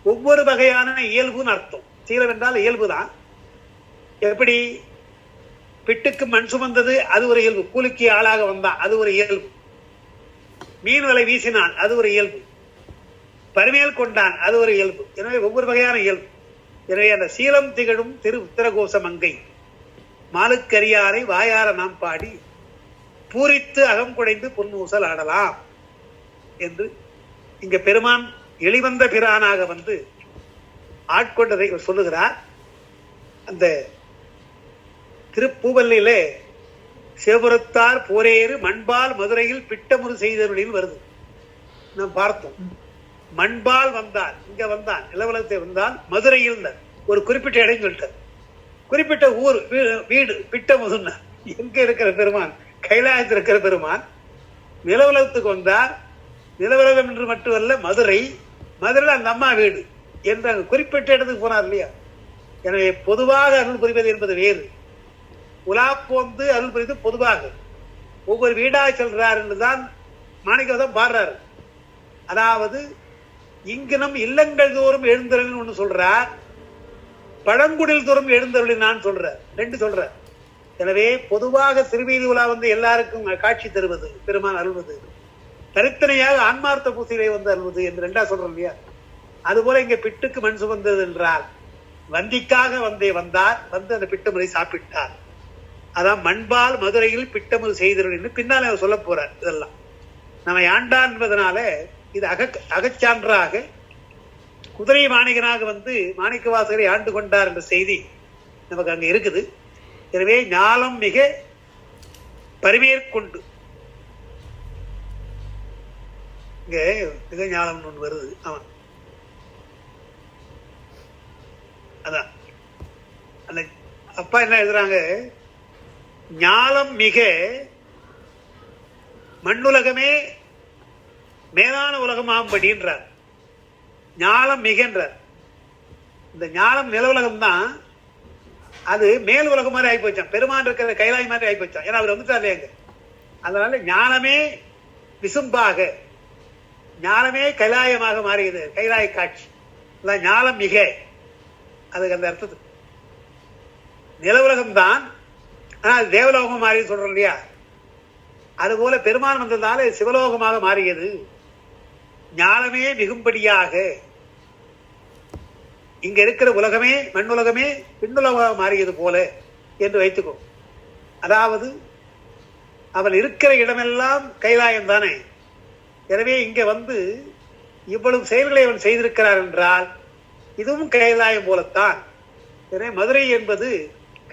ஒவ்வொரு வகையான இயல்புன்னு அர்த்தம். சீலம் என்றால் இயல்பு தான். எப்படி பிட்டுக்கு மண் சுமந்தது அது ஒரு இயல்பு, கூலிக்கு ஆளாக வந்தான் அது ஒரு இயல்பு, மீன் வலை வீசினான் அது ஒரு இயல்பு, பரிமேல் கொண்டான் அது ஒரு இயல்பு. எனவே ஒவ்வொரு வகையான இயல்பு. எனவே அந்த சீலம் திகழும் திரு உத்தரகோச மங்கை மாலுக்கரியாரை வாயார நாம் பாடி பூரித்து அகம் குடைந்து பொன்னூசல் ஆடலாம் என்று இங்க பெருமான் எளிவந்த பிரானாக வந்து ஆட்கொண்டதை சொல்லுகிறார். அந்த திருப்பூவல்லிலே சிவபுரத்தார் போரேறு மண்பால் மதுரையில் பிட்டமுறு செய்தவர்களில் வருது. நாம் பார்த்தோம். மண்பால் வந்தார், இங்க வந்தான், நிலவலத்தை வந்தான், மதுரையில் ஒரு குறிப்பிட்ட இடம் சொல்லிட்டார். குறிப்பிட்ட ஊர் வீடு பிட்டமுதுன்னா எங்க இருக்கிற பெருமான், கைலாயத்தில் இருக்கிற பெருமான் நிலவலத்துக்கு வந்தார். நிலவலகம் என்று மட்டுமல்ல, மதுரை, மதுரையில் அந்த அம்மா வீடு என்று அங்கு குறிப்பிட்ட இடத்துக்கு போனார் இல்லையா? எனவே பொதுவாக அருள் புரிவது என்பது வேறு, உலா போந்து அருள் புரிவது பொதுவாக ஒவ்வொரு வீடா செல்றார் என்றுதான் மாணிக்கவாசகர் பாடுறாரு. அதாவது இங்கனம் இல்லங்கள் தோறும் எழுந்தருளின் ஒண்ணு சொல்றார், பழங்குடில் தோறும் எழுந்தருளின் நான் சொல்றார், ரெண்டு சொல்றார். எனவே பொதுவாக திருவீதி உலா வந்து எல்லாருக்கும் காட்சி தருவது, பெருமான் அருள்வது, தனித்தனையாக ஆன்மார்த்த பூசையிலே வந்து அருள்வது என்று ரெண்டா சொல்றோம் இல்லையா? அதுபோல இங்க பிட்டுக்கு மண் சுமந்தது என்றால் வந்திக்காக வந்தார், வந்து அந்த பிட்டமுறை சாப்பிட்டார். அதான் மண்பால் மதுரையில் பிட்டமுறு செய்தருள் என்று பின்னால் அவர் சொல்ல போறார். இதெல்லாம் நம்ம ஆண்டான் என்பதனால இது அகச்சான்றாக குதிரை மாணிகனாக வந்து மாணிக்கவாசகரை ஆண்டு கொண்டார் என்ற செய்தி நமக்கு அங்க இருக்குது. எனவே ஞானம் மிக பரிமேற்கொண்டு இங்க மிக ஞானம் ஒன்று வருது. ஆமா, அதான் அந்த அப்பா என்ன எழுதுறாங்க, ஞானம் மிக மண்ணுலகமே மேலான உலகமாகும்படின்றார். ஞானம் மிகன்றார். இந்த ஞானம் நில உலகம் தான், அது மேல் உலகம் மாதிரி ஆகி போச்சான், பெருமான் இருக்கிற கைலாய் மாதிரி ஆகி போச்சான். ஏன்னா அவர் வந்துட்டார் இல்லையாங்க. அதனால ஞானமே விசும்பாக, ஞானமே கைலாயமாக மாறியது, கைலாய காட்சி. ஞானம் மிக, அதுக்கு அந்த அர்த்தத்துக்கு நில உலகம்தான் ஆனா அது தேவலோகம் மாறி சொல்றோம் இல்லையா, அதுபோல பெருமான் வந்ததால சிவலோகமாக மாறியது. ஞானமே மிகும்படியாக இங்க இருக்கிற உலகமே மண்ணுலகமே பின்னுலகமாக மாறியது போல என்று வைத்துக்கோ. அதாவது அவன் இருக்கிற இடமெல்லாம் கைலாயம் தானே. எனவே இங்க வந்து இவ்வளவு செயல்களை அவன் செய்திருக்கிறார் என்றால் இதுவும் கைலாயம் போலத்தான். எனவே மதுரை என்பது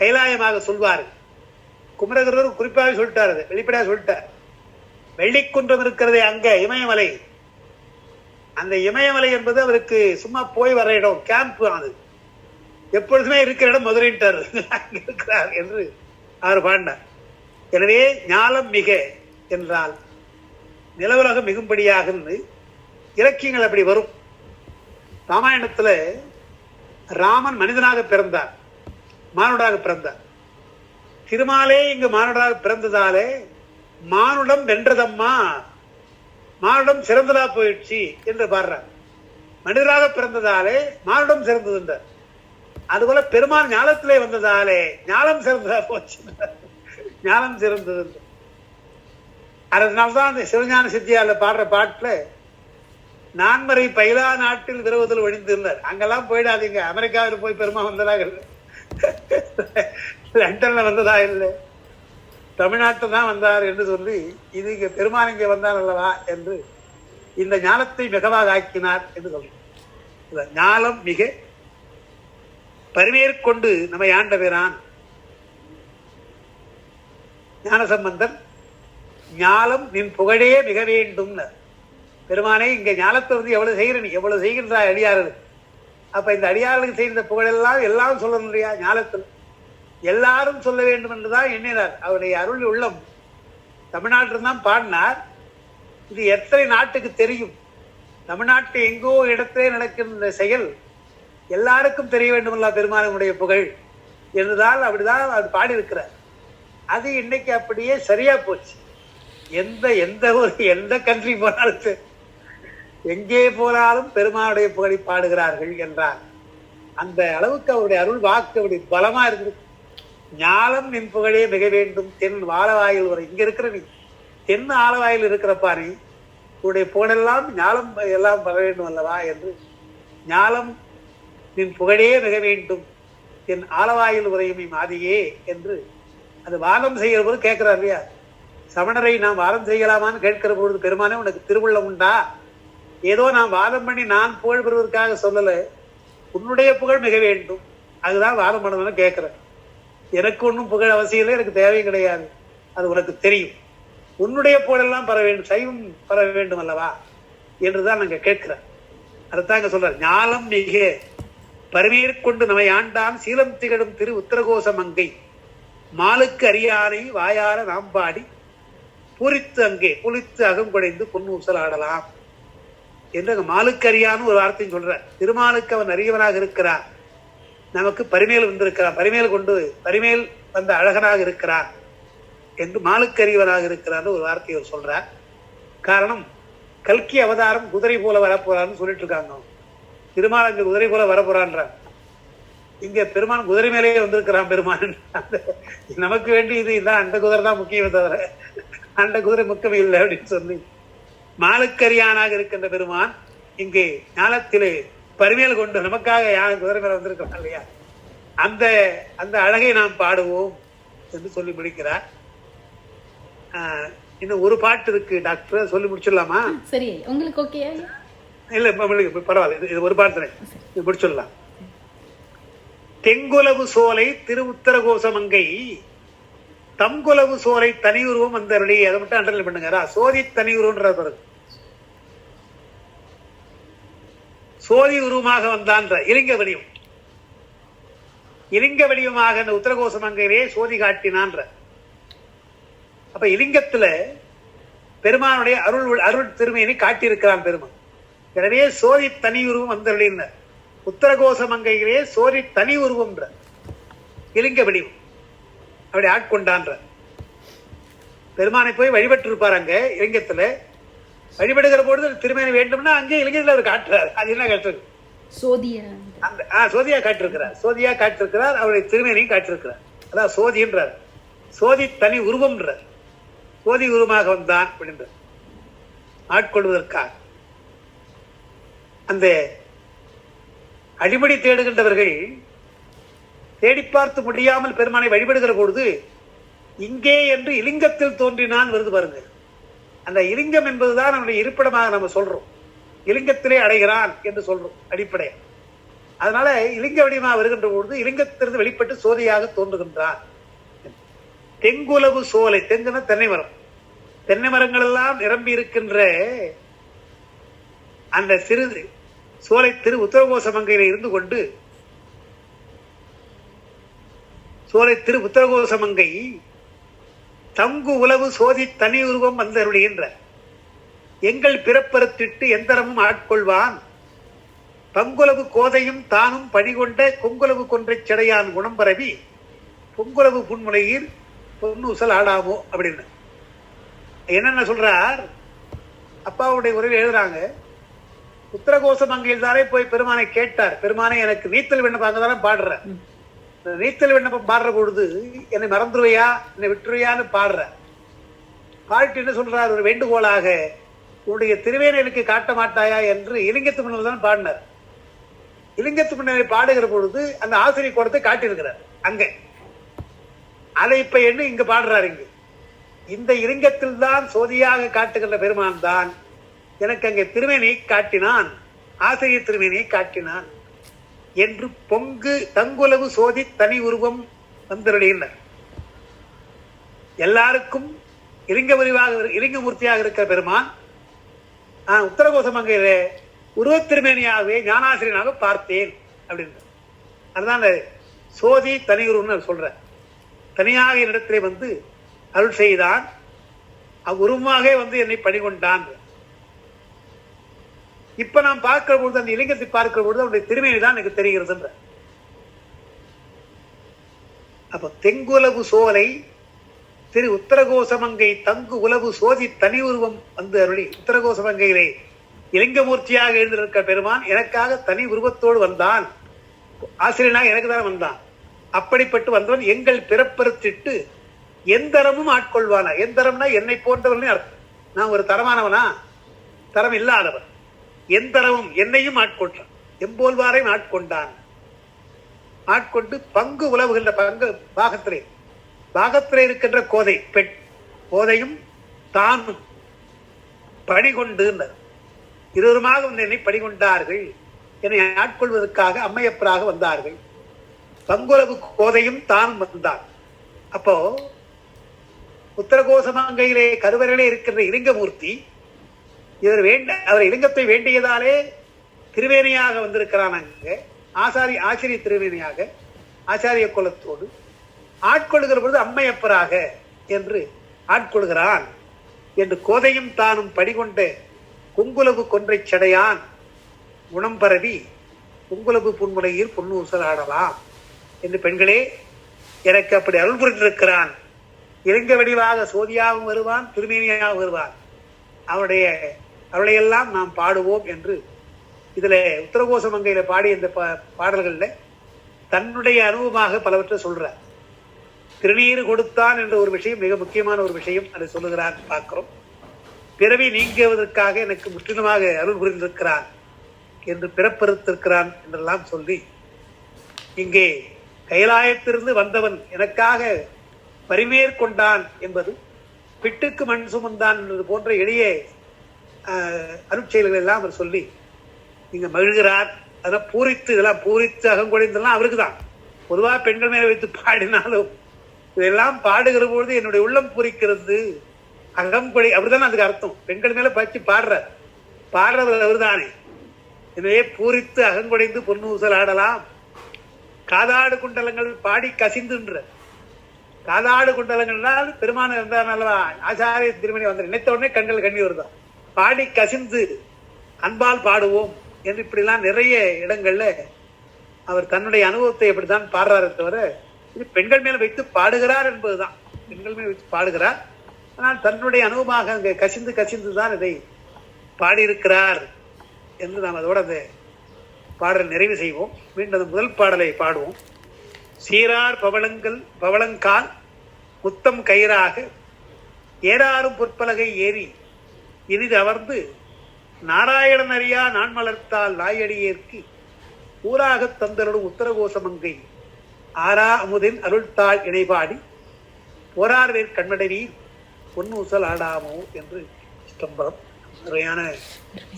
கைலாயமாக சொல்வார்கள். குமரகுருவர் குறிப்பாக சொல்லிட்டாரு, வெளிப்படையாக சொல்லிட்டார். வெள்ளிக்குன்றம் இருக்கிறதே அங்க இமயமலை, அந்த இமயமலை என்பது அவருக்கு சும்மா போய் வர இடம், கேம்ப். அது எப்பொழுதுமே இருக்கிற இடம் மதுரைன்ட்டார் இருக்கிறார் என்று அவர் பாடினார். எனவே ஞானம் மிக என்றால் நிலவுலகம் மிகும்படியாக இலக்கியங்கள் அப்படி வரும். ராமாயணத்துல ராமன் மனிதனாக பிறந்தார், மானுடாக பிறந்தார். திருமாலே இங்கு மானுடாக பிறந்ததாலே மானுடம் வென்றதம்மா, மானுடம் சிறந்ததா போயிடுச்சு என்று பாடுறார். மனிதராக பிறந்ததாலே மானுடம் சிறந்தது. அதுபோல பெருமாள் ஞானத்திலே வந்ததாலே ஞானம் சிறந்ததா போச்சு, ஞானம் சிறந்தது. அதனால்தான் அந்த சிவஞான சித்தியால பாடுற பாட்டுல நான்மறை பயிலா நாட்டில் விரவுதல் ஒழிந்திருந்தார். அங்கெல்லாம் போயிடாதீங்க, அமெரிக்காவில் போய் பெருமா வந்ததாக இல்லை, லண்டன்ல வந்ததா இல்லை, தமிழ்நாட்டில் தான் வந்தார் என்று சொல்லி இது இங்க பெருமான் இங்கே வந்தார் அல்லவா என்று இந்த ஞானத்தை மிகவாக ஆக்கினார் என்று சொல்றோம். ஞானம் மிக பரிமேற்கொண்டு நம்மை ஆண்ட பிரான் ஞானசம்பந்தன் ஞானம் நின் புகழே மிக வேண்டும். பெருமானே இங்க ஞானத்தை வந்து எவ்வளவு செய்கிற, நீ எவ்வளவு செய்கின்றாய் அடியார்களுக்கு. அப்ப இந்த அடியார்களுக்கு செய்த புகழெல்லாம் எல்லாம் சொல்லணும் இல்லையா, ஞானத்தில் எல்லாரும் சொல்ல வேண்டும் என்றுதான் எண்ணினார். அவருடைய அருள் உள்ளம் தமிழ்நாட்டில் தான் பாடினார். இது எத்தனை நாட்டுக்கு தெரியும்? தமிழ்நாட்டு எங்கோ இடத்திலே நடக்கின்ற செயல் எல்லாருக்கும் தெரிய வேண்டுமல்ல பெருமானுடைய புகழ் என்றுதான் அப்படிதான் அவர் பாடியிருக்கிறார். அது இன்னைக்கு அப்படியே சரியா போச்சு. எந்த கண்ட்ரி போனாலும் எங்கே போனாலும் பெருமானுடைய புகழை பாடுகிறார்கள் என்றார். அந்த அளவுக்கு அவருடைய அருள் வாக்கு அப்படி பலமா இருக்குது. ஞானம் நின் புகழே மிக வேண்டும் தென் ஆலவாயில் வரை. இங்க இருக்கிற நீ தென் ஆலவாயில் இருக்கிறப்பா, நீ உன்னுடைய புகழெல்லாம் ஞானம் எல்லாம் வர வேண்டும் அல்லவா என்று ஞானம் நின் புகழே மிக வேண்டும் என் ஆலவாயில் உரையும் மாதியே என்று அது வாதம் செய்கிற போது கேட்கிறார் இல்லையா, சமணரை நாம் வாதம் செய்யலாமான்னு கேட்கிற பொழுது பெருமானே உனக்கு திருவுள்ளம் உண்டா? ஏதோ நான் வாதம் பண்ணி நான் புகழ் பெறுவதற்காக சொல்லல, உன்னுடைய புகழ் மிக வேண்டும், அதுதான் வாதம் பண்ணணும்னு கேட்கிறேன். எனக்கு ஒன்றும் புகழ் அவசியம் இல்லை, எனக்கு தேவையும் கிடையாது, அது உனக்கு தெரியும். உன்னுடைய புகழெல்லாம் பெற வேண்டும், சைவம் பெற வேண்டும் அல்லவா என்றுதான் நாங்க கேட்கிறேன். அதுதான் சொல்றார். ஞானம் மிக பரிமேற்கொண்டு நம்மை ஆண்டான் சீலம் திகழும் திரு உத்தரகோச மங்கை மாலுக்கு அரியானை வாயார நாம் பாடி பூரித்து அங்கே புளித்து அகங்குடைந்து பொன்னூசல் ஆடலாம் என்று அங்க மாலுக்கு அரியான்னு ஒரு வார்த்தையும் சொல்ற. திருமாலுக்கு அவன் அரியவனாக இருக்கிறார், நமக்கு பரிமேல் வந்திருக்கிறார், பரிமேல் வந்த அழகனாக இருக்கிறார் என்று மாலுக்கு அறிவனாக இருக்கிறார் ஒரு வார்த்தையை அவர் சொல்றார். காரணம், கல்கி அவதாரம் குதிரை போல வரப்போறான்னு சொல்லிட்டு இருக்காங்க. திருமால் அங்க குதிரை போல வரப்போறான்றான். இங்க பெருமான் குதிரை மேலேயே வந்திருக்கிறான். பெருமான் நமக்கு வேண்டி இது இதான், அந்த குதிரை தான் முக்கியமே தவிர அந்த குதிரை முக்கியம் இல்லை அப்படின்னு சொல்லி மாலுக்கரியானாக இருக்கின்ற பெருமான் இங்கே ஞானத்திலே பரிமேல் கொண்டு நமக்காக யார் குதிரை மேல வந்திருக்கிறான் இல்லையா, அந்த அந்த அழகை நாம் பாடுவோம் என்று சொல்லி முடிக்கிறார். இன்னும் ஒரு பாட்டு இருக்கு டாக்டர், சொல்லி முடிச்சிடலாமா? சரி, உங்களுக்கு ஓகே? இல்ல பரவாயில்ல, இது ஒரு பாட்டு இது முடிச்சிடலாம். தெங்குலவு சோலை திரு உத்தரகோசமங்கை தங்குலவு சோலை தனியுருவம் வந்தருளி. அதை மட்டும் அண்டர்லைன் பண்ணுங்க. சோதி தனியுருவன்ற பிறகு சோதி உருவமாக வந்தான் இலிங்க வடிவம், இலிங்க வடிவமாக அந்த உத்தரகோசமங்கையிலே சோதி காட்டினான்ற. அப்ப இலிங்கத்துல பெருமானுடைய அருள் திருமையினை காட்டியிருக்கிறான் பெருமான். எனவே சோதி தனி உருவம் வந்தருளின. உத்தரகோசமங்கையிலே சோதி தனி உருவம்ன்ற இலிங்க வடிவம் அப்படி ஆட்கொண்டான்ற. பெருமானை போய் வழிபட்டு இருப்பார் அங்க இலிங்கத்துல. வழிபடுகிற பொழுது திருமேனி வேண்டும்னா அங்கே இலிங்கத்துல அவர் காட்டுறார். அது என்ன காட்டுறது? சோதியா காட்டிருக்கிறார். சோதியா காட்டிருக்கிறார், அவருடைய திருமேனியும் காட்டிருக்கிறார். அதான் சோதின்றார். சோதி தனி உருவம்ன்ற சோதி உருவமாக வந்தான் அப்படின்ற ஆட்கொள்வதற்காக. அந்த அடிமடி தேடுகின்றவர்கள் தேடி பார்த்து முடியாமல் பெருமானை வழிபடுகிற பொழுது இங்கே என்று இலிங்கத்தில் தோன்றினான் வருது பாருங்க. அந்த இலிங்கம் என்பதுதான் நம்முடைய இருப்பிடமாக நம்ம சொல்றோம். இலிங்கத்திலே அடைகிறான் என்று சொல்றோம் அடிப்படை. அதனால இலிங்க வடிவமாக வருகின்ற பொழுது இலிங்கத்திலிருந்து வெளிப்பட்டு சோதியாக தோன்றுகின்றான். தெங்குலவு சோலை, தெங்குன தென்னை மரம், தென்னை மரங்கள் எல்லாம் நிரம்பி இருக்கின்ற அந்த சிறு சோலை திரு உத்தரகோசமங்கையில இருந்து கொண்டு சோலை திரு உத்தரகோசமங்கை தங்கு உலவு சோதி தனி உருவம் வந்து அருளுகின்ற எங்கள் பிறப்பறுத்திட்டு எந்தரமும் ஆட்கொள்வான் பங்குலவு கோதையும் தானும் பணிகொண்ட கொங்குலவு கொன்றை செடையான் குணம் பரவி பொங்குலவு புன்முனையில் பொன்னூசல் ஆடாமோ அப்படின்னு என்னென்ன சொல்றார். அப்பாவுடைய உரையில் எழுதுறாங்க, உத்தரகோசமங்கையில் தானே போய் பெருமானை கேட்டார். பெருமானை எனக்கு நீத்தல் விண்ணப்பம் தானே பாடுற, நீத்தல் விண்ணப்பம் பாடுற பொழுது என்னை மறந்துருவையா என்னை விட்டுருவையான்னு பாடுற. பாட்டு என்ன சொல்றார், ஒரு வேண்டுகோளாக உன்னுடைய திருவேனை எனக்கு காட்ட மாட்டாயா என்று இலிங்கத்து முன்னர் தான் பாடினார். இலிங்கத்து முன்னரை பாடுகிற பொழுது அந்த ஆசிரியர் கோலத்தை காட்டியிருக்கிறார் அங்க. அதை இப்ப என்ன இங்க பாடுறாரு. இங்கு இந்த இலிங்கத்தில் தான் சோதியாக காட்டுகின்ற பெருமான் தான் எனக்கு அங்கே திருமேனியை காட்டினான், ஆசிரியர் திருமேனியை காட்டினான் என்று பொங்கு தங்குலவு சோதி தனி உருவம் வந்தருடையினர். எல்லாருக்கும் இலிங்கமூர்த்தியாக இருக்கிற பெருமான் உத்தரகோசமங்கையில உருவத் திருமேனியாகவே ஞானாசிரியனாக பார்த்தேன் அப்படின்னு. அதுதான் சோதி தனி உருவம்னு சொல்ற. தனியாக என்னிடத்திலே வந்து அருள் செய்தான், அவ்வுருவமாக வந்து என்னை பணிகொண்டான். இப்ப நாம் பார்க்கிற பொழுது அந்த இலிங்கத்தை பார்க்கிற பொழுது அவருடைய திருமேனி தான் எனக்கு தெரிகிறதுன்ற. அப்ப தெங்குலவு சோலை திரு உத்தரகோசமங்கை தங்கு உலவு சோதி தனி உருவம் வந்து அருளி உத்தரகோசமங்கையிலே இலிங்கமூர்த்தியாக எழுந்திருக்க பெருமான் எனக்காக தனி உருவத்தோடு வந்தான், ஆசிரியனாக எனக்கு தான் வந்தான். அப்படிப்பட்டு வந்தவன் எங்கள் பிறப்பறுத்திட்டு எந்தரமும் ஆட்கொள்வானா. எந்தரம்னா என்னை போன்றவர்களே அர்த்தம். நான் ஒரு தரமானவனா, தரம் இல்லாதவன். எந்தரமும் என்னையும் ஆட்கொண்டான், எம்போல்வாரையும் ஆட்கொண்டான். ஆட்கொண்டு பங்கு உலவுகின்ற பங்கு பாகத்திலே இருக்கின்ற கோதை பெண் கோதையும் தானும் பணிகொண்டு இருவருமாக என்னை பணிகொண்டார்கள். என்னை ஆட்கொள்வதற்காக அம்மையப்பராக வந்தார்கள். பங்குலவு கோதையும் தானும் வந்தார். அப்போ உத்தரகோசமங்கையிலே கருவறையிலே இருக்கின்ற இலிங்கமூர்த்தி அவர் இலிங்கத்தை வேண்டியதாலே திருவேணியாக வந்திருக்கிறான். அங்கே ஆசிரிய திருவேணியாக ஆச்சாரிய குலத்தோடு ஆட்கொள்ளுகிற பொழுது அம்மையப்பராக என்று ஆட்கொள்கிறான் என்று கோதையும் தானும் படிகொண்ட குங்குலவு கொன்றை சடையான் குணம் பரவி குங்குலவு புன்முனையில் பொன்னூசல் ஆடலாம் என்று பெண்களே எனக்கு அப்படி அருள் புரிந்திருக்கிறான். இலிங்க வடிவாக சோதியாகவும் வருவான், திருமேனியாகவும் வருவான். அவளையெல்லாம் நாம் பாடுவோம் என்று இதுல உத்தரகோசமங்கையில பாடிய இந்த பாடல்கள்ல தன்னுடைய அனுபவமாக பலவற்றை சொல்றார். திருநீறு கொடுத்தான் என்ற ஒரு விஷயம் மிக முக்கியமான ஒரு விஷயம், அதை சொல்லுகிறார் பார்க்கிறோம். பிறவி நீங்குவதற்காக எனக்கு முற்றிலுமாக அருள் புரிந்திருக்கிறான் என்று பிறப்பறுத்திருக்கிறான் என்றெல்லாம் சொல்லி இங்கே கைலாயத்திலிருந்து வந்தவன் எனக்காக பரிமேற்கொண்டான் என்பது பிட்டுக்கு மண் சுமந்தான் என்பது போன்ற எளிய அருட்செயல்கள் எல்லாம் அவர் சொல்லி இங்க மகிழ்கிறார். அதெல்லாம் இதெல்லாம் பூரித்து அகங்குடைந்தெல்லாம் அவருக்கு தான். பொதுவாக பெண்கள் மேல வைத்து பாடினாலும் இதெல்லாம் பாடுகிற பொழுது என்னுடைய உள்ளம் பூரிக்கிறது, அகங்குடை அப்படிதான் அதுக்கு அர்த்தம். பெண்கள் மேல பற்றி பாடுறவர் அவர்தானே. எனவே பூரித்து அகங்குடைந்து பொன்னூசல் ஆடலாம். காதாடு குண்டலங்கள் பாடி கசிந்துன்ற காதாடு குண்டலங்கள்னால் பெருமான இருந்தாலும் ஆச்சாரிய திருமணி வந்து நினைத்த உடனே கண்கள் கண்ணி வருதான். பாடி கசிந்து அன்பால் பாடுவோம் என்று இப்படிலாம் நிறைய இடங்கள்ல அவர் தன்னுடைய அனுபவத்தை எப்படித்தான் பாடுறாரு தவிர இது பெண்கள் மேல வைத்து பாடுகிறார் என்பதுதான். பெண்கள் மேல வைத்து பாடுகிறார், ஆனால் தன்னுடைய அனுபவமாக அங்கே கசிந்து தான் இதை பாடியிருக்கிறார் என்று நாம் அதோட அந்த பாடலை நிறைவு செய்வோம். மீண்டும் அந்த முதல் பாடலை பாடுவோம். சீரார் பவளங்கால் முத்தம் கயிறாக ஏறாரும் பொற்பலகை ஏறி இனிது அமர்ந்து நாராயணன் அறியா நான் மலர்த்தால் நாயடியேற்கு ஊராகத் தந்தருடும் உத்தரகோசமங்கை ஆரா அமுதின் அருள்தாள் இணைபாடி போரார்வேர் கண்மடவீர் பொன்னூசல் ஆடாமோ என்று ஸ்தம்பரம் அருமையான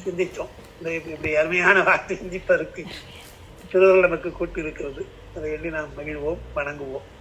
சிந்தித்தோம். இப்படி அருமையான வார்த்தை சிந்திப்பதற்கு திருவள்ளுவர் நமக்கு கூட்டி இருக்கிறது. அதை எண்ணி நாம் மகிழ்வோம், வணங்குவோம்.